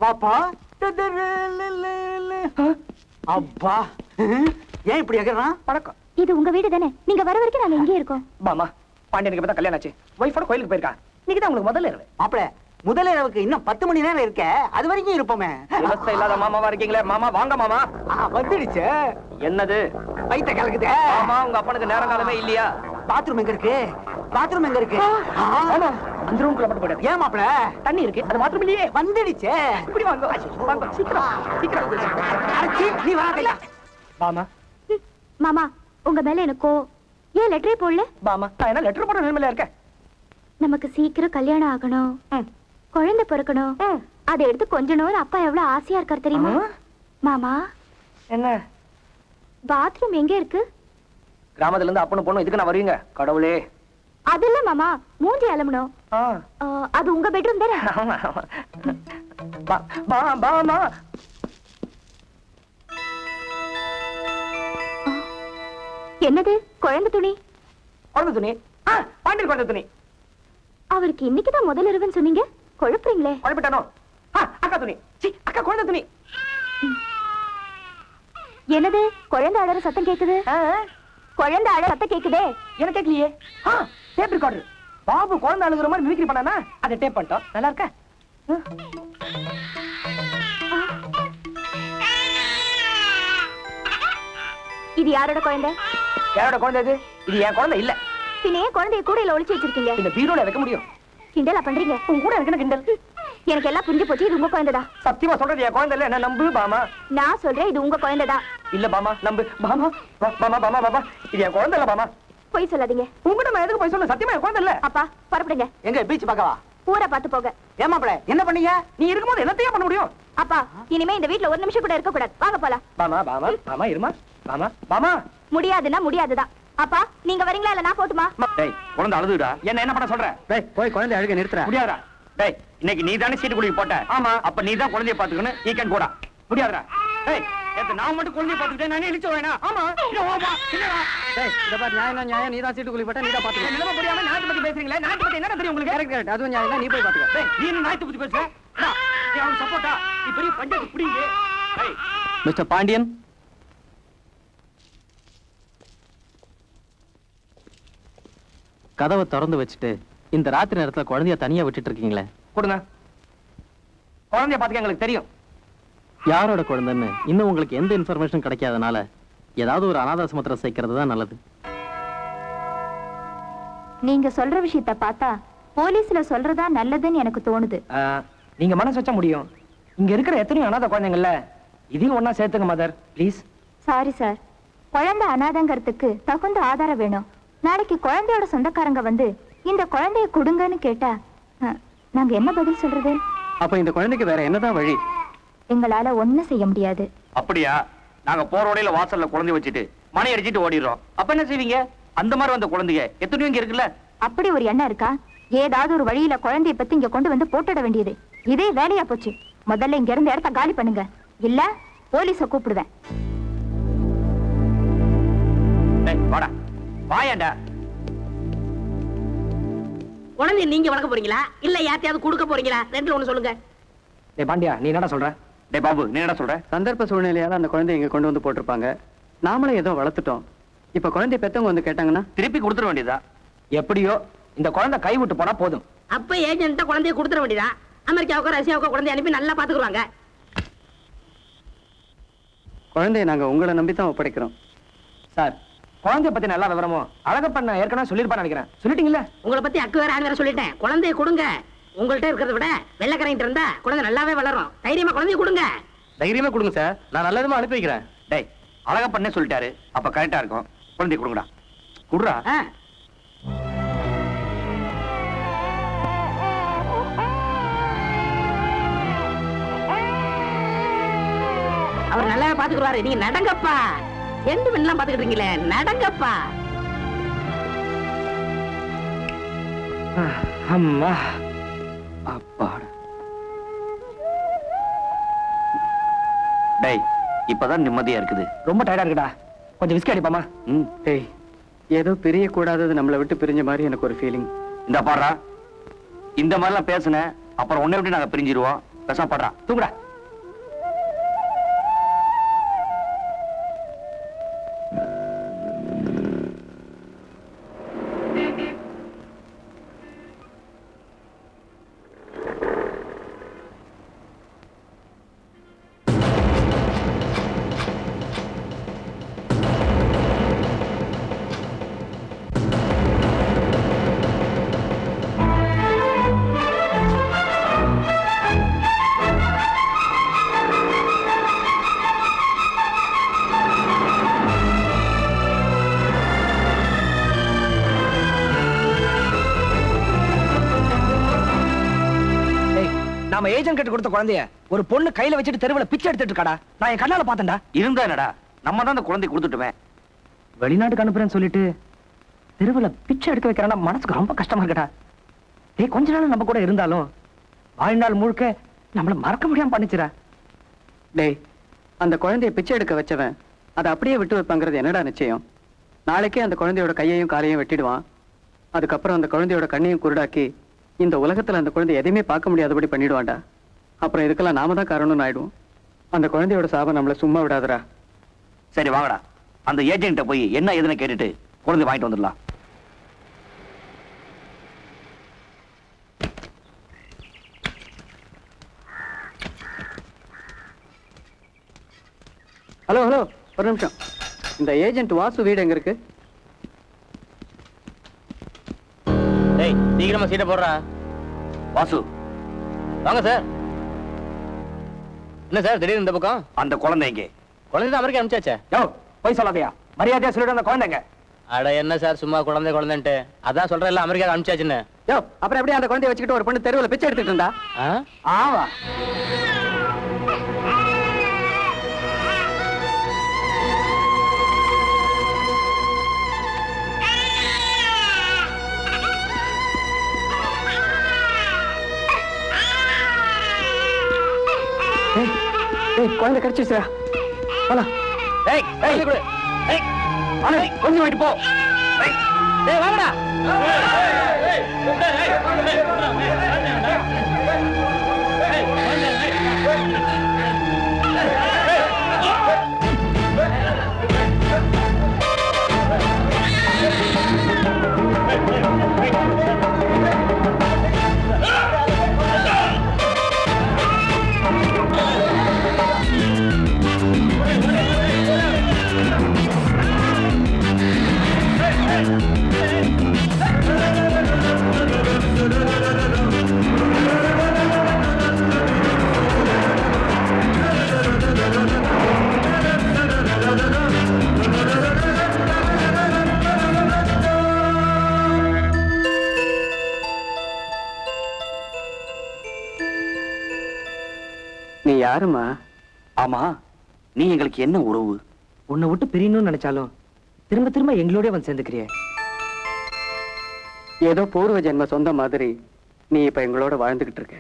பாப்பா. அப்பா ஏன் இப்படி எகறான்? வணக்கம். இது உங்க வீடு தானே? நீங்க வர வரைக்கும் நாங்க இங்கே இருக்கோம். மாமா பாண்டியனுக்கு இப்பதான் கல்யாணம் ஆச்சு. ஒய்ஃபோட கோயிலுக்கு போயிருக்கான். இன்னைக்கு தான் உங்களுக்கு முதல்ல இரவு. மாப்பிள முதல் இரவுக்கு இன்னும் 10 மணி நேரம் இருக்க, அது வரைக்கும் இருப்போமே. விவசாய இல்லாத மாமாவா இருக்கீங்களே. மாமா வாங்க மாமா. வந்துடுச்சு. என்னது வயித்த கலக்குது. மாமா, உங்க அப்பனுக்கு நேரம் காலமே இல்லையா? பாத்ரூம் எங்க இருக்கு? பாத்ரூம் எங்க இருக்கு? ஆமா, அந்த ரூம்குள்ள மட்டும் போயிடாது. ஏன் மாப்பிள? தண்ணி இருக்கு, அது மாத்திரம் இல்லையே. வந்துடுச்சு. இப்படி வாங்க வாங்க, சீக்கிரம் சீக்கிரம். அரைச்சி நீ வராதயா? மாமா மாமா, உங்க மேல எனக்கோ ஏன் லெட்டரே போடல? மாமா, நான் என்ன லெட்டர் போட நிலைமையில இருக்கேன். நமக்கு சீக்கிரம் கல்யாணம் ஆகணும், குழந்தை பிறக்கணும். அதை எடுத்து கொஞ்ச அப்பா எவ்வளவு ஆசையா இருக்காரு தெரியுமா? மாமா என்ன பாத்ரூம் எங்க இருக்கு? கிராமத்துல இருந்து அப்பனும் பொண்ணும் இதுக்கு நான் வருவீங்க? கடவுளே. அது இல்ல மாமா, மூஞ்சி அலம்பணும். அது உங்க பெட்ரூம் தானே? மாமா என்னது? குழந்தை துணி? குழந்தை துணி? பாண்டியன் குழந்தை துணி. அவருக்கு இன்னைக்குதான் முதல் இரவுன்னு சொன்னீங்க, குழப்பறீங்களே. குழப்பிட்டானோ? அக்கா துணி. அக்கா குழந்தை துணி. என்னது? குழந்தை அழற சத்தம் கேக்குது. குழந்தை அழற சத்தம் கேக்குதே. எனக்கு கேட்கலையே. Tape recorder. பாபு குழந்தை அழுகுற மாதிரி மிமிக்ரி பண்ணானா, அதை டேப் பண்ணிட்டோம். நல்லா இருக்கா? இது யாரோட குழந்தை? யாரோட குழந்தை இது? இது என் குழந்தை இல்ல. பின்னே குழந்தைய கூடையில ஒளிச்சு வச்சிருக்கீங்க. இந்த பீரோல வைக்க முடியும்? கிண்டலா பண்றீங்க? உன் கூட எனக்கு கிண்டல். எனக்கு எல்லாம் புரிஞ்சு போச்சு, இது உங்க குழந்தைதான். சத்தியமா சொல்றது என் குழந்தை இல்ல, என்ன நம்பு பாமா. நான் சொல்றேன், இது உங்க குழந்தைதான். இல்ல பாமா, நம்பு பாமா. பாமா பாமா பாமா, இது என் குழந்தை இல்ல பாமா. போய் சொல்லாதீங்க. உங்ககிட்ட நான் எதுக்கு போய் சொல்ல? சத்தியமா என் குழந்தை இல்ல. அப்பா பரப்படுங்க. எங்க பீச் பக்கவா? ஊரை பார்த்து போக. ஏமாப்பிள என்ன பண்ணீங்க? நீ இருக்கும்போது என்னத்தையா பண்ண முடியும்? அப்பா இனிமே இந்த வீட்ல ஒரு நிமிஷம் கூட இருக்க கூடாது. வாங்க போலாம். பாமா பாமா பாமா, இருமா பாமா பாமா. முடியாதுன்னா முடியாதுதான். அப்பா நீங்க வரீங்களா இல்ல நான் போட்டுமா? டேய், குழந்தை அழுதுடா. என்ன பண்ண சொல்ற? டேய் போய் குழந்தை அழுக நிறுத்துற. முடியாதுடா. டேய், இன்னைக்கு நீ தானே சீட்டு குளிக்க போட்ட. ஆமா, அப்ப நீ தான் குழந்தைய பாத்துக்கணும். நீ கேன் போடா. முடியாதுடா. டேய், நேத்து நான் மட்டும் குழந்தைய பாத்துக்கிட்டேன், நானே இழுச்சு வேணா. ஆமா, இல்ல ஓமா, இல்லடா. டேய் இத பாரு, நியாயம் நியாயம். நீ தான் சீட்டு குளி போட்ட, நீ தான் பாத்துக்க. நிலைமை புரியாம நாட்டு பத்தி பேசுறீங்களே. நாட்டு பத்தி என்ன தெரியும் உங்களுக்கு? கரெக்ட் கரெக்ட், அதுவும் நியாயம் தான். நீ போய் பாத்துக்க. டேய், நீ என்ன நாயத்தை பத்தி பேசுற? டா, நீ அவனுக்கு சப்போர்ட்டா? நீ பெரிய பஞ்சாயத்து புடிங்க. டேய், மிஸ்டர் பாண்டியன், கதவை திறந்து வச்சுட்டு இந்த ராத்திரி நேரத்துல குழந்தைய தனியா விட்டுட்டு இருக்கீங்களே, கொடுங்க. குழந்தைய பாத்துக்க எங்களுக்கு தெரியும். யாரோட குழந்தைன்னு இன்னும் உங்களுக்கு எந்த இன்ஃபர்மேஷன் கிடைக்காதனால ஏதாவது ஒரு அனாதாசிரமத்துல சேர்க்கிறது தான் நல்லது. நீங்க சொல்ற விஷயத்த பார்த்தா போலீஸ்ல சொல்றதா நல்லதுன்னு எனக்கு தோணுது. நீங்க மனசு வச்சா முடியும். இங்க இருக்கிற எத்தனையோ அனாதை குழந்தைங்கள்ல இதையும் ஒன்னா சேர்த்துங்க மதர், ப்ளீஸ். சாரி சார், குழந்தை அனாதைங்கிறதுக்கு தகுந்த ஆதாரம் வேணும். நாளைக்கு குழந்தையோட சொந்தக்காரங்க வந்து இந்த குழந்தைய கொடுங்கன்னு கேட்டா நாங்க என்ன பதில் சொல்றது? அப்ப இந்த குழந்தைக்கு வேற என்னதான் வழி? எங்களால ஒண்ணும் செய்ய முடியாது. அப்படியா? நாங்க போற வழியில வாசல்ல குழந்தை வச்சுட்டு மணி அடிச்சிட்டு ஓடிடுறோம். அப்ப என்ன செய்வீங்க? அந்த மாதிரி வந்த குழந்தைங்க எத்தனையோ இங்க இருக்குல்ல. அப்படி ஒரு எண்ணம் இருக்கா? ஏதாவது ஒரு வழியில குழந்தைய பத்தி இங்க கொண்டு வந்து போட்டுட வேண்டியது. இதே வேலையா போச்சு. முதல்ல இங்க இருந்து இடத்த காலி பண்ணுங்க, இல்ல போலீஸ கூப்பிடுவேன். வாடா, வாயாண்டா. குழந்தைய நீங்க வளர்க்க போறீங்களா இல்ல யார்ட்டையாவது கொடுக்க போறீங்களா? ரெண்டுல ஒண்ணு சொல்லுங்க. டேய் பாண்டியா, நீ என்னடா சொல்ற? டேய் பாபு, நீ என்ன சொல்ற? சந்தர்ப்ப சூழ்நிலையால அந்த குழந்தைய இங்க கொண்டு வந்து போட்டிருப்பாங்க. நாமளே ஏதோ வளர்த்துட்டோம். இப்ப குழந்தைய பெத்தவங்க வந்து கேட்டாங்கன்னா திருப்பி கொடுத்துட வேண்டியதா? எப்படியோ இந்த குழந்தை கை விட்டு போனா போதும். அப்ப ஏஜென்ட்ட குழந்தைய கொடுத்துட வேண்டியதா? அமெரிக்காவுக்கு ரஷ்யாவுக்கு குழந்தைய அனுப்பி நல்லா பாத்துக்குவாங்க. குழந்தைய நாங்க உங்களை நம்பி தான் ஒப்படைக்கிறோம். சார், குழந்தைய பத்தி நல்லா விவரமோ அழகப்பண்ண ஏற்கனவே சொல்லிருப்பான்னு நினைக்கிறேன். சொல்லிட்டீங்களா? உங்களை பத்தி அக்கு வேற ஆண் வேற சொல்லிட்டேன். குழந்தைய கொடுங்க. உங்கள்ட்ட இருக்கிறத விட வெள்ளைக்கரைட்டு இருந்தா குழந்தை நல்லாவே வளரும். தைரியமா குழந்தைய கொடுங்க. தைரியமா கொடுங்க சார், நான் நல்லதுமா அனுப்பி வைக்கிறேன். டேய், அழகப்பண்ணே சொல்லிட்டாரு, அப்ப கரெக்டா இருக்கும். குழந்தை கொடுங்கடா. குடுறா. ஆ. அவர் நல்லாவே பாத்துக்குவாரு. நீங்க நடங்கப்பா. எந்த பெண்ணெல்லாம் பாத்துக்கிட்டீங்களே, நடங்கப்பா. அம்மா அப்பாடா. டேய், இப்பதான் நிம்மதியா இருக்குது. ரொம்ப டயர்டா இருக்குடா. கொஞ்சம் விஸ்கி அடிப்பாமா? டேய், ஏதோ பிரிய கூடாதது நம்மளை விட்டு பிரிஞ்ச மாதிரி எனக்கு ஒரு ஃபீலிங். இந்த பாடுறா, இந்த மாதிரிலாம் பேசுன அப்புறம் உன்னை விட்டு நாங்க பிரிஞ்சிருவோம். பேச பாடுறா. தூங்குடா. நாம ஏஜென்ட் கிட்ட கொடுத்த குழந்தைய ஒரு பொண்ணு கையில வச்சுட்டு தெருவுல பிச்சை எடுத்துட்டு இருக்காடா. நான் என் கண்ணால பார்த்தேன்டா. இருந்தா என்னடா, நம்ம தான் அந்த குழந்தை கொடுத்துட்டுமே. வெளிநாட்டுக்கு அனுப்புறேன்னு சொல்லிட்டு தெருவுல பிச்சை எடுக்க வைக்கிறேன்னா மனசுக்கு ரொம்ப கஷ்டமா இருக்கடா. டேய், கொஞ்ச நாள் நம்ம கூட இருந்தாலும் வாழ்நாள் முழுக்க நம்மள மறக்க முடியாம பண்ணிச்சுடா. டேய், அந்த குழந்தைய பிச்சை எடுக்க வச்சவன் அதை அப்படியே விட்டு வைப்பாங்கிறது என்னடா நிச்சயம்? நாளைக்கே அந்த குழந்தையோட கையையும் காலையும் வெட்டிடுவான். அதுக்கப்புறம் அந்த குழந்தையோட கண்ணையும் குருடாக்கி இந்த உலகத்துல அந்த குழந்தை எதையுமே பார்க்க முடியாதபடி பண்ணிடுவான்டா. அப்புறம் இதுக்கெல்லாம் நாம தான் காரணம்னு ஆயிடுவோம். அந்த குழந்தையோட சாபம் நம்மள சும்மா விடாதடா. சரி வாங்கடா, அந்த ஏஜென்ட்ட போய் என்ன ஏதுன்னு கேட்டுட்டு குழந்தை வாங்கிட்டு வந்துடலாம். ஹலோ ஹலோ, ஒரு நிமிஷம். இந்த ஏஜென்ட் வாசு வீடு எங்க இருக்கு? டேய், சீக்கிரமா சீட்டை போடுறா. வாசு, வாங்க சார். என்ன சார் திடீர்னு இந்த பக்கம்? அந்த குழந்தை எங்கே? குழந்தை தான் அமெரிக்கா அனுப்பிச்சாச்சே. யோ, போய் சொல்லாதயா. மரியாதையா சொல்லிட்டு அந்த குழந்தைங்க. அட என்ன சார் சும்மா குழந்தை குழந்தைன்ட்டு. அதான் சொல்றேன் இல்ல அமெரிக்கா அனுப்பிச்சாச்சுன்னு. யோ, அப்புறம் எப்படியா அந்த குழந்தைய வச்சுக்கிட்டு ஒரு பொண்ணு தெருவுல பிச்சை எடுத்துட்டு இருந்தா? ஆவா. குழந்தை கிடைச்சிருச்சா? போலாம். டேய், டேய் குடு. டேய், ஆனந்த், கொஞ்சம் வாங்கிட்டு போ. டேய் வாங்கடா. நீ யாருமா? ஆமா, நீ எங்களுக்கு என்ன உறவு? உன்னை விட்டு பிரியணும்னு நினைச்சாலும் திரும்ப திரும்ப எங்களோட வந்து சேர்ந்துக்கிறிய. ஏதோ பூர்வ ஜென்ம சொந்த மாதிரி நீ இப்ப எங்களோட வாழ்ந்துகிட்டு இருக்க.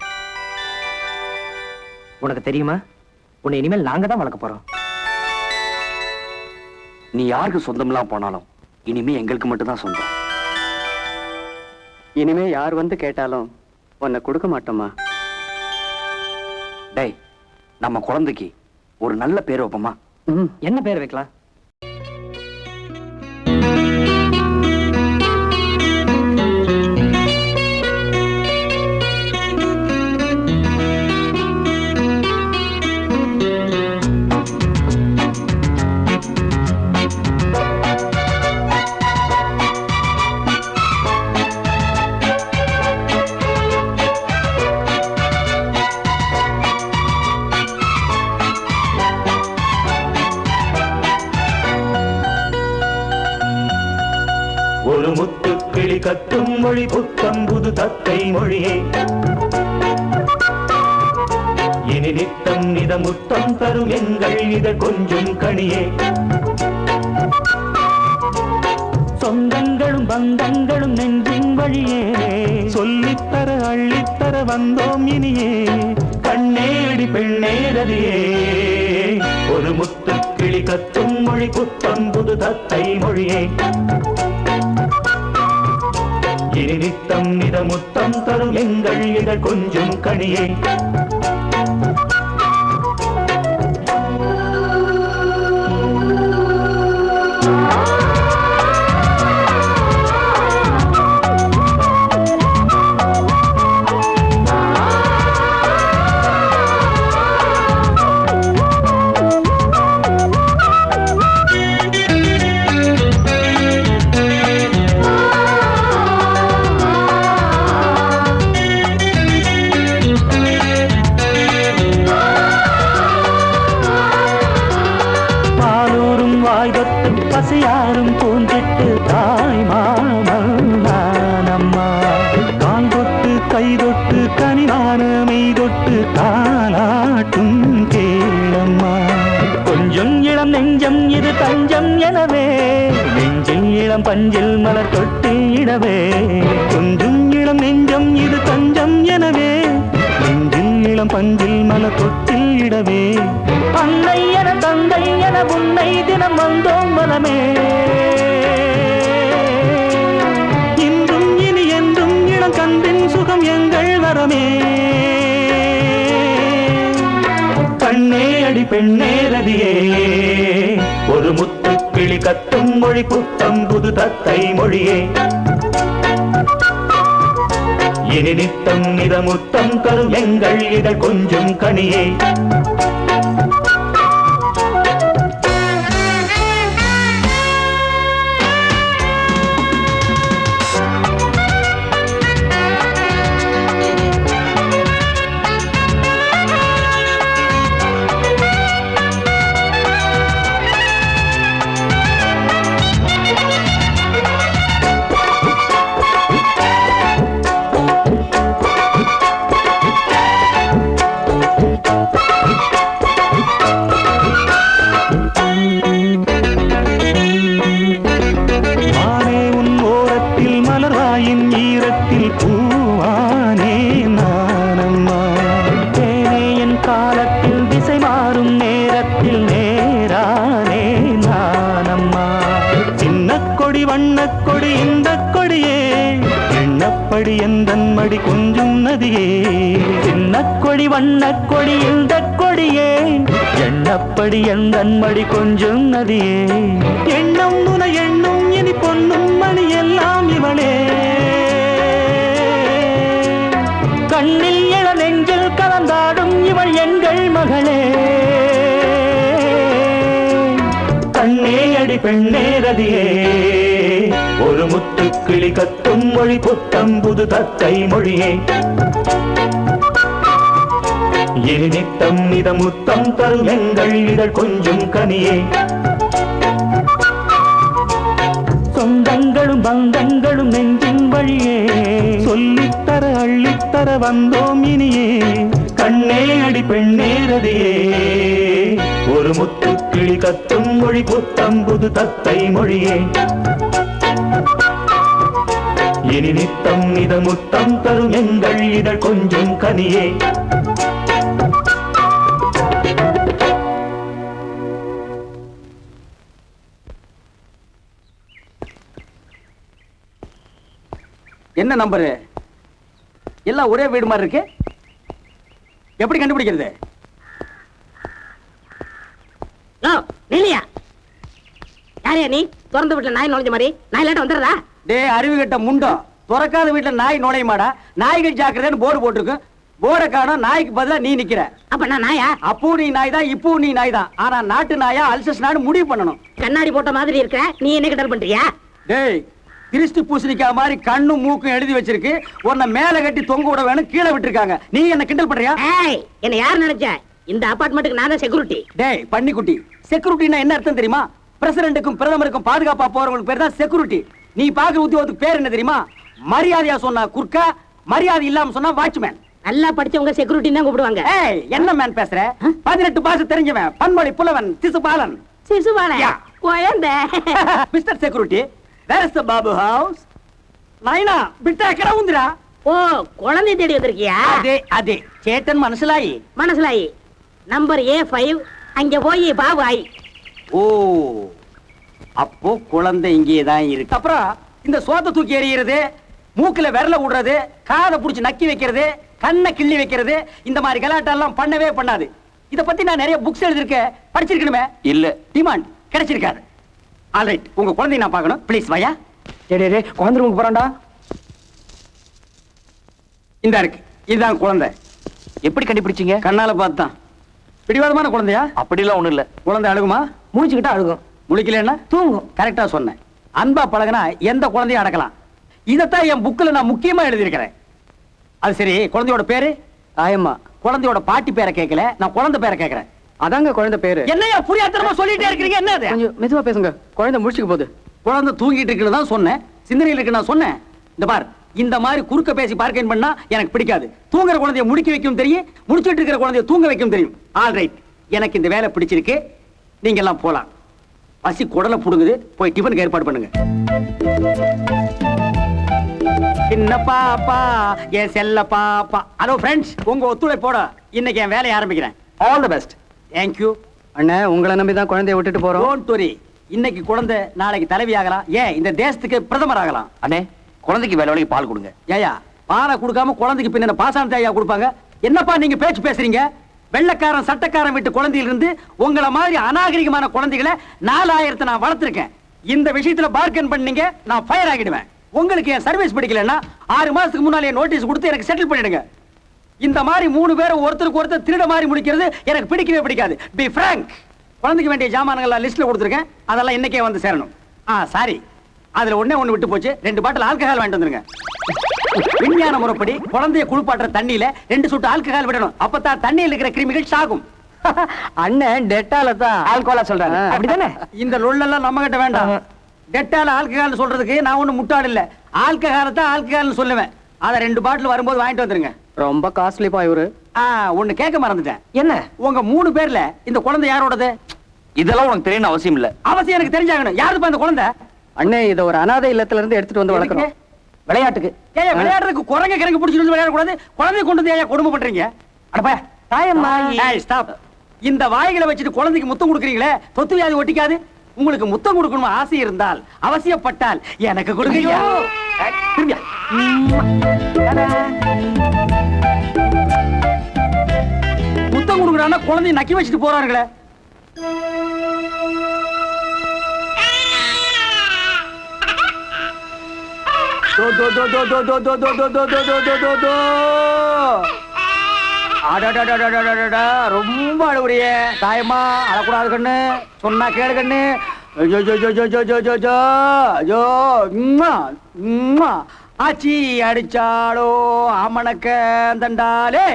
உனக்கு தெரியுமா, உன்னை இனிமேல் நாங்க தான் வளர்க்க போறோம். நீ யாருக்கு சொந்தம்லாம் போனாலும் இனிமே எங்களுக்கு மட்டும்தான் சொந்தம். இனிமே யார் வந்து கேட்டாலும் உன்னை கொடுக்க மாட்டோமா? டேய், நம்ம குழந்தைக்கு ஒரு நல்ல பேர் வைப்போமா? என்ன பேர் வைக்கலாம்? கத்தும் மொழி புத்தம் புது தத்தை மொழியே இனி நித்தம் நித முத்தம் தரும் எங்கள் இத கொஞ்சம் கனியே சொந்தங்களும் பந்தங்களும் நெஞ்சின் வழியே சொல்லித்தர அள்ளித்தர வந்தோம் இனியே கண்ணேடி பெண்ணேரதியே ஒரு முத்து கிளி கத்தும் மொழி புத்தம் புது தத்தை மொழியே இனி நித்தம் நித முத்தம் தரும் எங்கள் இதழ் கொஞ்சம் கனியே பசியாரும் பூஞ்சிட்டு தாய் மாமம்மா கால் தொட்டு கை தொட்டு கனிவான மெய் தொட்டு தாலாட்டும் கேளம்மா கொஞ்சம் இளம் நெஞ்சம் இது தஞ்சம் எனவே நெஞ்சில் இளம் பஞ்சில் மலர் தொட்டு இடவே கொஞ்சம் இளம் நெஞ்சம் இது தஞ்சம் எனவே நெஞ்சில் இளம் பஞ்சில் மலர் தொட்டில் இடவே அன்னை என தந்தை என உன்னை தினம் வந்தோம் மனமே இன்றும் இனி என்றும் இளம் கண்டின் சுகம் எங்கள் வரமே கண்ணே அடி பெண்ணே ரதியே ஒரு முத்து கிளி கத்தும் மொழி புத்தம் புது தத்தை மொழியே இனி நித்தம் நித முத்தம் தரும் எங்கள் இதழ் கொஞ்சம் கனியே கொடி எந்தன் மடி கொஞ்சும் நதியே சின்னக்கொடி வண்ணக்கொடி இந்த கொடியே எண்ணப்படி எந்தன் மடி கொஞ்சும் நதியே எண்ணம் முன எண்ணும் இனி பொன்னும் மணி எல்லாம் இவளே கண்ணில் இள நெஞ்சில் கலந்தாடும் இவள் எங்கள் மகளே கண்ணே அடி பெண்ணே ரதியே ஒரு முத்து கிளி கத்தும் மொழி புத்தம் புது தத்தை மொழியே இனி நித்தம் நித முத்தம் தரும் எங்கள் இதழ் கொஞ்சம் கனியே சொந்தங்களும் பந்தங்களும் நெஞ்சின் வழியே சொல்லித்தர அள்ளித்தர வந்தோம் இனியே கண்ணே அடி பெண்ணே ரதியே ஒரு முத்து கிளி கத்தும் மொழி புத்தம் புது தத்தை மொழியே இனி நித்தம் நித முத்தம் தரும் எங்கள் இதழ் கொஞ்சம் கனியே என்ன நம்பரு எல்லாம் ஒரே வீடு மாதிரி இருக்கு எப்படி கண்டுபிடிக்கிறது நில்லையா யாரையா நீ திறந்து வீட்டுல நாய் நுழைஞ்ச மாதிரி நாய் லேட்ட வந்துடுறதா டே அறிவு கட்ட முண்டம் துறக்காத வீட்டுல நாய் நுழையமாடா நாய்கள் ஜாக்கிரதைன்னு போர்டு போட்டிருக்கு போர்டை காணோம் நாய்க்கு பதிலா நீ நிக்கிற அப்ப நான் நாயா அப்போ நீ நாய் தான் இப்போ நீ நாய் தான் ஆனா நாட்டு நாயா அல்சஸ் நாடு முடிவு பண்ணணும் கண்ணாடி போட்ட மாதிரி இருக்க நீ என்ன கிண்டல் பண்றியா டேய் கிறிஸ்து பூசணிக்கா மாதிரி கண்ணும் மூக்கும் எழுதி வச்சிருக்கு உன்னை மேல கட்டி தொங்க விட வேணும் கீழே விட்டுருக்காங்க நீ என்ன கிண்டல் பண்றியா என்ன யார் நினைச்ச இந்த அபார்ட்மெண்ட்டுக்கு நான் தான் செக்யூரிட்டி டேய் பன்னிக்குட்டி செக்யூரிட்டினா என்ன அர்த்தம் தெரியுமா பிரசிடென்ட்டுக்கும் பிரதமருக்கும் பாதுகாப்பா போறவங்களுக்கு பேர் தான் செக்யூரிட்டி நீ பாக்குற உத்தியோகத்துக்கு பேர் என்ன தெரியுமா? மரியாதையா சொன்னா குர்க்கா, மரியாதை இல்லாம சொன்னா வாட்ச்மேன். நல்லா படிச்சவங்க செக்யூரிட்டி தான் கூப்பிடுவாங்க. ஏய், என்ன மேன் பேசுற? 18 பாச தெரிஞ்சவன், பன்மொழி புலவன், சிசுபாலன். சிசுபாலன் Yeah. குழந்தை. Mister security, where is the Babu house? நைனா பிட்டா எక్కడ ఉందిరా? ஓ, குழந்தை தேடி வந்திருக்கியா? అదే చేతన్ మనసులాయి. மனசுலாயி நம்பர் A5 அங்க போய் பாபு ஆயி. ஓ, அப்போ குழந்தை இங்கே தான் இருக்கு. அப்புறம் இந்த சோத்தை தூக்கி எறிகிறது, மூக்குல விரல விடுறது, காதை புடிச்சு நக்கி வைக்கிறது, கண்ணை கிள்ளி வைக்கிறது, இந்த மாதிரி கலாட்டெல்லாம் பண்ணவே பண்ணாது. இத பத்தி நான் நிறைய புக்ஸ் எழுதிருக்கேன், படிச்சிருக்கணுமே. இல்ல, டிமாண்ட் கிடைச்சிருக்காது. ஆல்ரைட், உங்க குழந்தையை நான் பார்க்கணும். ப்ளீஸ் வாயா. டேய் குழந்தை ரூமுக்கு போறான்டா. இந்த இருக்கு, இதுதான் குழந்தை. எப்படி கண்டுபிடிச்சீங்க? கண்ணால பார்த்தான். பிடிவாதமான குழந்தையா? அப்படிலாம் ஒண்ணும் இல்ல. குழந்தை அழுகுமா? மூச்சுக்கிட்டா அழுகும், முழிக்கலன்னா தூங்கும். கரெக்டா சொன்னேன். அன்பா பழகுனா எந்த குழந்தையும் அடக்கலாம். இதத்தான் என் புக்ல நான் முக்கியமா எழுதியிருக்கிறேன். அது சரி, குழந்தையோட பேரு? தாயம்மா. குழந்தையோட பாட்டி பேரை கேட்கல, நான் குழந்தை பேரை கேட்கிறேன். அதாங்க குழந்தை பேரு. என்னையா புரியாதனமா சொல்லிட்டே இருக்கீங்க? என்ன அது? கொஞ்சம் மெதுவா பேசுங்க, குழந்தை முடிச்சுக்க போகுது. குழந்தை தூங்கிட்டு இருக்குன்னு தான் சொன்னேன், சிந்தனையில் இருக்கு நான் சொன்னேன். இந்த பார், இந்த மாதிரி குறுக்க பேசி பார்க்கேன் பண்ணா எனக்கு பிடிக்காது. தூங்குற குழந்தைய முடிக்க வைக்கும் தெரியும், முடிச்சிட்டு இருக்கிற குழந்தைய தூங்க வைக்கும் தெரியும். ஆல்ரைட், எனக்கு இந்த வேலை பிடிச்சிருக்கு. நீங்க எல்லாம் போலாம். பசி குடலை புடுங்குது, போய் டிஃபனுக்கு ஏற்பாடு பண்ணுங்க. சின்ன பாப்பா, என் செல்ல பாப்பா. ஹலோ ஃப்ரெண்ட்ஸ், உங்க ஒத்துழைப்போட இன்னைக்கு என் வேலையை ஆரம்பிக்கிறேன். All the best. Thank you. அண்ணே, உங்களை நம்பி தான் குழந்தைய விட்டுட்டு போறோம். Don't worry. இன்னைக்கு குழந்தை நாளைக்கு தலைவி ஆகலாம், ஏன் இந்த தேசத்துக்கு பிரதமர் ஆகலாம். அண்ணே, குழந்தைக்கு வேலை வேலைக்கு பால் கொடுங்க. ஏயா, பாலை கொடுக்காம குழந்தைக்கு பின்ன பாசான ஐயா கொடுப்பாங்க? என்னப்பா நீங்க பேச்சு பேசுறீங்க? வெள்ளக்காரன் சட்டக்காரன் வீட்டு குழந்தையில இருந்து உங்கள மாதிரி அநாகரிகமான குழந்தைகளை 4000 நான் வளர்த்திருக்கேன். இந்த விஷயத்துல பார்கன் பண்ணீங்க, நான் ஃபயர் ஆகிடுவேன். உங்களுக்கு என் சர்வீஸ் பிடிக்கலன்னா 6 மாசத்துக்கு முன்னாலே நோட்டீஸ் கொடுத்து எனக்கு செட்டில் பண்ணிடுங்க. இந்த மாதிரி 3 பேரும் ஒருத்தருக்கு ஒருத்தர் திருட மாதிரி முடிக்கிறது எனக்கு பிடிக்கவே பிடிக்காது. Be frank. குழந்தைக்கு வேண்டிய ஜாமான்கள் லிஸ்ட்ல கொடுத்துருக்கேன், அதெல்லாம் இன்னைக்கே வந்து சேரணும். சாரி, அதுல ஒண்ணு விட்டு போச்சு. 2 பாட்டில் ஆல்கஹால் வாங்கிட்டு வந்துருங்க. விஞ்ஞான முறைப்படி குழந்தைய குளிப்பாட்டுற தண்ணியில 2 சொட்டு ஆல்கஹால் விடணும். அப்பதான் தண்ணியில் இருக்கிற கிருமிகள் சாகும். அண்ணன் டெட்டால தான் ஆல்கோலா சொல்றாரு, அப்படிதானே? இந்த லொல்லெல்லாம் நம்ம கிட்ட வேண்டாம். டெட்டால ஆல்கஹால் சொல்றதுக்கு நான் ஒண்ணு முட்டாள் இல்ல. ஆல்கஹால தான் ஆல்கஹால்னு சொல்லுவேன். அத 2 பாட்டில் வரும்போது வாங்கிட்டு வந்துருங்க. ரொம்ப காஸ்ட்லிப்பா இவரு. ஒண்ணு கேட்க மறந்துட்டேன். என்ன? உங்க 3 பேர்ல இந்த குழந்தை யாரோடது? இதெல்லாம் உனக்கு தெரியணும் அவசியம் இல்ல. அவசியம் எனக்கு தெரிஞ்சாகணும். யாருப்பா இந்த குழந்தை? அண்ணே, இத ஒரு அனாதை இல்லத்துல இருந்து எடுத்துட்டு வந்து வளர்க்கறோம். விளையாட்டுக்கு. ஏய், விளையாடுறதுக்கு குரங்க கிரங்க பிடிச்சிட்டு வந்து விளையாட கூடாது. குழந்தைய கொண்டு வந்து ஏன் கொடுமை பண்றீங்க? அடப்பா, தாயம்மா. ஏய், ஸ்டாப். இந்த வாய்களை வச்சுட்டு குழந்தைக்கு முத்தம் கொடுக்குறீங்களே, தொத்து வியாதி ஒட்டிக்காது. உங்களுக்கு முத்தம் கொடுக்கணும் ஆசை இருந்தால், அவசியப்பட்டால் எனக்கு கொடுங்க. திரும்பியா. முத்தம் கொடுக்குறான்னா குழந்தைய நக்கி வச்சுட்டு போறாங்களே. ரொம்ப அழுவுறிய தாயம்மா, அழக்கூடாது கண்ணு, சொன்னா கேளு கண்ணு. ஆச்சி அடிச்சாலோ அமனக்க தண்டாலே,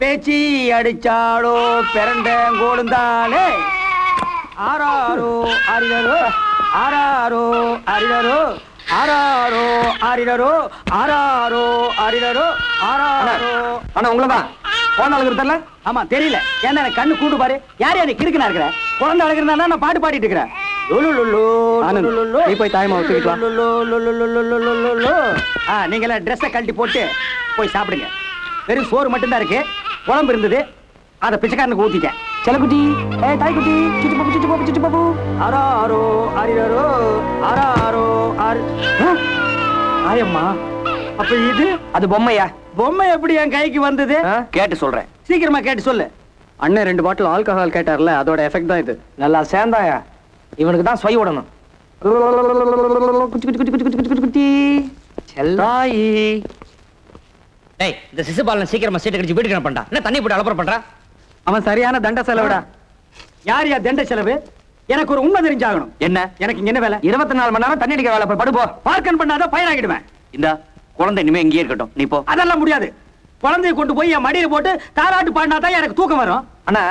பேச்சி அடிச்சாலோ பிறண்டங்கோடுந்தாலே. ஆராரோ அரிரோ, ஆராரோ அரிரோ, ஆராரோ அரிரோ, ஆராரோ அரிரோ, ஆராரோ. ஆனா உங்களதான் குழந்தை அழுகிறது தெரியல? ஆமா, தெரியல. ஏன்னா எனக்கு கண்ணு கூட்டு பாரு. யார் யாரு கிறுக்குனா இருக்கிற? குழந்தை அழுகிறதா நான் பாட்டு பாடிட்டு இருக்கிறேன். நீ போய் தாயம்மா தூக்கிட்டு வா. நீங்க ட்ரெஸ்ஸை கழட்டி போட்டு போய் சாப்பிடுங்க. வெறும் சோறு மட்டும்தான் இருக்கு. குழம்பு இருந்தது, அதை பிச்சைக்காரனுக்கு ஊத்திட்டேன். செல்லக்குட்டி, தாய்க்குட்டி, சுச்சு பாப்பு, சுச்சு பாப்பு, சுச்சு பாப்பு. ஆராரோ அரிரோ, ஆராரோ ஆயம்மா. அப்ப இது அது பொம்மையா? பொம்மை எப்படி என் கைக்கு வந்தது? கேட்டு சொல்றேன். சீக்கிரமா கேட்டு சொல்லு. அண்ணன் 2 பாட்டில் ஆல்கஹால் கேட்டார்ல, அதோட எஃபெக்ட் தான் இது. நல்லா சேர்ந்தாயா? இவனுக்கு தான் சொய் விடணும். குச்சி குச்சி குச்சி குச்சி குச்சி குச்சி. செல்லாயி. டேய், இந்த சிசுபாலன் சீக்கிரமா சீட்டை கடிச்சு வீட்டுக்கு என்ன பண்றா? என்ன தண்ணி போட்டு அலப்பற பண்றா? அவன் சரியான தண்ட செலவிடா. யார் யா தண்ட செலவு? எனக்கு ஒரு உண்மை தெரிஞ்சாகணும். என்ன? எனக்கு இங்க என்ன வேலை? 24 மணி நேரம் தண்ணி அடிக்கிற வேலை. போய் படுப்போ. பார்க்கன் பண்ணாத பயிராகிடுவேன். இந்த குழந்தை இனிமே இங்கேயே இருக்கட்டும், நீ போ. அதெல்லாம் முடியாது. குழந்தையை கொண்டு போய் என் மடியில போட்டு தாராட்டு பாடினா தான் எனக்கு தூக்கம் வரும். அண்ணா,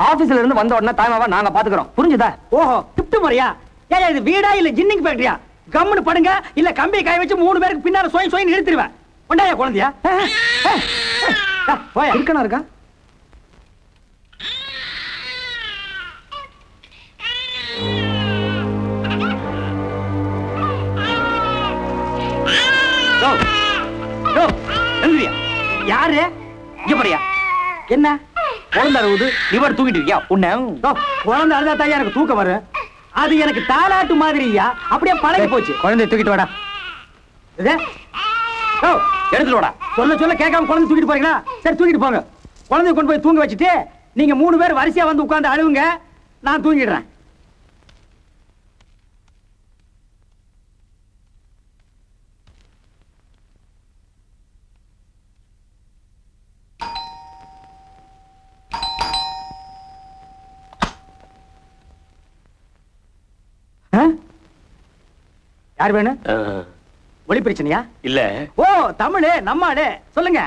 ஆபீஸ்ல இருந்து வந்த உடனே தாய்மாவா நாங்க பாத்துக்கிறோம், புரிஞ்சுதா? ஓஹோ, திட்டு முறையா? ஏன் இது வீடா இல்ல ஜின்னிங் ஃபேக்டரியா? கம்முன்னு படுங்க இல்ல கம்பி காய வச்சு 3 பேருக்கு பின்னால சோய் நிறுத்திடுவேன். கொண்டாயா குழந்தையா? போயா இருக்கனா இருக்கா? யாரு இங்க போறியா? என்ன குழந்தை அழுவுது, இவர் தூங்கிட்டு இருக்கியா? உன்ன குழந்தை அழுதா தாயா எனக்கு தூக்கம் வரும். அது எனக்கு தாலாட்டு மாதிரியா, அப்படியே பழகி போச்சு. குழந்தைய தூக்கிட்டு வாடா. எடுத்துட்டு வாடா. சொல்ல கேட்காம குழந்தை தூக்கிட்டு போறீங்களா? சரி தூக்கிட்டு போங்க. குழந்தைய கொண்டு போய் தூங்க வச்சுட்டு நீங்க 3 பேர் வரிசையா வந்து உட்கார்ந்து அழுவுங்க, நான் தூங்கிடுறேன். யார் வேணும்? ஒளி பிரச்சனையா? இல்ல. ஓ தமிழே நம்மாளே, சொல்லுங்க.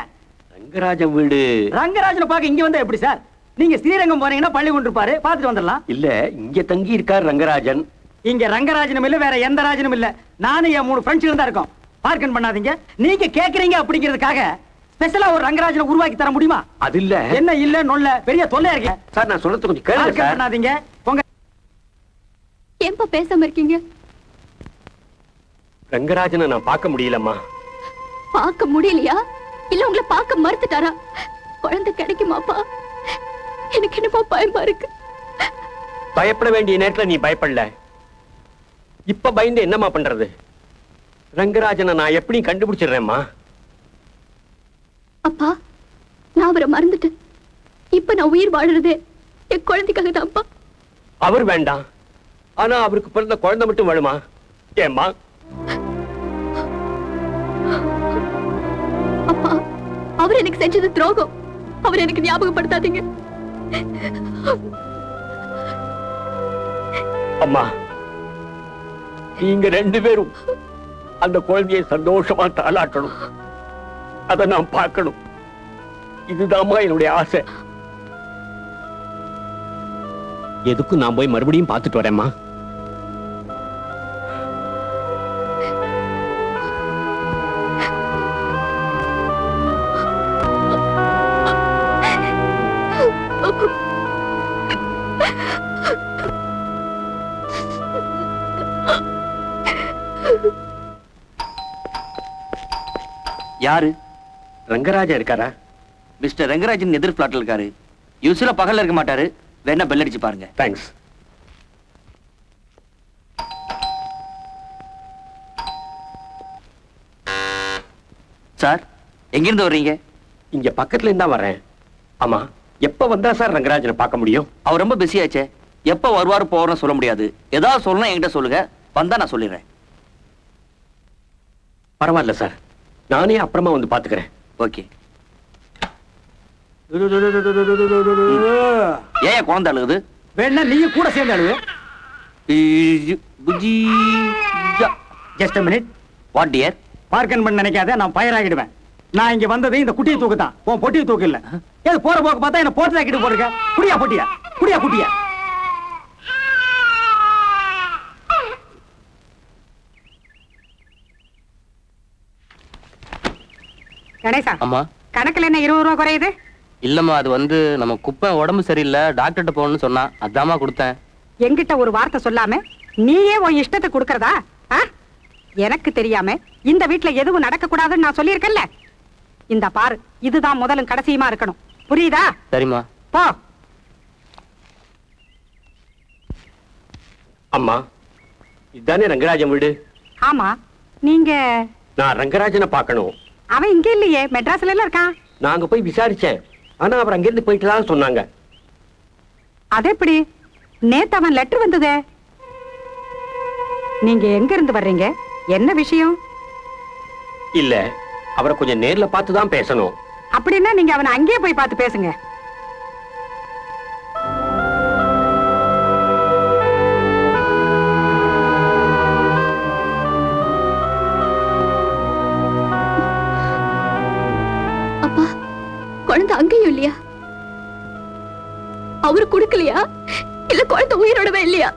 ரங்கராஜன் வீடு. ரங்கராஜனை பார்க்க இங்க வந்தா எப்படி சார்? நீங்க ஸ்ரீரங்கம் போனீங்கன்னா பள்ளி கொண்டு இருப்பாரு, பாத்துட்டு வந்துடலாம். இல்ல, இங்க தங்கி இருக்கார் ரங்கராஜன். இங்க ரங்கராஜனும் இல்ல, வேற எந்த ராஜனும் இல்ல. நானும் என் 3 ஃப்ரெண்ட்ஸ் தான் இருக்கோம். பார்க்கன் பண்ணாதீங்க. நீங்க கேக்குறீங்க அப்படிங்கிறதுக்காக ஸ்பெஷலா ஒரு ரங்கராஜனை உருவாக்கி தர முடியுமா? அது இல்ல. என்ன இல்ல நொல்ல பெரிய தொல்லையா இருக்கு சார். நான் சொல்றது கொஞ்சம் கேளுங்க சார். பண்ணாதீங்க. போங்க. ஏன்பா பேசாம இருக்கீங்க? ரங்கராஜனை நான் பார்க்க முடியலம்மா. பார்க்க முடியலையா? இல்ல உங்களை பார்க்க மறுத்துட்டாரா? குழந்தை கிடைக்குமாப்பா? எனக்கு என்னப்பா பயமா இருக்கு. பயப்பட வேண்டிய நேரத்துல நீ பயப்படல. இப்ப பயந்து என்னம்மா பண்றது? ரங்கராஜனை நான் எப்படி கண்டுபிடிச்சிடுறேம்மா? அப்பா, நான் அவரை மறந்துட்டேன். இப்ப நான் உயிர் வாழறதே என் குழந்தைக்காக தான்ப்பா. அவர் வேண்டாம், ஆனா அவருக்கு பிறந்த குழந்தை மட்டும் வேணுமா? ஏம்மா? அப்பா, அவர் எனக்கு செஞ்சது துரோகம். அவர் எனக்கு ஞாபகப்படுத்தாதீங்க. அம்மா, நீங்க 2 பேரும் அந்த குழந்தையை சந்தோஷமா தாளாட்டணும். அதை நான் பார்க்கணும். இதுதாம்மா என்னுடைய ஆசை. எதுக்கும் நான் போய் மறுபடியும் பார்த்துட்டு வரேம்மா. யாரு? ரங்கராஜன் இருக்காரா? மிஸ்டர் ரங்கராஜன் எதிர் பிளாட்ல இருக்காரு. யூஸ்வலா பகல்ல இருக்க மாட்டாரு. வேணா பெல் அடிச்சு பாருங்க. தேங்க்ஸ். சார், எங்கிருந்து வர்றீங்க? இங்க பக்கத்துல இருந்தா வரேன். ஆமா, எப்ப வந்தா சார் ரங்கராஜனை பார்க்க முடியும்? அவர் ரொம்ப பிஸியாச்சே. எப்ப வருவாரு போறன்னு சொல்ல முடியாது. ஏதாவது சொல்லணும் என்கிட்ட சொல்லுங்க, வந்தா நான் சொல்லிடுறேன். பரவாயில்ல சார், நானே அப்புறமா வந்து பாத்துக்கிறேன். ஓகே. ஏன் குழந்தை அழுகுது? வேணா நீங்க கூட சேர்ந்து அழுவு. Just a minute. What dear? பார்க்கன் பண்ண நினைக்காத, நான் பயராகிடுவேன். நான் இங்க வந்தது இந்த குட்டியை தூக்கு தான். உன் பொட்டியை தூக்கு இல்ல. ஏது போற போக்கு பார்த்தா என்ன போட்டு தாக்கிட்டு போறீங்க? குடியா பொட்டியா? குடியா குட்டியா? கணேசா, அம்மா. கணக்குல என்ன 20 ரூபா குறையுது? இல்லம்மா, அது வந்து நம்ம குப்பை உடம்பு சரியில்லை, டாக்டர்கிட்ட போகணும்னு சொன்னா, அதாம்மா கொடுத்தேன். என்கிட்ட ஒரு வார்த்தை சொல்லாம நீயே உன் இஷ்டத்தை கொடுக்கறதா? எனக்கு தெரியாம இந்த வீட்டுல எதுவும் நடக்க கூடாதுன்னு நான் சொல்லியிருக்கேன்ல. இந்த பாரு, இதுதான் முதலும் கடைசியுமா இருக்கணும். புரியுதா? சரிம்மா. போ. அம்மா, இதுதானே ரங்கராஜன் வீடு? ஆமா, நீங்க? நான் ரங்கராஜனை பார்க்கணும். அவன் இங்க இல்லையே, மெட்ராஸ்ல எல்லாம் இருக்கான். நாங்க போய் விசாரிச்சேன், ஆனா அவர் அங்கிருந்து போயிட்டுதான் சொன்னாங்க. அது எப்படி? நேத்து அவன் லெட்டர் வந்ததே. நீங்க எங்க இருந்து வர்றீங்க? என்ன விஷயம்? இல்ல, அவரை கொஞ்சம் நேர்ல பார்த்து தான் பேசணும். அப்படின்னா நீங்க அவனை அங்கேயே போய் பார்த்து பேசுங்க. அப்பா, குழந்தை அங்கேயும் இல்லையா? அவரு கொடுக்கலையா? இல்ல குழந்தை உயிரோடவே இல்லையா?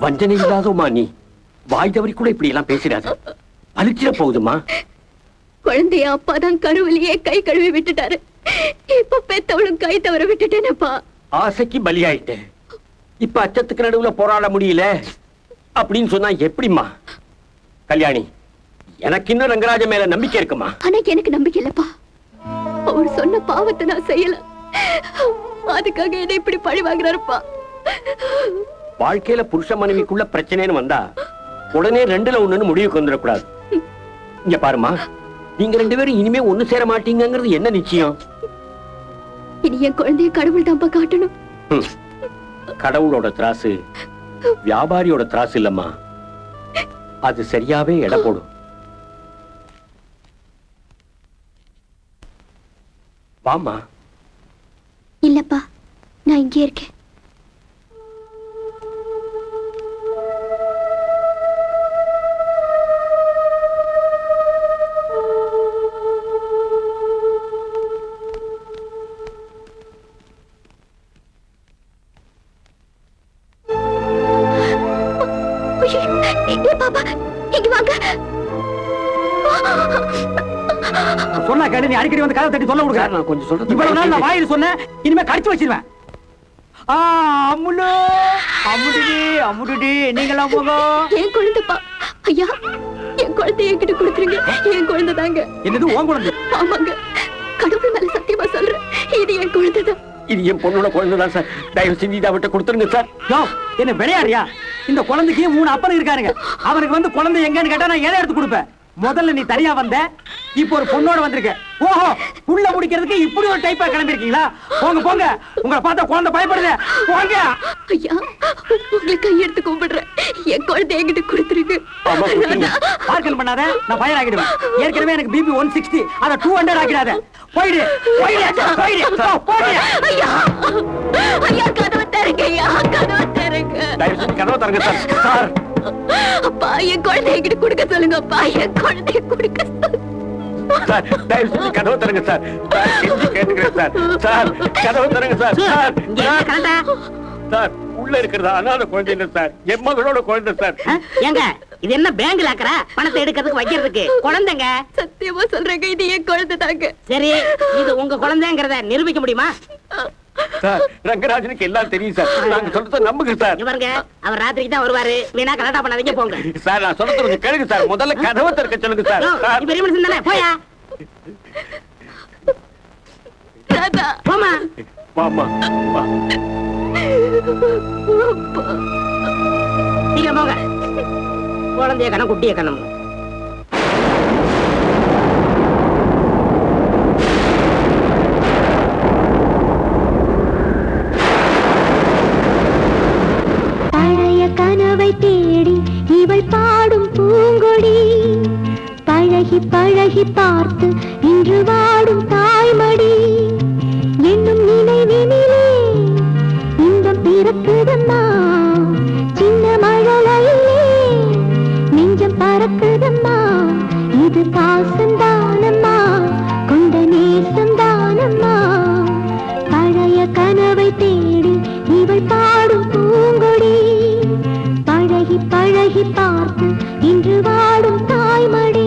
வஞ்சனை இல்லாதோமா நீ? வாய் தவறி கூட இப்படி எல்லாம் பேசிடாத. அழிச்சிட போகுதுமா. குழந்தைய அப்பா தான் கருவிலேயே கை கழுவி விட்டுட்டாரு. இப்ப பெத்தவளும் கை தவற விட்டுட்டேனப்பா. ஆசைக்கு பலியாயிட்டேன். இப்ப அச்சத்துக்கு நடுவுல போராட முடியல அப்படின்னு சொன்னா எப்படிம்மா? கல்யாணி, எனக்கு இன்னும் ரங்கராஜ மேல நம்பிக்கை இருக்குமா? ஆனா எனக்கு நம்பிக்கை இல்லப்பா. அவர் சொன்ன பாவத்தை நான் செய்யல, அதுக்காக என்ன இப்படி பழி வாங்குறாருப்பா. வாழ்க்கையில புருஷ மனைவிக்குள்ள பிரச்சனைன்னு வந்தா உடனே 2ல 1ன்னு முடிவுக்கு வந்துடக்கூடாது. இங்க பாருமா, நீங்க 2 பேரும் இனிமே ஒண்ணு சேர மாட்டீங்கிறது என்ன நிச்சயம்? இனி என் குழந்தைய கடவுள் தான்ப்பா காட்டணும். கடவுளோட திராசு வியாபாரியோட திராசு இல்லம்மா. அது சரியாவே எடை போடும். வாமா. இல்லப்பா, நான் இங்கே இருக்கேன். பாப்பா, இங்க வாங்க. சொன்னா கேளு, நீ அடிக்கடி வந்து கதை தட்டி சொல்ல கொடுக்க. நான் கொஞ்சம் சொல்றது இவ்வளவு நாள் நான் வாயில் சொன்னேன், இனிமே கடிச்சு வச்சிருவேன். அம்முலு அம்முடுடி அம்முடுடி, நீங்களாம் போங்க. என் குழந்தைப்பா. ஐயா, என் குழந்தைய என்கிட்ட கொடுத்துருங்க. என் குழந்தை தாங்க. என்னது உன் குழந்தை? ஆமாங்க, கடவுள் மேல சத்தியமா சொல்றேன், இது என் குழந்தைதான். இது என் பொண்ணோட குழந்தைதான் சார். தயவு செஞ்சு இதை அவட்ட கொடுத்துருங்க சார். யோ, என்ன விளையாடுறியா? இந்த குழந்தைக்கு 3 அப்பனும் இருக்காருங்க. அவனுக்கு வந்து குழந்தை எங்கன்னு கேட்டா நான் எதை எடுத்து கொடுப்பேன்? முதல்ல நீ தனியா வந்த, இப்போ ஒரு பொண்ணோட வந்திருக்க. ஓஹோ, புள்ள முடிக்கிறதுக்கு இப்படி ஒரு டைப்பா கிளம்பிருக்கீங்களா? போங்க போங்க, உங்களை பார்த்தா குழந்தை பயப்படுது. போங்க. ஐயா, உங்களை கையெடுத்து கும்பிடுறேன், என் குழந்தை என்கிட்ட கொடுத்துருங்க. பார்க்கல் பண்ணாத, நான் ஃபயர் ஆகிடுவேன். ஏற்கனவே எனக்கு பிபி 160, அதை 200 ஆக்கிடாத. போயிடு போயிடு போயிடு போயிடு. ஐயா, ஐயா, கதவை தரங்க. ஐயா, கதவை தரங்க. தயவு செஞ்சு கதவை தரங்க சார். சார், அப்பா, என் குழந்தை என்கிட்ட கொடுக்க சொல்லுங்க. அப்பா, என் குழந்தைய கொடுக்க சொல்லுங்க. சார், தயவு செஞ்சு கதவை தரங்க சார். சார், கெஞ்சி கேட்டுக்கிறேன் சார். சார், கதவை தரங்க சார். சார், சார், உள்ள இருக்கிறது அனாதை குழந்தை இல்ல சார், என் மகளோட குழந்தை சார். ஏங்க, இது என்ன பேங்க்ல ஆக்கறா? பணத்தை எடுக்கிறதுக்கு வைக்கிறதுக்கு குழந்தைங்க. சத்தியமா சொல்றேங்க, இது என் குழந்தை தாங்க. சரி, இது உங்க குழந்தைங்கிறத நிரூபிக்க முடியுமா? சார், ரங்கராஜனுக்கு எல்லாம் தெரியும் சார். நாங்க சொல்றத நம்புங்க சார். இவருங்க, அவர் ராத்திரிக்கு தான் வருவாரு. வீணா கலாட்டா பண்ணாதீங்க, போங்க. சார், நான் சொல்றது கொஞ்சம் கேளுங்க சார். முதல்ல கதவை திறக்க சொல்லுங்க சார். சார், பெரிய மனுஷன் தானே, போயா. போமா. வாமா, வா. சீக்கிரம் போங்க. குழந்தைய கணம், குட்டிய கணம். கனவை தேடி இவள் பாடும் பூங்கொடி, பழகி பழகி பார்த்து இன்று வாடும் தாய்மடி. என்னும் நினைவினிலே இன்பம் பிறக்குதம்மா, சின்ன மழலையிலே நெஞ்சம் பறக்குதம்மா. இது பாசந்தானம்மா, கொண்ட நேசந்தானம்மா. பழைய கனவை தேடி இவள் பாடும் பூங்கொடி, பழகி பழகி பார்த்து இன்று வாடும் தாய்மடி.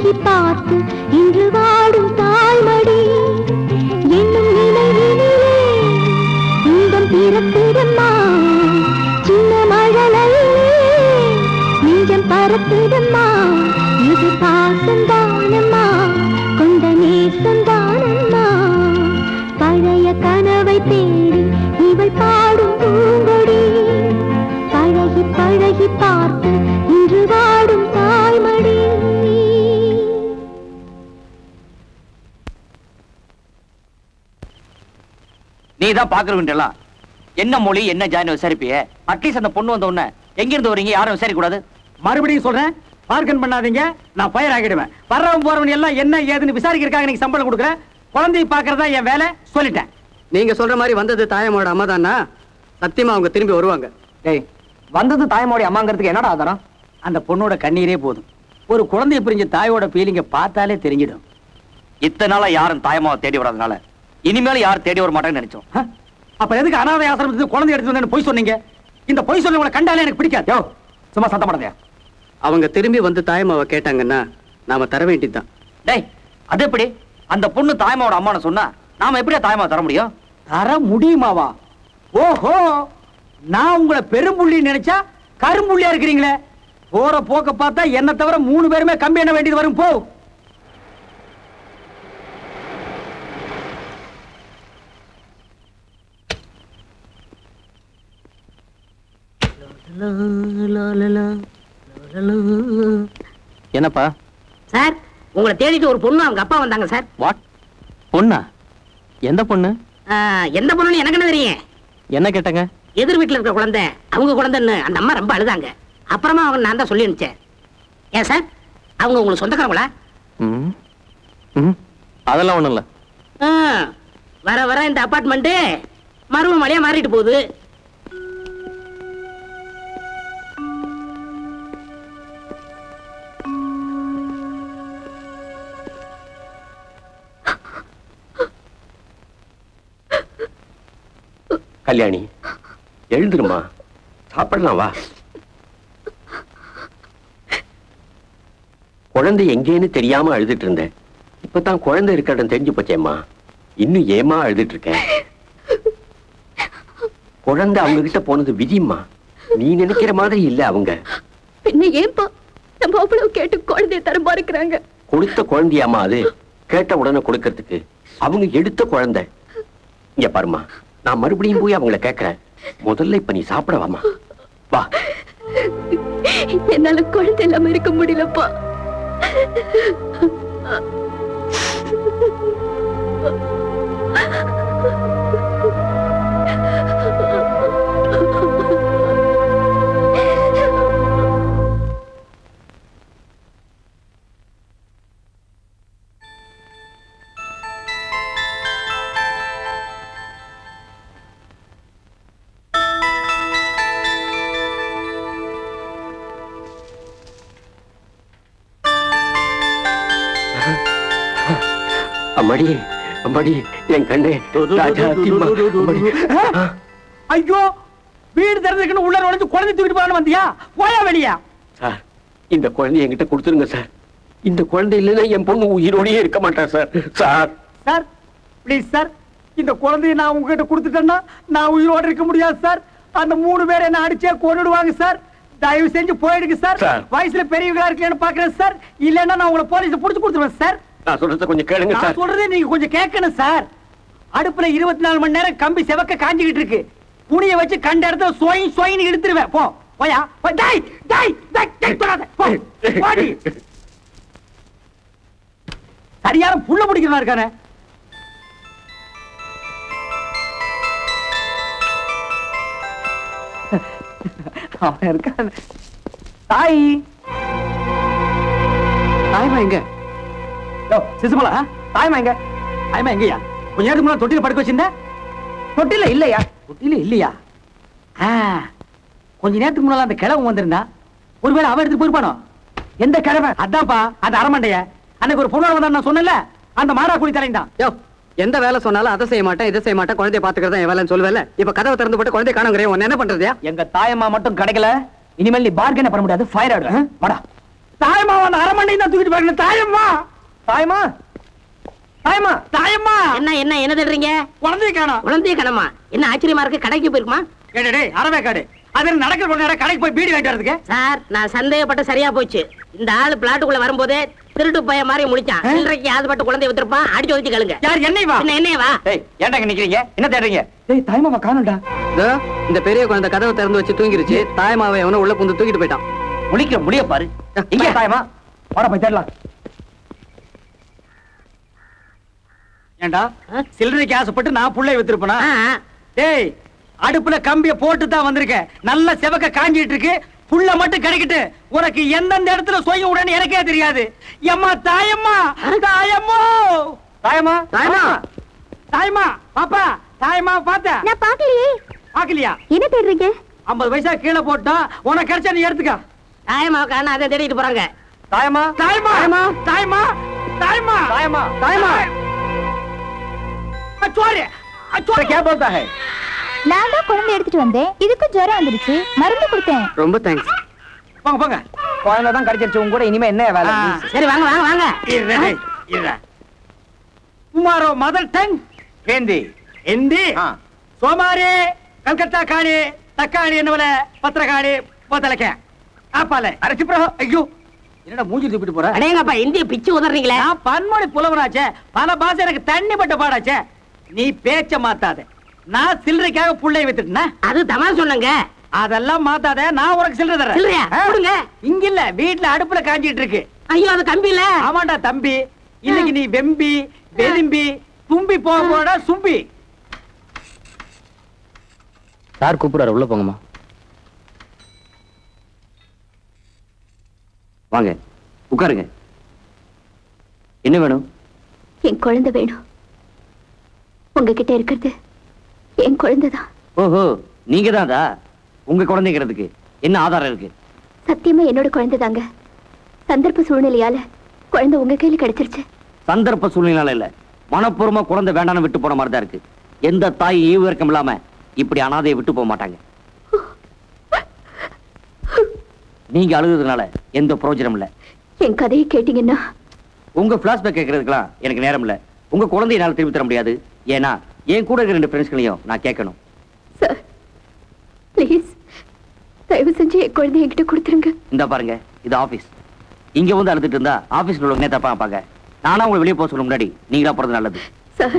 பழகி பார்த்து இன்று வாடும் தாய்மடி என்னும் நினைவினிலே இன்பம் பிறக்குதம்மா. சின்ன மழலையிலே நெஞ்சம் பறக்குதம்மா. இது பாசந்தானம்மா, கொண்ட நேசந்தானம்மா. பழைய கனவை தேடி இவள் பாடும் பூங்கொடி பழகி பழகி பார்த்து இன்று வாடும் தாய்மடி. நீதான் பாக்குறவன்டெல்லாம் என்ன மொழி என்ன ஜாயின் விசாரிப்பிய. அட்லீஸ்ட் அந்த பொண்ணு வந்த உடனே எங்க இருந்து வரீங்க யாரும் விசாரிக்க கூடாது. மறுபடியும் சொல்றேன், பார்க்கன் பண்ணாதீங்க, நான் ஃபயர் ஆகிடுவேன். வர்றவன் போறவன் எல்லாம் என்ன ஏதுன்னு விசாரிக்கிறதுக்காக எனக்கு சம்பளம் கொடுக்குறேன். குழந்தையை பாக்குறதா என் வேலை, சொல்லிட்டேன். நீங்க சொல்ற மாதிரி வந்தது தாயமோட அம்மா தானா? சத்தியமா அவங்க திரும்பி வருவாங்க. டேய், வந்தது தாயமோடி அம்மாங்கிறதுக்கு என்னடா ஆதாரம்? அந்த பொண்ணோட கண்ணீரே போதும். ஒரு குழந்தைய பிரிஞ்ச தாயோட ஃபீலிங்க பார்த்தாலே தெரிஞ்சிடும். இத்தனை நாளா யாரும் தாயமாவை தேடி வராதனால இனிமேல யாரும் தேடி வர மாட்டேன்னு நினைச்சோம். அப்ப எதுக்கு அனாதை ஆசிரமத்துக்கு குழந்தை எடுத்து வந்து பொய் சொன்னீங்க? இந்த பொய் சொல்ல கண்டாலே எனக்கு பிடிக்காது. யோ, சும்மா சத்தம் போடாதே. அவங்க திரும்பி வந்து தாயமாவை கேட்டாங்கன்னா நாம தர வேண்டியதுதான். டேய், அது எப்படி? அந்த பொண்ணு தாயமாவோட அம்மான்னு சொன்னா நாம எப்படியா தாயமாவை தர முடியும்? தர முடியுமாவா? ஓஹோ, நான் உங்களை பெரும்புள்ளி நினைச்சா கரும்புள்ளியா இருக்கிறீங்களே. போற போக்க பார்த்தா என்ன தவிர 3 பேருமே கம்பி எண்ண வேண்டியது வரும். போ. என்னப்பா? சார், உங்களை தேடிட்டு ஒரு பொண்ணு அவங்க அப்பா வந்தாங்க சார். வாட்? பொண்ணா? எந்த பொண்ணு? எந்த பொண்ணுன்னு எனக்கு என்ன தெரியும்? என்ன கேட்டாங்க? எதிர் வீட்டுல இருக்கிற குழந்தை அவங்க குழந்தைன்னு அந்த அம்மா ரொம்ப அழுதாங்க. அப்புறமா அவங்க நான் தான் சொல்லி அனுப்பிச்சேன். ஏன் சார், அவங்க உங்களுக்கு சொந்தக்காரங்களா? அதெல்லாம் ஒண்ணும் இல்ல. வர வர இந்த அபார்ட்மெண்ட் மருவ மலையா மாறிட்டு போகுது. கல்யாணி, எழுந்துருமா, சாப்பிடலாம் வா. குழந்தை எங்கேன்னு தெரியாம அழுதுட்டு இருந்தேன். இப்பதான் குழந்தை இருக்க இடம் தெரிஞ்சு போச்சேம்மா. இன்னும் ஏமா அழுதுட்டு இருக்க? குழந்தை அவங்க கிட்ட போனது விதிம்மா. நீ நினைக்கிற மாதிரி இல்ல அவங்க. பின்ன ஏன்பா நம்ம அவ்வளவு கேட்டு குழந்தைய தரமா இருக்கிறாங்க? கொடுத்த குழந்தையாமா அது? கேட்ட உடனே கொடுக்கறதுக்கு அவங்க எடுத்த குழந்தை. இங்க பாருமா, நான் மறுபடியும் போய் அவங்கள கேட்கிறேன். முதல்ல இப்ப நீ சாப்பிட வாமா. வா. என்னால குழந்தை இல்லாம இருக்க முடியலப்பா. அம்மாடி, அம்மாடி, என் கண்ணே, ராஜா திம்மா, அம்மாடி. ஐயோ, வீடு திறந்துக்கணும் உள்ள நுழைஞ்சு குழந்தை தூக்கிட்டு போறான்னு வந்தியா? போயா வெளியா? சார், இந்த குழந்தைய என்கிட்ட கொடுத்துருங்க சார். இந்த குழந்தை இல்லைன்னா என் பொண்ணு உயிரோடயே இருக்க மாட்டா sir. Sir, sir, please sir, இந்த குழந்தைய நான் உங்ககிட்ட கொடுத்துட்டேன்னா நான் உயிரோட இருக்க முடியாது சார். அந்த 3 பேரை என்ன அடிச்சே கொன்னுடுவாங்க சார். தயவு செஞ்சு போயிடுங்க சார். வயசுல பெரியவங்களா இருக்கேன்னு பாக்குறேன் சார். இல்லன்னா நான் உங்களை போலீஸ் புடிச்சு கொடுத்துருவேன் சார். நான் சொல்றத கொஞ்சம் கேளுங்க சார். நான் சொல்றதே நீங்க கொஞ்சம் கேட்கணும் சார். அடுப்புல 24 மணி நேரம் கம்பி செவக்க காஞ்சிக்கிட்டு இருக்கு. புனிய வச்சு கண்ட இடத்துல சோய் சோயின்னு எடுத்துருவேன். போ, போயா. டேய் டேய் டேய் தொடாத. போ, போடி. சரியான புள்ள பிடிக்கிறதா இருக்கானே. அவன் இருக்கான். தாய், தாய்மா எங்க? சிசுமலா, தாய்மா எங்க? தாய்மா எங்கயா? கொஞ்ச நேரத்துக்கு முன்னாடி தொட்டில படுக்க வச்சிருந்த? தொட்டில இல்லையா? தொட்டில இல்லையா? கொஞ்ச நேரத்துக்கு முன்னால அந்த கிழவன் வந்திருந்தா, ஒருவேளை அவன் எடுத்து போயிருப்பானோ? எந்த கிழவன்? அதான்ப்பா, அந்த அரமண்டைய. அன்னைக்கு ஒரு பொண்ணு வந்தா நான் சொன்னல, அந்த மாடா குடி தலைந்தான். யோ, எந்த வேலை சொன்னாலும் அதை செய்ய மாட்டேன், இதை செய்ய மாட்டேன், குழந்தைய பாத்துக்கிறதா என் வேலைன்னு சொல்லுவேல. இப்ப கதவை திறந்து போட்டு குழந்தைய காணுங்கிறேன். உன்ன என்ன பண்றதுயா? எங்க தாயம்மா மட்டும் கிடைக்கல, இனிமேல் நீ பார்கன் பண்ண முடியாது. ஃபயர் ஆயிடுவேன். வாடா. தாயம்மா வந்து அரை மணி தான் தூக்கிட்டு போறேன். தாயம்மா தாயம்மா தாயம்மா தாயம்மா என்ன தேடுறீங்க? குழந்தைய காணோம். குழந்தைய கணமா? என்ன ஆச்சரியமா இருக்கு, கடைக்கு போயிருக்குமா? டேய் அரவே காடு அது நடக்கிற பொண்ணு கடைக்கு போய் பீடி வாங்கிட்டு வரதுக்கு. சார் நான் சந்தேகப்பட்ட சரியா போச்சு. இந்த ஆளு பிளாட்டுக்குள்ள வரும்போதே திருட்டு பையன் மாதிரி முடிச்சான். சில்லறைக்கு ஆதுபட்டு குழந்தைய வித்துருப்பான். அடிச்சு ஒதுச்சு கழுங்க. யார் என்னை வா என்னைய வா. டேய் ஏன்டா இங்க நிக்கிறீங்க? என்ன தேடுறீங்க? டேய் தாயம்மா காணோம்டா. இதோ இந்த பெரிய குழந்தை கதவை திறந்து வச்சு தூங்கிருச்சு. தாயமாவை அவனை உள்ள புந்து தூக்கிட்டு போயிட்டான். முழிக்கிற முடிய பாரு. இங்க தாயம்மா வாடா போய் தேடலாம். ஏண்டா சில்லறைக்கு ஆசைப்பட்டு நான் புள்ளைய வித்துருப்பேனா? டேய் அடுப்புல கம்பிய போட்டு தான் வந்திருக்கேன். நல்ல செவக்க காஞ்சிட்டு இருக்கு. புள்ள மட்டும் கிடைக்கிட்டு உனக்கு எந்தெந்த இடத்துல சொய்ய உடனே எனக்கே தெரியாது. எம்மா தாயம்மா தாயம்மோ தாயம்மா தாயமா தாயம்மா பாப்பா தாயம்மா பாத்த நான் பாக்கலையே. பாக்கலையா? என்ன தேடுறீங்க? 50 பைசா கீழே போட்டா உனக்கு கிடைச்சா நீ எடுத்துக்க. தாயமாவுக்கான அதை தேடிட்டு போறாங்க. தாயம்மா தாயம்மா தாயம்மா தாயம்மா தாயம்மா தாயம்மா அச்சோரே அச்சோரே क्या बोलता है? நான் தான் குழந்தை எடுத்துட்டு வந்தேன். இதுக்கு ஜுரம் வந்துருச்சு, மருந்து கொடுத்தேன். ரொம்ப தேங்க்ஸ். போங்க போங்க. குழந்தை தான் கிடைச்சிருச்சு. உங்க கூட இனிமே என்ன வேலை? சரி வாங்க வாங்க வாங்க. irra तुम्हारो मदर टंग हिंदी हिंदी हाँ सोमारी कलकत्ता खानी तक्कानी என்னவல பத்திரகாணி போதலக்க ஆப்பால அரைச்சு ப்ரோ. ஐயோ என்னடா மூஞ்சி தூக்கிட்டு போற? அடேங்கப்பா இந்திய பிச்சு உதறீங்களே. நான் பன்மொழி புலவனாச்சே. பல பாஷை எனக்கு தண்ணி பட்ட பாடாச்சே. நீ பேச்ச மாத்தாத. நான் சில்லறைக்காக புள்ளைய வித்துட்டேனா? அது தமாஷ் சொன்னங்க. அதெல்லாம் மாத்தாத. நான் உனக்கு சில்லறை தரேன். சில்லறையா? கொடுங்க. இங்க இல்ல வீட்ல அடுப்புல காஞ்சிட்டு இருக்கு. ஐயோ அது கம்பி இல்ல. ஆமாண்டா தம்பி. இன்னைக்கு நீ வெம்பி வெதும்பி தும்பி போக போறடா சும்பி. சார் கூப்பிடுறாரு, உள்ள போங்கம்மா. வாங்க உட்காருங்க. என்ன வேணும்? என் குழந்தை வேணும். உங்ககிட்ட இருக்கிறது என் குழந்தைதான். ஓஹோ நீங்க தான்டா. உங்க குழந்தைங்கிறதுக்கு என்ன ஆதாரம் இருக்கு? சத்தியமா என்னோட குழந்தை தாங்க. சந்தர்ப்ப சூழ்நிலையால குழந்தை உங்க கையில கிடைச்சிருச்சு. சந்தர்ப்ப சூழ்நிலை இல்ல, மனப்பூர்வமா குழந்தை வேண்டாம்னு விட்டு போன மாதிரி தான் இருக்கு. எந்த தாய் ஈவு இறக்கம் இல்லாம இப்படி அனாதையை விட்டு போக மாட்டாங்க. நீங்க அழுகுறதுனால எந்த பிரயோஜனம் இல்ல. என் கதையை கேட்டீங்கன்னா உங்க பிளாஷ்பேக் கேட்கறதுக்கெல்லாம் எனக்கு நேரம் இல்ல. உங்க குழந்தைய என்னால திருப்பி தர முடியாது. ஏன்னா என் கூட இருக்கிற 2 ஃப்ரெண்ட்ஸ்களையும் நான் கேட்கணும். சார் ப்ளீஸ் தயவு செஞ்சு என் குழந்தைய என்கிட்ட கொடுத்துருங்க. இந்த பாருங்க இது ஆபீஸ். இங்க வந்து அழுதுட்டு இருந்தா ஆபீஸ்ல உள்ளவங்க தப்பா பாங்க. நானா உங்களை வெளியே போக சொல்ல முன்னாடி நீங்களா போறது நல்லது. சார்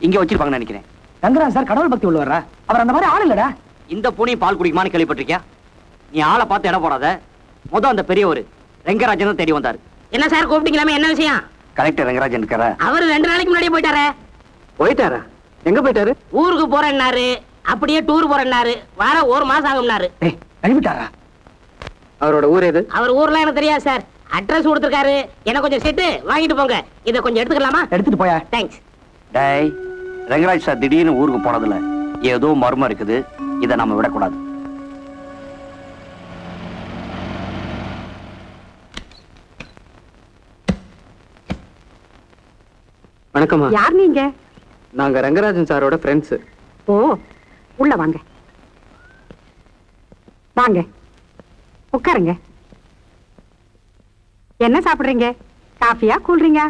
இங்க வச்சிருப்பாங்கன்னு நினைக்கிறேன். ரங்கராஜ் சார் கடவுள் பக்தி உள்ளவரா? அவர் அந்த மாதிரி ஆள் இல்லடா. இந்த பூனையும் பால் குடிக்குமான்னு கேள்விப்பட்டிருக்கியா? நீ ஆளை பார்த்து இடம் போடாத. அந்த பெரியவர் ரெங்கராஜன் தான் தேடி வந்தாரு. என்ன சார் கூப்பிட்டீங்களாமே, என்ன விஷயம்? கலெக்டர் ரெங்கராஜன் இருக்காரா? அவரு 2 நாளைக்கு முன்னாடியே போயிட்டாரே. போயிட்டாரா? எங்க போயிட்டாரு? ஊருக்கு போறேன்னாரு, அப்படியே டூர் போறேன்னாரு. வர 1 மாசம் ஆகும்னாரு. கழிவிட்டாரா? அவரோட ஊர் எது? அவர் ஊர்லாம் எனக்கு தெரியாது சார். அட்ரஸ் கொடுத்துருக்காரு. எனக்கு கொஞ்சம் செட்டு வாங்கிட்டு போங்க. இதை கொஞ்சம் எடுத்துக்கலாமா? எடுத்துட்டு போயா. தேங்க்ஸ். டேய் ரெங்கராஜ் சார் திடீர்னு ஊருக்கு போனதுல ஏதோ மர்மம் இருக்குது. இதை நாம விடக்கூடாது. வணக்கம்மா. யார் நீங்க? நாங்க ரங்கராஜன் சாரோட ஃப்ரெண்ட்ஸ். ஓ உள்ள வாங்க வாங்க உட்காருங்க. என்ன சாப்பிடுறீங்க? காஃபியா கூல்ட்ரிங்கா?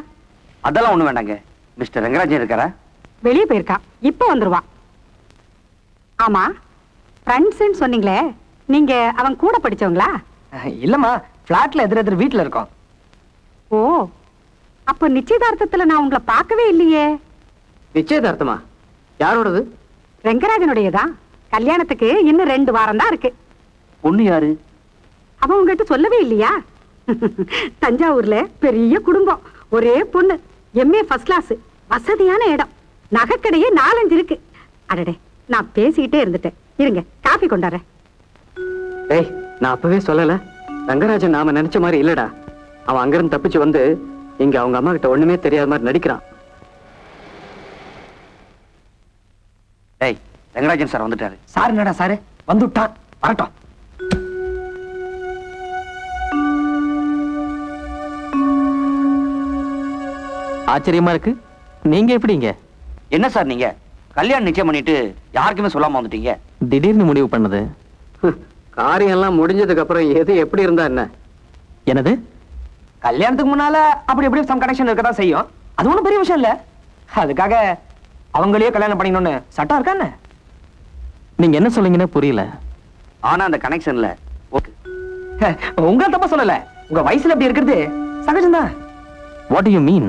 அதெல்லாம் ஒண்ணு வேண்டாங்க. மிஸ்டர் ரெங்கராஜன் இருக்காரா? வெளியே போயிருக்கா, இப்ப வந்துருவா. ஆமா ஃப்ரெண்ட்ஸ்ன்னு சொன்னீங்களே, நீங்க அவன் கூட படிச்சவங்களா? இல்லம்மா, பிளாட்ல எதிர் வீட்டுல இருக்கோம். ஓ அப்ப நிச்சயதார்த்தத்துல நான் உங்களை பார்க்கவே இல்லையே. நிச்சயதார்த்தமா? யாரோடது? ரெங்கராஜனுடையதான். கல்யாணத்துக்கு இன்னும் 2 வாரம் தான் இருக்கு. பொண்ணு யாரு? அவன் உங்ககிட்ட சொல்லவே இல்லையா? தஞ்சாவூர்ல பெரிய குடும்பம், ஒரே பொண்ணு, MA ஃபர்ஸ்ட் கிளாஸ், வசதியான இடம், நகைக்கடையே 4-5 இருக்கு. அடடே நான் பேசிக்கிட்டே இருந்துட்டேன். இருங்க காஃபி கொண்டாடுறேன். ஏய் நான் அப்பவே சொல்லல, ரங்கராஜன் நாம நினைச்ச மாதிரி இல்லடா. அவன் அங்கிருந்து தப்பிச்சு வந்து இங்க அவங்க அம்மா கிட்ட ஒண்ணுமே தெரியாத மாதிரி நடிக்கிறான். டேய் ரெங்கராஜன் சார் வந்துட்டாரு. சார் என்னடா சார் வந்துட்டான், வரட்டும். ஆச்சரியமா இருக்கு. நீங்க எப்படிங்க? என்ன சார் நீங்க கல்யாணம் நிச்சயம் பண்ணிட்டு யாருக்குமே சொல்லாம வந்துட்டீங்க? திடீர்னு முடிவு பண்ணது. காரியம் எல்லாம் முடிஞ்சதுக்கு அப்புறம் எது எப்படி இருந்தா என்ன? என்னது கல்யாணத்துக்கு முன்னால அப்படி எப்படி சம் கனெக்ஷன் இருக்கதான் செய்யும். அது ஒண்ணும் பெரிய விஷயம் இல்ல. அதுக்காக அவங்களையே கல்யாணம் பண்ணிக்கணும்னு சட்டம் இருக்கா என்ன? நீங்க என்ன சொல்றீங்கன்னு புரியல. ஆனா அந்த கனெக்ஷன்ல உங்களை தப்பா சொல்லல. உங்க வயசுல அப்படி இருக்கிறது சகஜம்தான். What do you mean?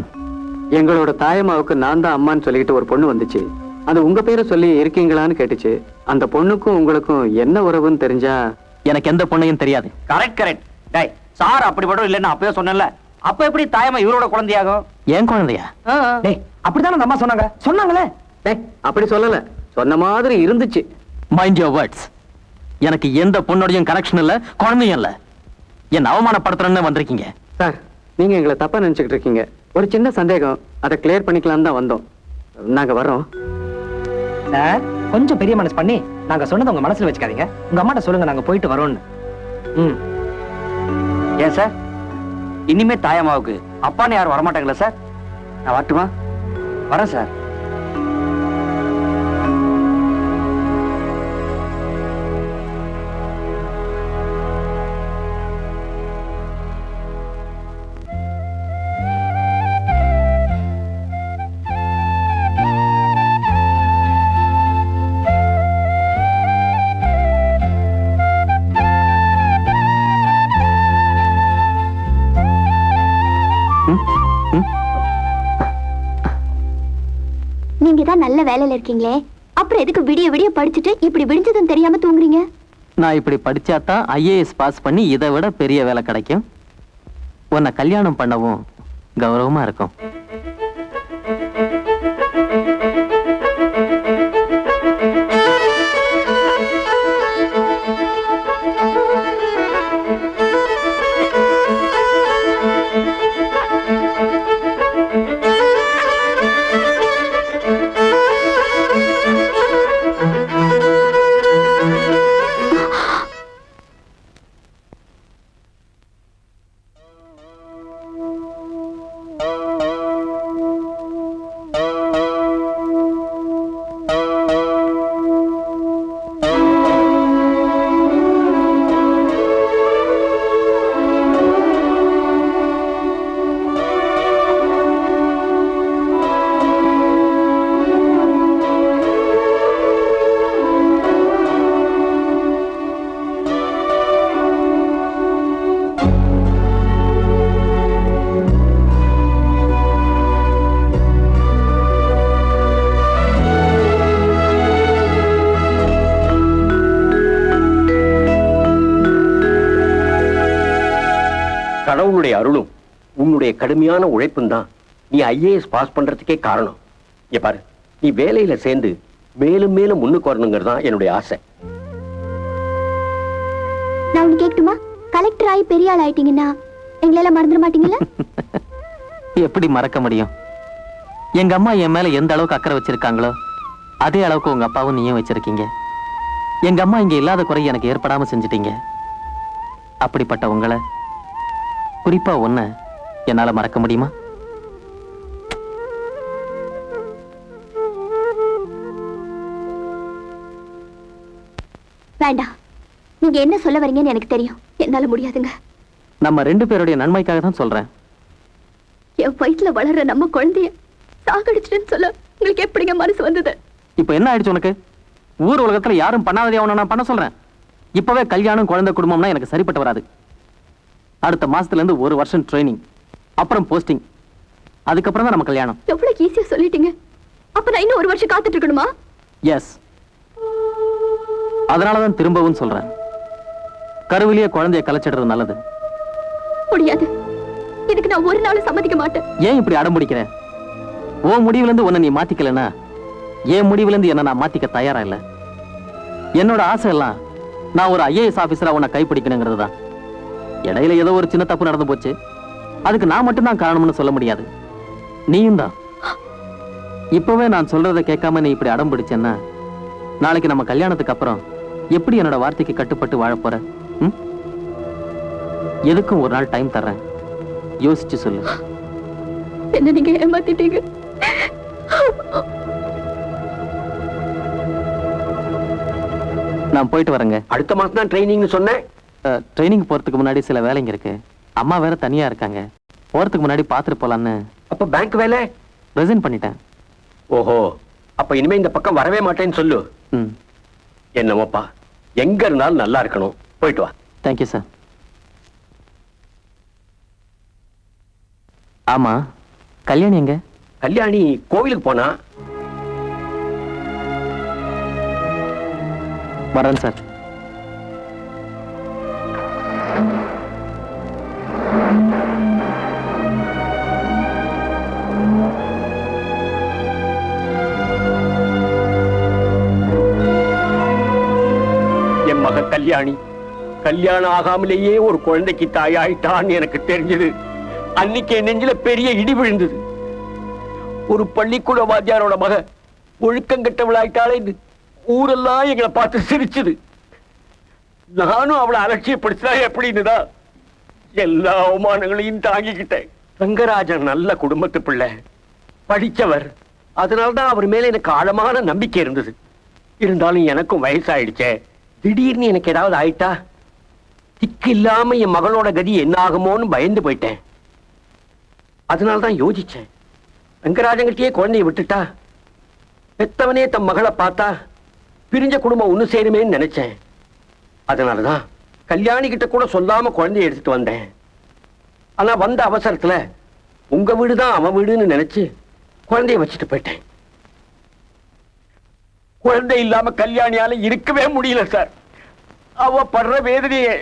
எங்களோட தாயம்மாவுக்கு நான் தான் அம்மான்னு சொல்லிட்டு ஒரு பொண்ணு வந்துச்சு. அது உங்க பேரை சொல்லி இருக்கீங்களான்னு கேட்டுச்சு. அந்த பொண்ணுக்கும் உங்களுக்கும் என்ன உறவுன்னு தெரிஞ்சா? எனக்கு எந்த பொண்ணையும் தெரியாது. கரெக்ட். டேய் சார் அப்படிப்படும் இல்லைன்னு அப்பவே சொன்னேன்ல. அப்ப எப்படி தாயம்மா இவரோட குழந்தையாகும்? ஏன் குழந்தையா? டேய் அப்படித்தானே அந்த அம்மா சொன்னாங்களே. டேய் அப்படி சொல்லல, சொன்ன மாதிரி இருந்துச்சு. Mind your words. எனக்கு எந்த பொண்ணோடையும் கனெக்ஷன் இல்ல, குழந்தையும் இல்ல. என்ன அவமானப்படுத்துறேன்னு வந்திருக்கீங்க. சார் நீங்க எங்களை தப்பா நினைச்சுக்கிட்டு இருக்கீங்க. ஒரு சின்ன சந்தேகம், அதை கிளியர் பண்ணிக்கலாம் தான் வந்தோம். நாங்க வர்றோம். சார் கொஞ்சம் பெரிய மனசு பண்ணி நாங்க சொன்னதை உங்க மனசுல வச்சுக்காதீங்க. உங்க அம்மாட்ட சொல்லுங்க நாங்க போயிட்டு வரோம்னு. ஏன் சார் இனிமே தாயம்மாவுக்கு அப்பான்னு யாரும் வரமாட்டாங்களா சார்? நான் வரட்டுமா? வரேன் சார். நீங்க தான் நல்ல வேலையில இருக்கீங்களே, அப்புறம் எதுக்கு விடிய விடிய படிச்சுட்டு இப்படி விடிஞ்சதும் தெரியாம தூங்குறீங்க? நான் இப்படி படிச்சாதான் IAS பாஸ் பண்ணி இதை விட பெரிய வேலை கிடைக்கும். உன்னை கல்யாணம் பண்ணவும் கௌரவமா இருக்கும். கடவுளுடைய அருளும் உன்னுடைய கடுமையான உழைப்பும் தான் நீ IAS பாஸ் பண்றதுக்கே காரணம். இங்க பாரு, நீ வேலையில சேர்ந்து மேலும் மேலும் முன்னுக்கு வரணுங்கிறது தான் என்னுடைய ஆசை. நான் ஒண்ணு கேட்கட்டுமா? கலெக்டர் ஆகி பெரிய ஆள் ஆயிட்டீங்கன்னா எங்களெல்லாம் மறந்துட மாட்டீங்களா? எப்படி மறக்க முடியும்? எங்க அம்மா என் மேல எந்த அளவுக்கு அக்கறை வச்சிருக்காங்களோ அதே அளவுக்கு உங்க அப்பாவும் நீயும் வச்சிருக்கீங்க. எங்க அம்மா இங்க இல்லாத குறை எனக்கு ஏற்படாம செஞ்சிட்டீங்க. அப்படிப்பட்ட உங்களை, குறிப்பா ஒன்ன என்னால மறக்க முடியுமா? வேண்டாம், நீங்க என்ன சொல்ல வரீங்கன்னு எனக்கு தெரியும். என்னால முடியாதுங்க. நம்ம ரெண்டு பேருடைய நன்மைக்காக தான் சொல்றேன். என் வயிற்றுல வளர்ற நம்ம குழந்தைய சாகடிச்சிட்டுன்னு சொல்ல உங்களுக்கு எப்படிங்க மனசு வந்தது? இப்ப என்ன ஆயிடுச்சு உனக்கு? ஊர் உலகத்துல யாரும் பண்ணாதே அவனை நான் பண்ண சொல்றேன். இப்பவே கல்யாணம் குழந்தை குடும்பம்னா எனக்கு சரிப்பட்டு வராது. அடுத்த மாசத்துல இருந்து 1 வருஷம் ட்ரைனிங், அப்புறம் போஸ்டிங், அதுக்கப்புறம் தான் நம்ம கல்யாணம். எவ்வளவு ஈஸியா சொல்லிட்டீங்க. அப்ப நான் இன்னும் 1 வருஷம் காத்துட்டு இருக்கணுமா? எஸ். அதனாலதான் திரும்பவும் சொல்றேன், கருவிலேயே குழந்தைய கலைச்சிடுறது நல்லது. முடியாது, இதுக்கு நான் ஒரு நாளும் சம்மதிக்க மாட்டேன். ஏன் இப்படி அடம் பிடிக்கிற? உன் முடிவுல இருந்து உன்னை நீ மாத்திக்கலனா என் முடிவுல இருந்து என்ன நான் மாத்திக்க தயாரா இல்ல. என்னோட ஆசை எல்லாம் நான் ஒரு IAS ஆபீசரா உன்னை கைப்பிடிக்கணுங்கிறது தான். இடையில ஏதோ ஒரு சின்ன தப்பு நடந்து போச்சு, அதுக்கு நான் மட்டும் தான் காரணம்னு சொல்ல முடியாது, நீயும் தான். இப்பவே நான் சொல்றதை கேட்காம நீ இப்படி அடம் பிடிச்சேன்னா நாளைக்கு நம்ம கல்யாணத்துக்கு அப்புறம் எப்படி என்னோட வார்த்தைக்கு கட்டுப்பட்டு வாழ போற? எதுக்கும் ஒரு நாள் டைம் தர்றேன், யோசிச்சு சொல்லு. என்ன நீங்க ஏமாத்திட்டீங்க. நான் போயிட்டு வரேங்க. அடுத்த மாசம் தான் ட்ரைனிங்னு சொன்னேன். ட்ரைனிங் போறதுக்கு முன்னாடி சில வேலைங்க இருக்கு. அம்மா வேற தனியா இருக்காங்க. போறதுக்கு முன்னாடி பாத்துட்டு போலான்னு அப்ப பேங்க் வேலை ரிசைன் பண்ணிட்டேன். ஓஹோ, அப்ப இனிமே இந்த பக்கம் வரவே மாட்டேன்னு சொல்லு. ம், என்னமோப்பா, எங்க இருந்தாலும் நல்லா இருக்கணும். போயிட்டு வா. Thank you sir. ஆமா, கல்யாணி எங்க? கல்யாணி கோவிலுக்கு போனா. வரேன் சார். என் மக கல்யாணி கல்யாணம் ஆகாமலேயே ஒரு குழந்தைக்கு தாயாயிட்டான்னு எனக்கு தெரிஞ்சது அன்னைக்கு என் நெஞ்சில பெரிய இடி விழுந்தது. ஒரு பள்ளிக்கூட வாத்தியாரோட மக ஒழுக்கங்கட்டவளாயிட்டாலே ஊரெல்லாம் எங்களை பார்த்து சிரிச்சது. நானும் அவளை அலட்சியப்படுத்தினா எப்படின்னுதான் எல்லா அவமானங்களையும் தாங்கிக்கிட்டேன். ரங்கராஜன் நல்ல குடும்பத்து பிள்ளை, படிச்சவர். அதனால்தான் அவர் மேல எனக்கு ஆழமான நம்பிக்கை இருந்தது. இருந்தாலும் எனக்கும் வயசாயிடுச்சே, திடீர்னு எனக்கு ஏதாவது ஆயிட்டா திக்கு இல்லாம என் மகளோட கதி என்ன ஆகுமோன்னு பயந்து போயிட்டேன். அதனால்தான் யோசிச்சேன், ரங்கராஜன்கிட்டயே குழந்தைய விட்டுட்டா பெத்தவனே தம் மகளை பார்த்தா பிரிஞ்ச குடும்பம் ஒண்ணு சேருமேன்னு நினைச்சேன். அதனாலதான் கல்யாணி கிட்ட கூட சொல்லாம குழந்தைய எடுத்துட்டு வந்தேன். ஆனா வந்த அவசரத்துல உங்க வீடுதான் அவன் வீடுன்னு நினைச்சு குழந்தைய வச்சுட்டு போயிட்டேன். குழந்தை இல்லாம கல்யாணியால இருக்கவே முடியல சார். அவ படுற வேதனையை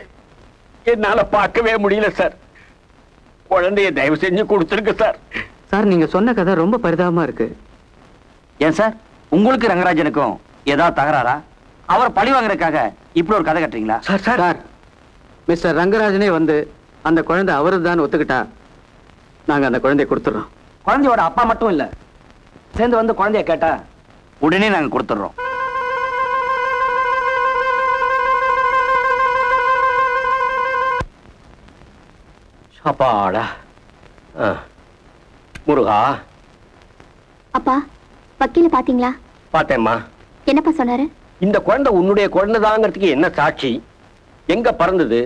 என்னால பார்க்கவே முடியல சார். குழந்தைய தயவு செஞ்சு கொடுத்துருங்க சார். சார், நீங்க சொன்ன கதை ரொம்ப பரிதாபமா இருக்கு. ஏன் சார், உங்களுக்கு ரங்கராஜனுக்கும் ஏதாவது தகராறா? அவர் பழி வாங்குறதுக்காக இப்படி ஒரு கதை கட்டுறீங்களா? சார் சார், மிஸ்டர் ரங்கராஜனே வந்து அந்த குழந்தை அவரு தான் ஒத்துக்கிட்டா நாங்க அந்த குழந்தைய கொடுத்துறோம். குழந்தையோட அப்பா மட்டும் இல்ல, சேர்ந்து வந்து குழந்தைய கேட்டா உடனே நாங்க கொடுத்துடுறோம். அப்பாடா. முருகா. அப்பா, வக்கீல பாத்தீங்களா? பார்த்தேம்மா. என்னப்பா சொன்னாரு? இந்த குழந்தை உன்னுடைய குழந்தைதாங்கிறதுக்கு என்ன சாட்சி? எங்க பிறந்தது,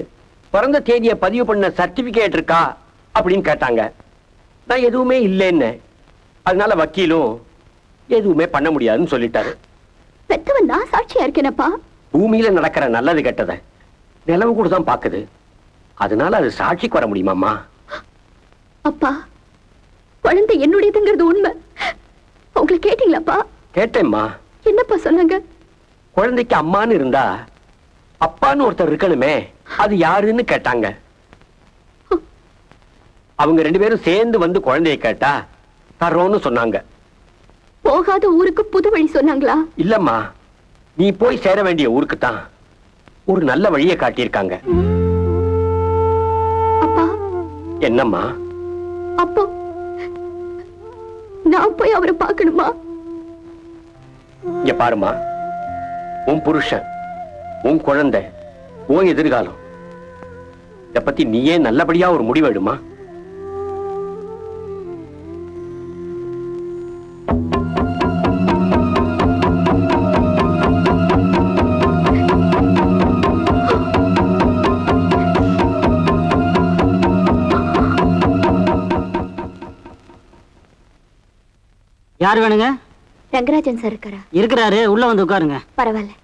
பிறந்த தேதியை பதிவு பண்ண சர்டிபிகேட் இருக்கா அப்படின்னு கேட்டாங்க. நான் எதுவுமே இல்லைன்னு. அதனால வக்கீலும் எதுவுமே பண்ண முடியாதுன்னு சொல்லிட்டாரு. பெத்தவன் நான் சாட்சியா இருக்கேனப்பா. பூமியில நடக்கிற நல்லது கெட்டதை நிலவு கூட தான் பாக்குது. அதனால அது சாட்சிக்கு வர முடியுமாம்மா? அப்பா, குழந்தை என்னுடையதுங்கிறது உண்மை. உங்களை கேட்டீங்களாப்பா? கேட்டேம்மா. என்னப்பா சொன்னாங்க? குழந்தைக்கு அம்மான்னு இருந்தா அப்பான்னு ஒருத்தர் இருக்கணுமே, அது யாருன்னு கேட்டாங்க. அவங்க ரெண்டு பேரும் சேர்ந்து வந்து குழந்தைய கேட்டா தர்றோம்னு சொன்னாங்க. போகாத ஊருக்கு புது வழி சொன்னாங்களா? இல்லம்மா, நீ போய் சேர வேண்டிய ஊருக்கு தான் ஒரு நல்ல வழியை காட்டியிருக்காங்க. அப்பா. என்னம்மா? அப்போ நான் போய் அவரை பார்க்கணுமா? இங்க பாருமா, உன் புருஷன், உன் குழந்தை, உன் எதிர்காலம், இத பத்தி நீயே நல்லபடியா ஒரு முடிவு எடுமா. யார் வேணுங்க? ரங்கராஜன் சார் இருக்காரா? இருக்கிறாரு, உள்ள வந்து உட்காருங்க. பரவாயில்ல.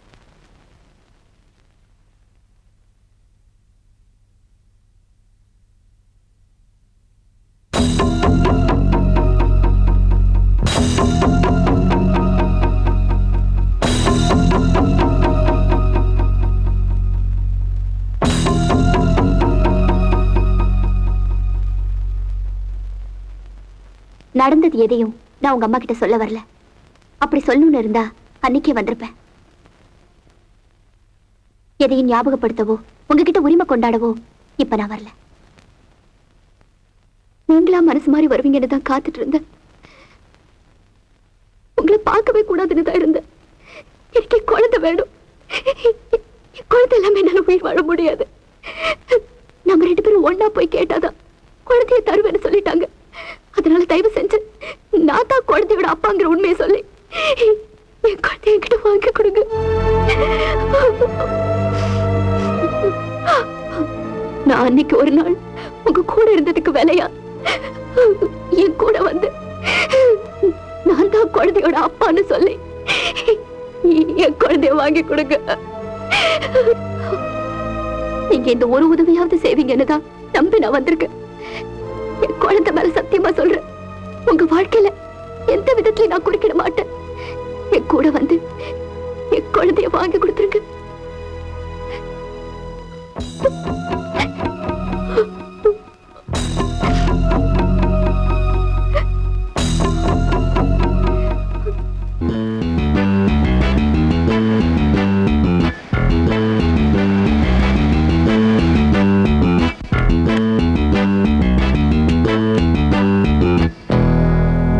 நடந்தது எதையும் நான் உங்க அம்மா கிட்ட சொல்ல வரல. அப்படி சொல்லணும்னு இருந்தா அன்னைக்கே வந்திருப்பேன். எதையும் ஞாபகப்படுத்தவோ உங்ககிட்ட உரிமை கொண்டாடவோ இப்ப நான் வரல. நீங்களா மனசு மாதிரி வருவீங்கன்னு தான் காத்துட்டு இருந்தேன். உங்களை பார்க்கவே கூடாதுன்னு தான் இருந்தேன். எனக்கு குழந்தை வேணும். குழந்தை இல்லாம என்னால உயிர் வாழ முடியாது. நம்ம ரெண்டு பேரும் ஒன்னா போய் கேட்டாதான் குழந்தைய தருவேன்னு சொல்லிட்டாங்க. அதனால தயவு செஞ்சு நான் தான் குழந்தையோட அப்பாங்கிற உண்மையை சொல்லி என் குழந்தைய என்கிட்ட வாங்கி கொடுங்க. நான் அன்னைக்கு ஒரு நாள் உங்க கூட இருந்ததுக்கு வேலையா என் கூட வந்து நான் தான் குழந்தையோட அப்பான்னு சொல்லி என் குழந்தைய வாங்கி கொடுங்க. நீங்க இந்த ஒரு உதவியாவது செய்வீங்கன்னு தான் நம்பி நான் வந்திருக்கேன். என் குழந்தை மேல சத்தியமா சொல்றேன், உங்க வாழ்க்கையில எந்த விதத்திலையும் நான் குறுக்கிட மாட்டேன். என் கூட வந்து என் குழந்தைய வாங்கி கொடுத்துருங்க.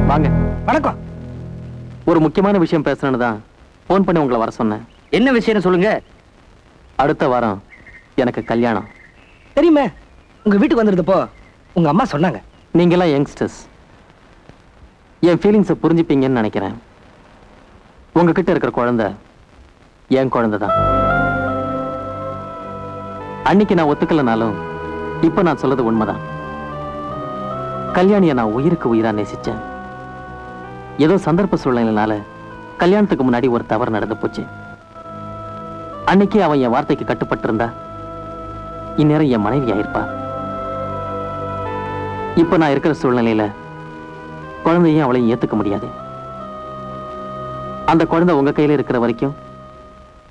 வாங்க. வணக்கம். ஒரு முக்கியமான விஷயம் பேசணும்னு தான் போன் பண்ணி உங்களை வர சொன்னேன். என்ன விஷயம் சொல்லுங்க. அடுத்த வாரம் எனக்கு கல்யாணம். தெரியுமே, உங்க வீட்டுக்கு வந்திருந்தப்போ உங்க அம்மா சொன்னாங்க. நீங்கெல்லாம் யங்ஸ்டர்ஸ், என் ஃபீலிங்ஸை புரிஞ்சுப்பீங்கன்னு நினைக்கிறேன். உங்ககிட்ட இருக்கிற குழந்தை என் குழந்தை தான். அன்னைக்கு நான் ஒத்துக்கலனாலும் இப்ப நான் சொல்றது உண்மைதான். கல்யாணியை நான் உயிருக்கு உயிரா நேசிச்சேன். ஏதோ சந்தர்ப்ப சூழ்நிலையினால கல்யாணத்துக்கு முன்னாடி ஒரு தவறு நடந்து போச்சு. அன்னைக்கு அவன் என் வார்த்தைக்கு கட்டுப்பட்டு இருந்தா இந்நேரம் என் மனைவி ஆயிருப்பா. இப்ப நான் இருக்கிற சூழ்நிலையில குழந்தையும் அவளையும் ஏத்துக்க முடியாது. அந்த குழந்தை உங்க கையில இருக்கிற வரைக்கும்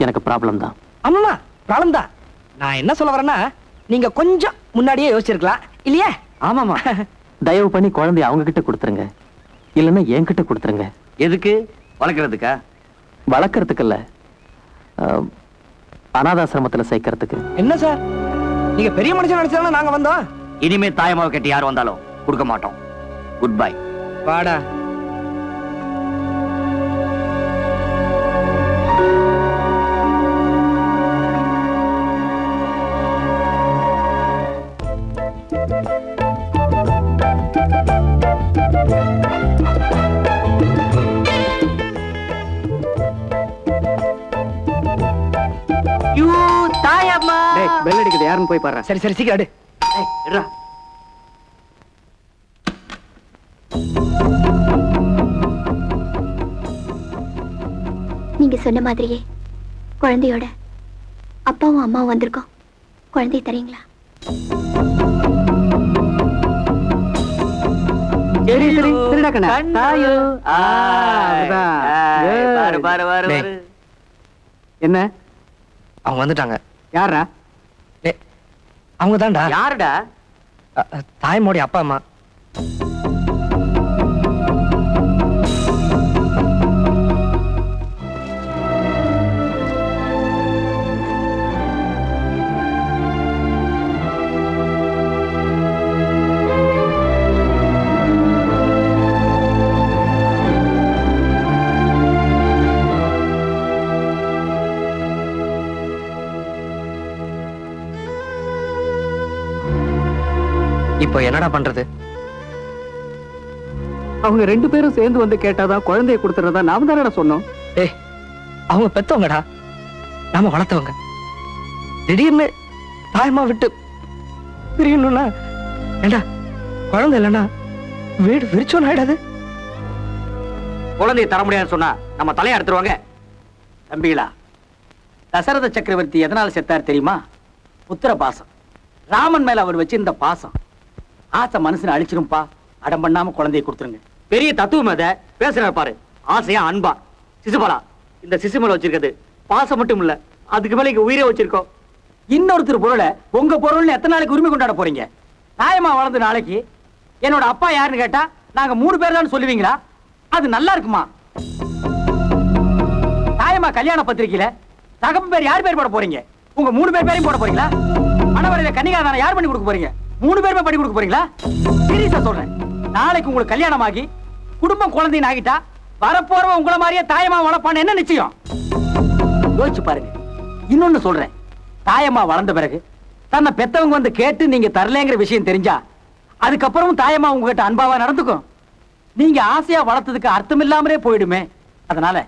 எனக்கு ப்ராப்ளம் தான். ஆமாமா, ப்ராப்ளம் தான். நான் என்ன சொல்ல வரேன்னா, நீங்க கொஞ்சம் முன்னாடியே யோசிச்சிருக்கலாம் இல்லையா? ஆமாமா. தயவு பண்ணி குழந்தைய அவங்க கிட்ட கொடுத்துருங்க, இல்லைன்னா என்கிட்ட கொடுத்துருங்க. எதுக்கு? வளர்க்கறதுக்கா? வளர்க்கறதுக்கு இல்ல, அனாதாசிரமத்துல சேர்க்கறதுக்கு. என்ன சார், நீங்க பெரிய மனுஷன் நினைச்சாலும் நாங்க வந்தோம். இனிமே தாயமாவை கட்டி யார் வந்தாலும் கொடுக்க மாட்டோம். Good bye. வாடா. பெல் அடிக்குது, யாருன்னு போய் பாரு. சரி சரி, சீக்கிரம் எடு. எடுடா. நீங்க சொன்ன மாதிரியே குழந்தையோட அப்பாவும் அம்மாவும் வந்திருக்கோம். குழந்தை தரீங்களா? என்ன அவங்க வந்துட்டாங்க. யாரா? அவங்க தான்டா. யாருடா? தாய்மோடைய அப்பா அம்மா. இப்போ என்னடா பண்றது? அவங்க ரெண்டு பேரும் சேர்ந்து வந்து கேட்டாதான் குழந்தைய கொடுத்துறதா நாம தானடா சொன்னோம். ஏய், அவங்க பெத்தவங்கடா, நாம வளர்த்தவங்க. திடீர்னு தாயமா விட்டு பிரியணும்னா, ஏண்டா குழந்தை இல்லைன்னா வீடு விரிச்சோன்னு ஆயிடாது. குழந்தையை தர முடியாதுன்னு சொன்னா நம்ம தலையை எடுத்துருவாங்க. தம்பிகளா, தசரத சக்கரவர்த்தி எதனால செத்தார் தெரியுமா? புத்திர பாசம். ராமன் மேல அவர் வச்சிருந்த பாசம். ஆசை மனுஷனை அழிச்சிரும்பா, அடம் பண்ணாம குழந்தையை கொடுத்துருங்க. பெரிய தத்துவம் அத பேசுறாரு பாரு. ஆசையா அன்பா. சிசுபாலா, இந்த சிசு மேல வச்சிருக்கிறது பாசம் மட்டும் இல்ல, அதுக்கு மேல இங்க உயிரே வச்சிருக்கோம். இன்னொருத்தர் பொருளை உங்க பொருள்னு எத்தனை நாளைக்கு உரிமை கொண்டாட போறீங்க? தாயமா வளர்ந்து நாளைக்கு என்னோட அப்பா யாருன்னு கேட்டா நாங்க 3 பேர் தான் சொல்லுவீங்களா? அது நல்லா இருக்குமா? தாயமா கல்யாண பத்திரிக்கையில தகப்பன் பேர் யார் பேர் போட போறீங்க? உங்க 3 பேர் பேரையும் போட போறீங்களா? மணவரையில கன்னிகாதானம் யார் பண்ணி கொடுக்க போறீங்க? 3 பேருமே பண்ணி கொடுக்க போறீங்களா? சீரியஸா சொல்றேன். நாளைக்கு உங்களுக்கு கல்யாணம் ஆகி குடும்பம் குழந்தைன்னு ஆகிட்டா வரப்போறவ உங்களை மாதிரியே தாயமா வளர்ப்பான்னு என்ன நிச்சயம்? யோசிச்சு பாருங்க. இன்னொன்னு சொல்றேன், தாயமா வளர்ந்த பிறகு தன்னை பெத்தவங்க வந்து கேட்டு நீங்க தரலங்கிற விஷயம் தெரிஞ்சா அதுக்கப்புறம் தாயமா உங்ககிட்ட அன்பாவா நடந்துக்கும். நீங்க ஆசையா வளர்த்ததுக்கு அர்த்தம் இல்லாமலே போயிடுமே. அதனால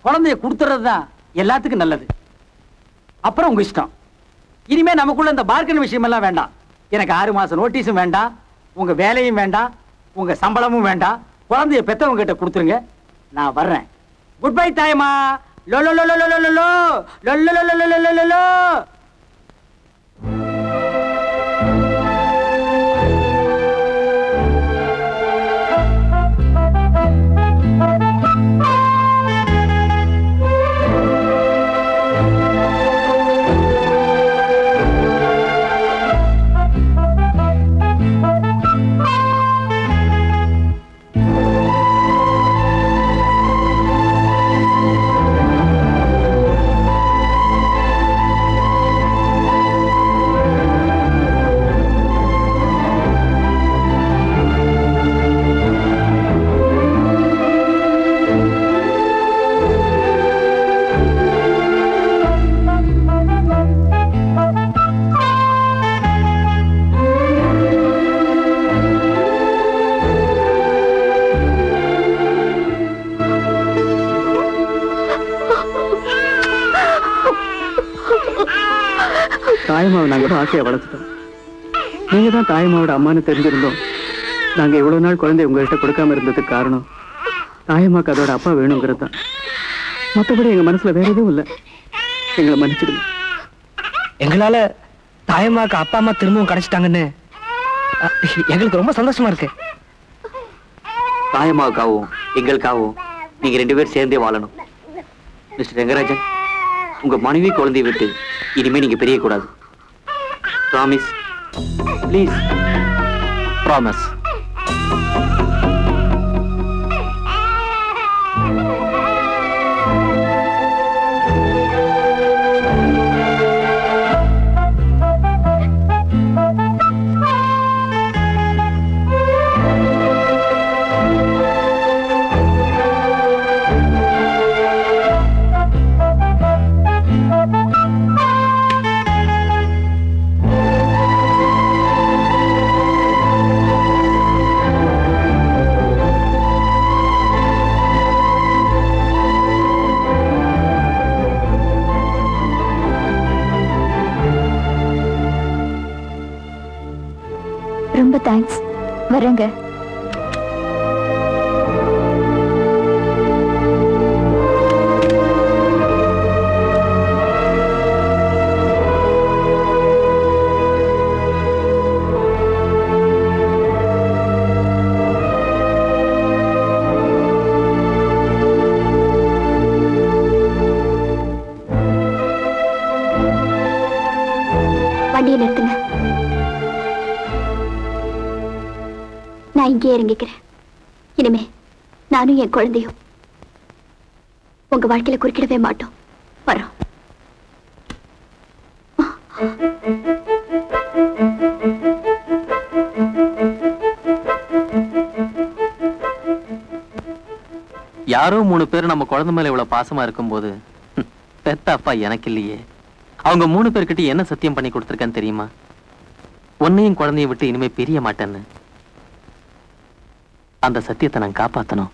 குழந்தைய கொடுத்துறதுதான் எல்லாத்துக்கும் நல்லது. அப்புறம் உங்க இஷ்டம். இனிமே நமக்குள்ள இந்த பார்க்கன் விஷயம் எல்லாம் வேண்டாம். எனக்கு 6 மாசம் நோட்டீஸும் வேண்டாம், உங்க வேலையும் வேண்டாம், உங்க சம்பளமும் வேண்டாம். குழந்தைய பெத்தவங்க கிட்ட கொடுத்துருங்க. நான் வர்றேன். Good bye Thayamma. லோ லோ லோ லோ லோ லோ லோ லோ லோ லோ லோ லோ லோ லோ லோ. தாயம்மாவை நாங்க கூட ஆசையை வளர்த்துட்டோம். நீங்க தான் தாயம்மாவோட அம்மான்னு தெரிஞ்சிருந்தோம். நாங்க இவ்வளவு நாள் குழந்தை உங்ககிட்ட கொடுக்காம இருந்ததுக்கு காரணம் தாயம்மாக்கு அதோட அப்பா வேணுங்கிறது தான். மற்றபடி எங்க மனசுல வேற எதுவும் இல்லை. எங்களை மன்னிச்சிடுங்க. எங்களால தாயம்மாக்கு அப்பா அம்மா திரும்பவும் கிடைச்சிட்டாங்கன்னு எங்களுக்கு ரொம்ப சந்தோஷமா இருக்கு. தாயம்மாவுக்காகவும் எங்களுக்காகவும் நீங்க 2 பேரும் சேர்ந்தே வாழணும். மிஸ்டர் ரங்கராஜன், உங்க மனைவி குழந்தையை விட்டு இனிமே நீங்க பிரியக்கூடாது. Promise, please. ப்ராமிஸ். ரொம்ப தேங்க்ஸ். வரேங்க. வண்டியை நிறுத்துங்க. நான் இங்கே இறங்கிக்கிறேன். இனிமே நானும் என் குழந்தையும் உங்க வாழ்க்கையில குறுக்கிடவே மாட்டோம். வரோம். யாரோ 3 பேர் நம்ம குழந்தை மேல இவ்வளவு பாசமா இருக்கும்போது பெத்த அப்பா எனக்கு இல்லையே. அவங்க 3 பேர்கிட்ட என்ன சத்தியம் பண்ணி கொடுத்துருக்கேன்னு தெரியுமா? உன்னையும் குழந்தைய விட்டு இனிமே பிரிய மாட்டேன்னு. அந்த சத்தியத்தை நான் காப்பாத்தணும்.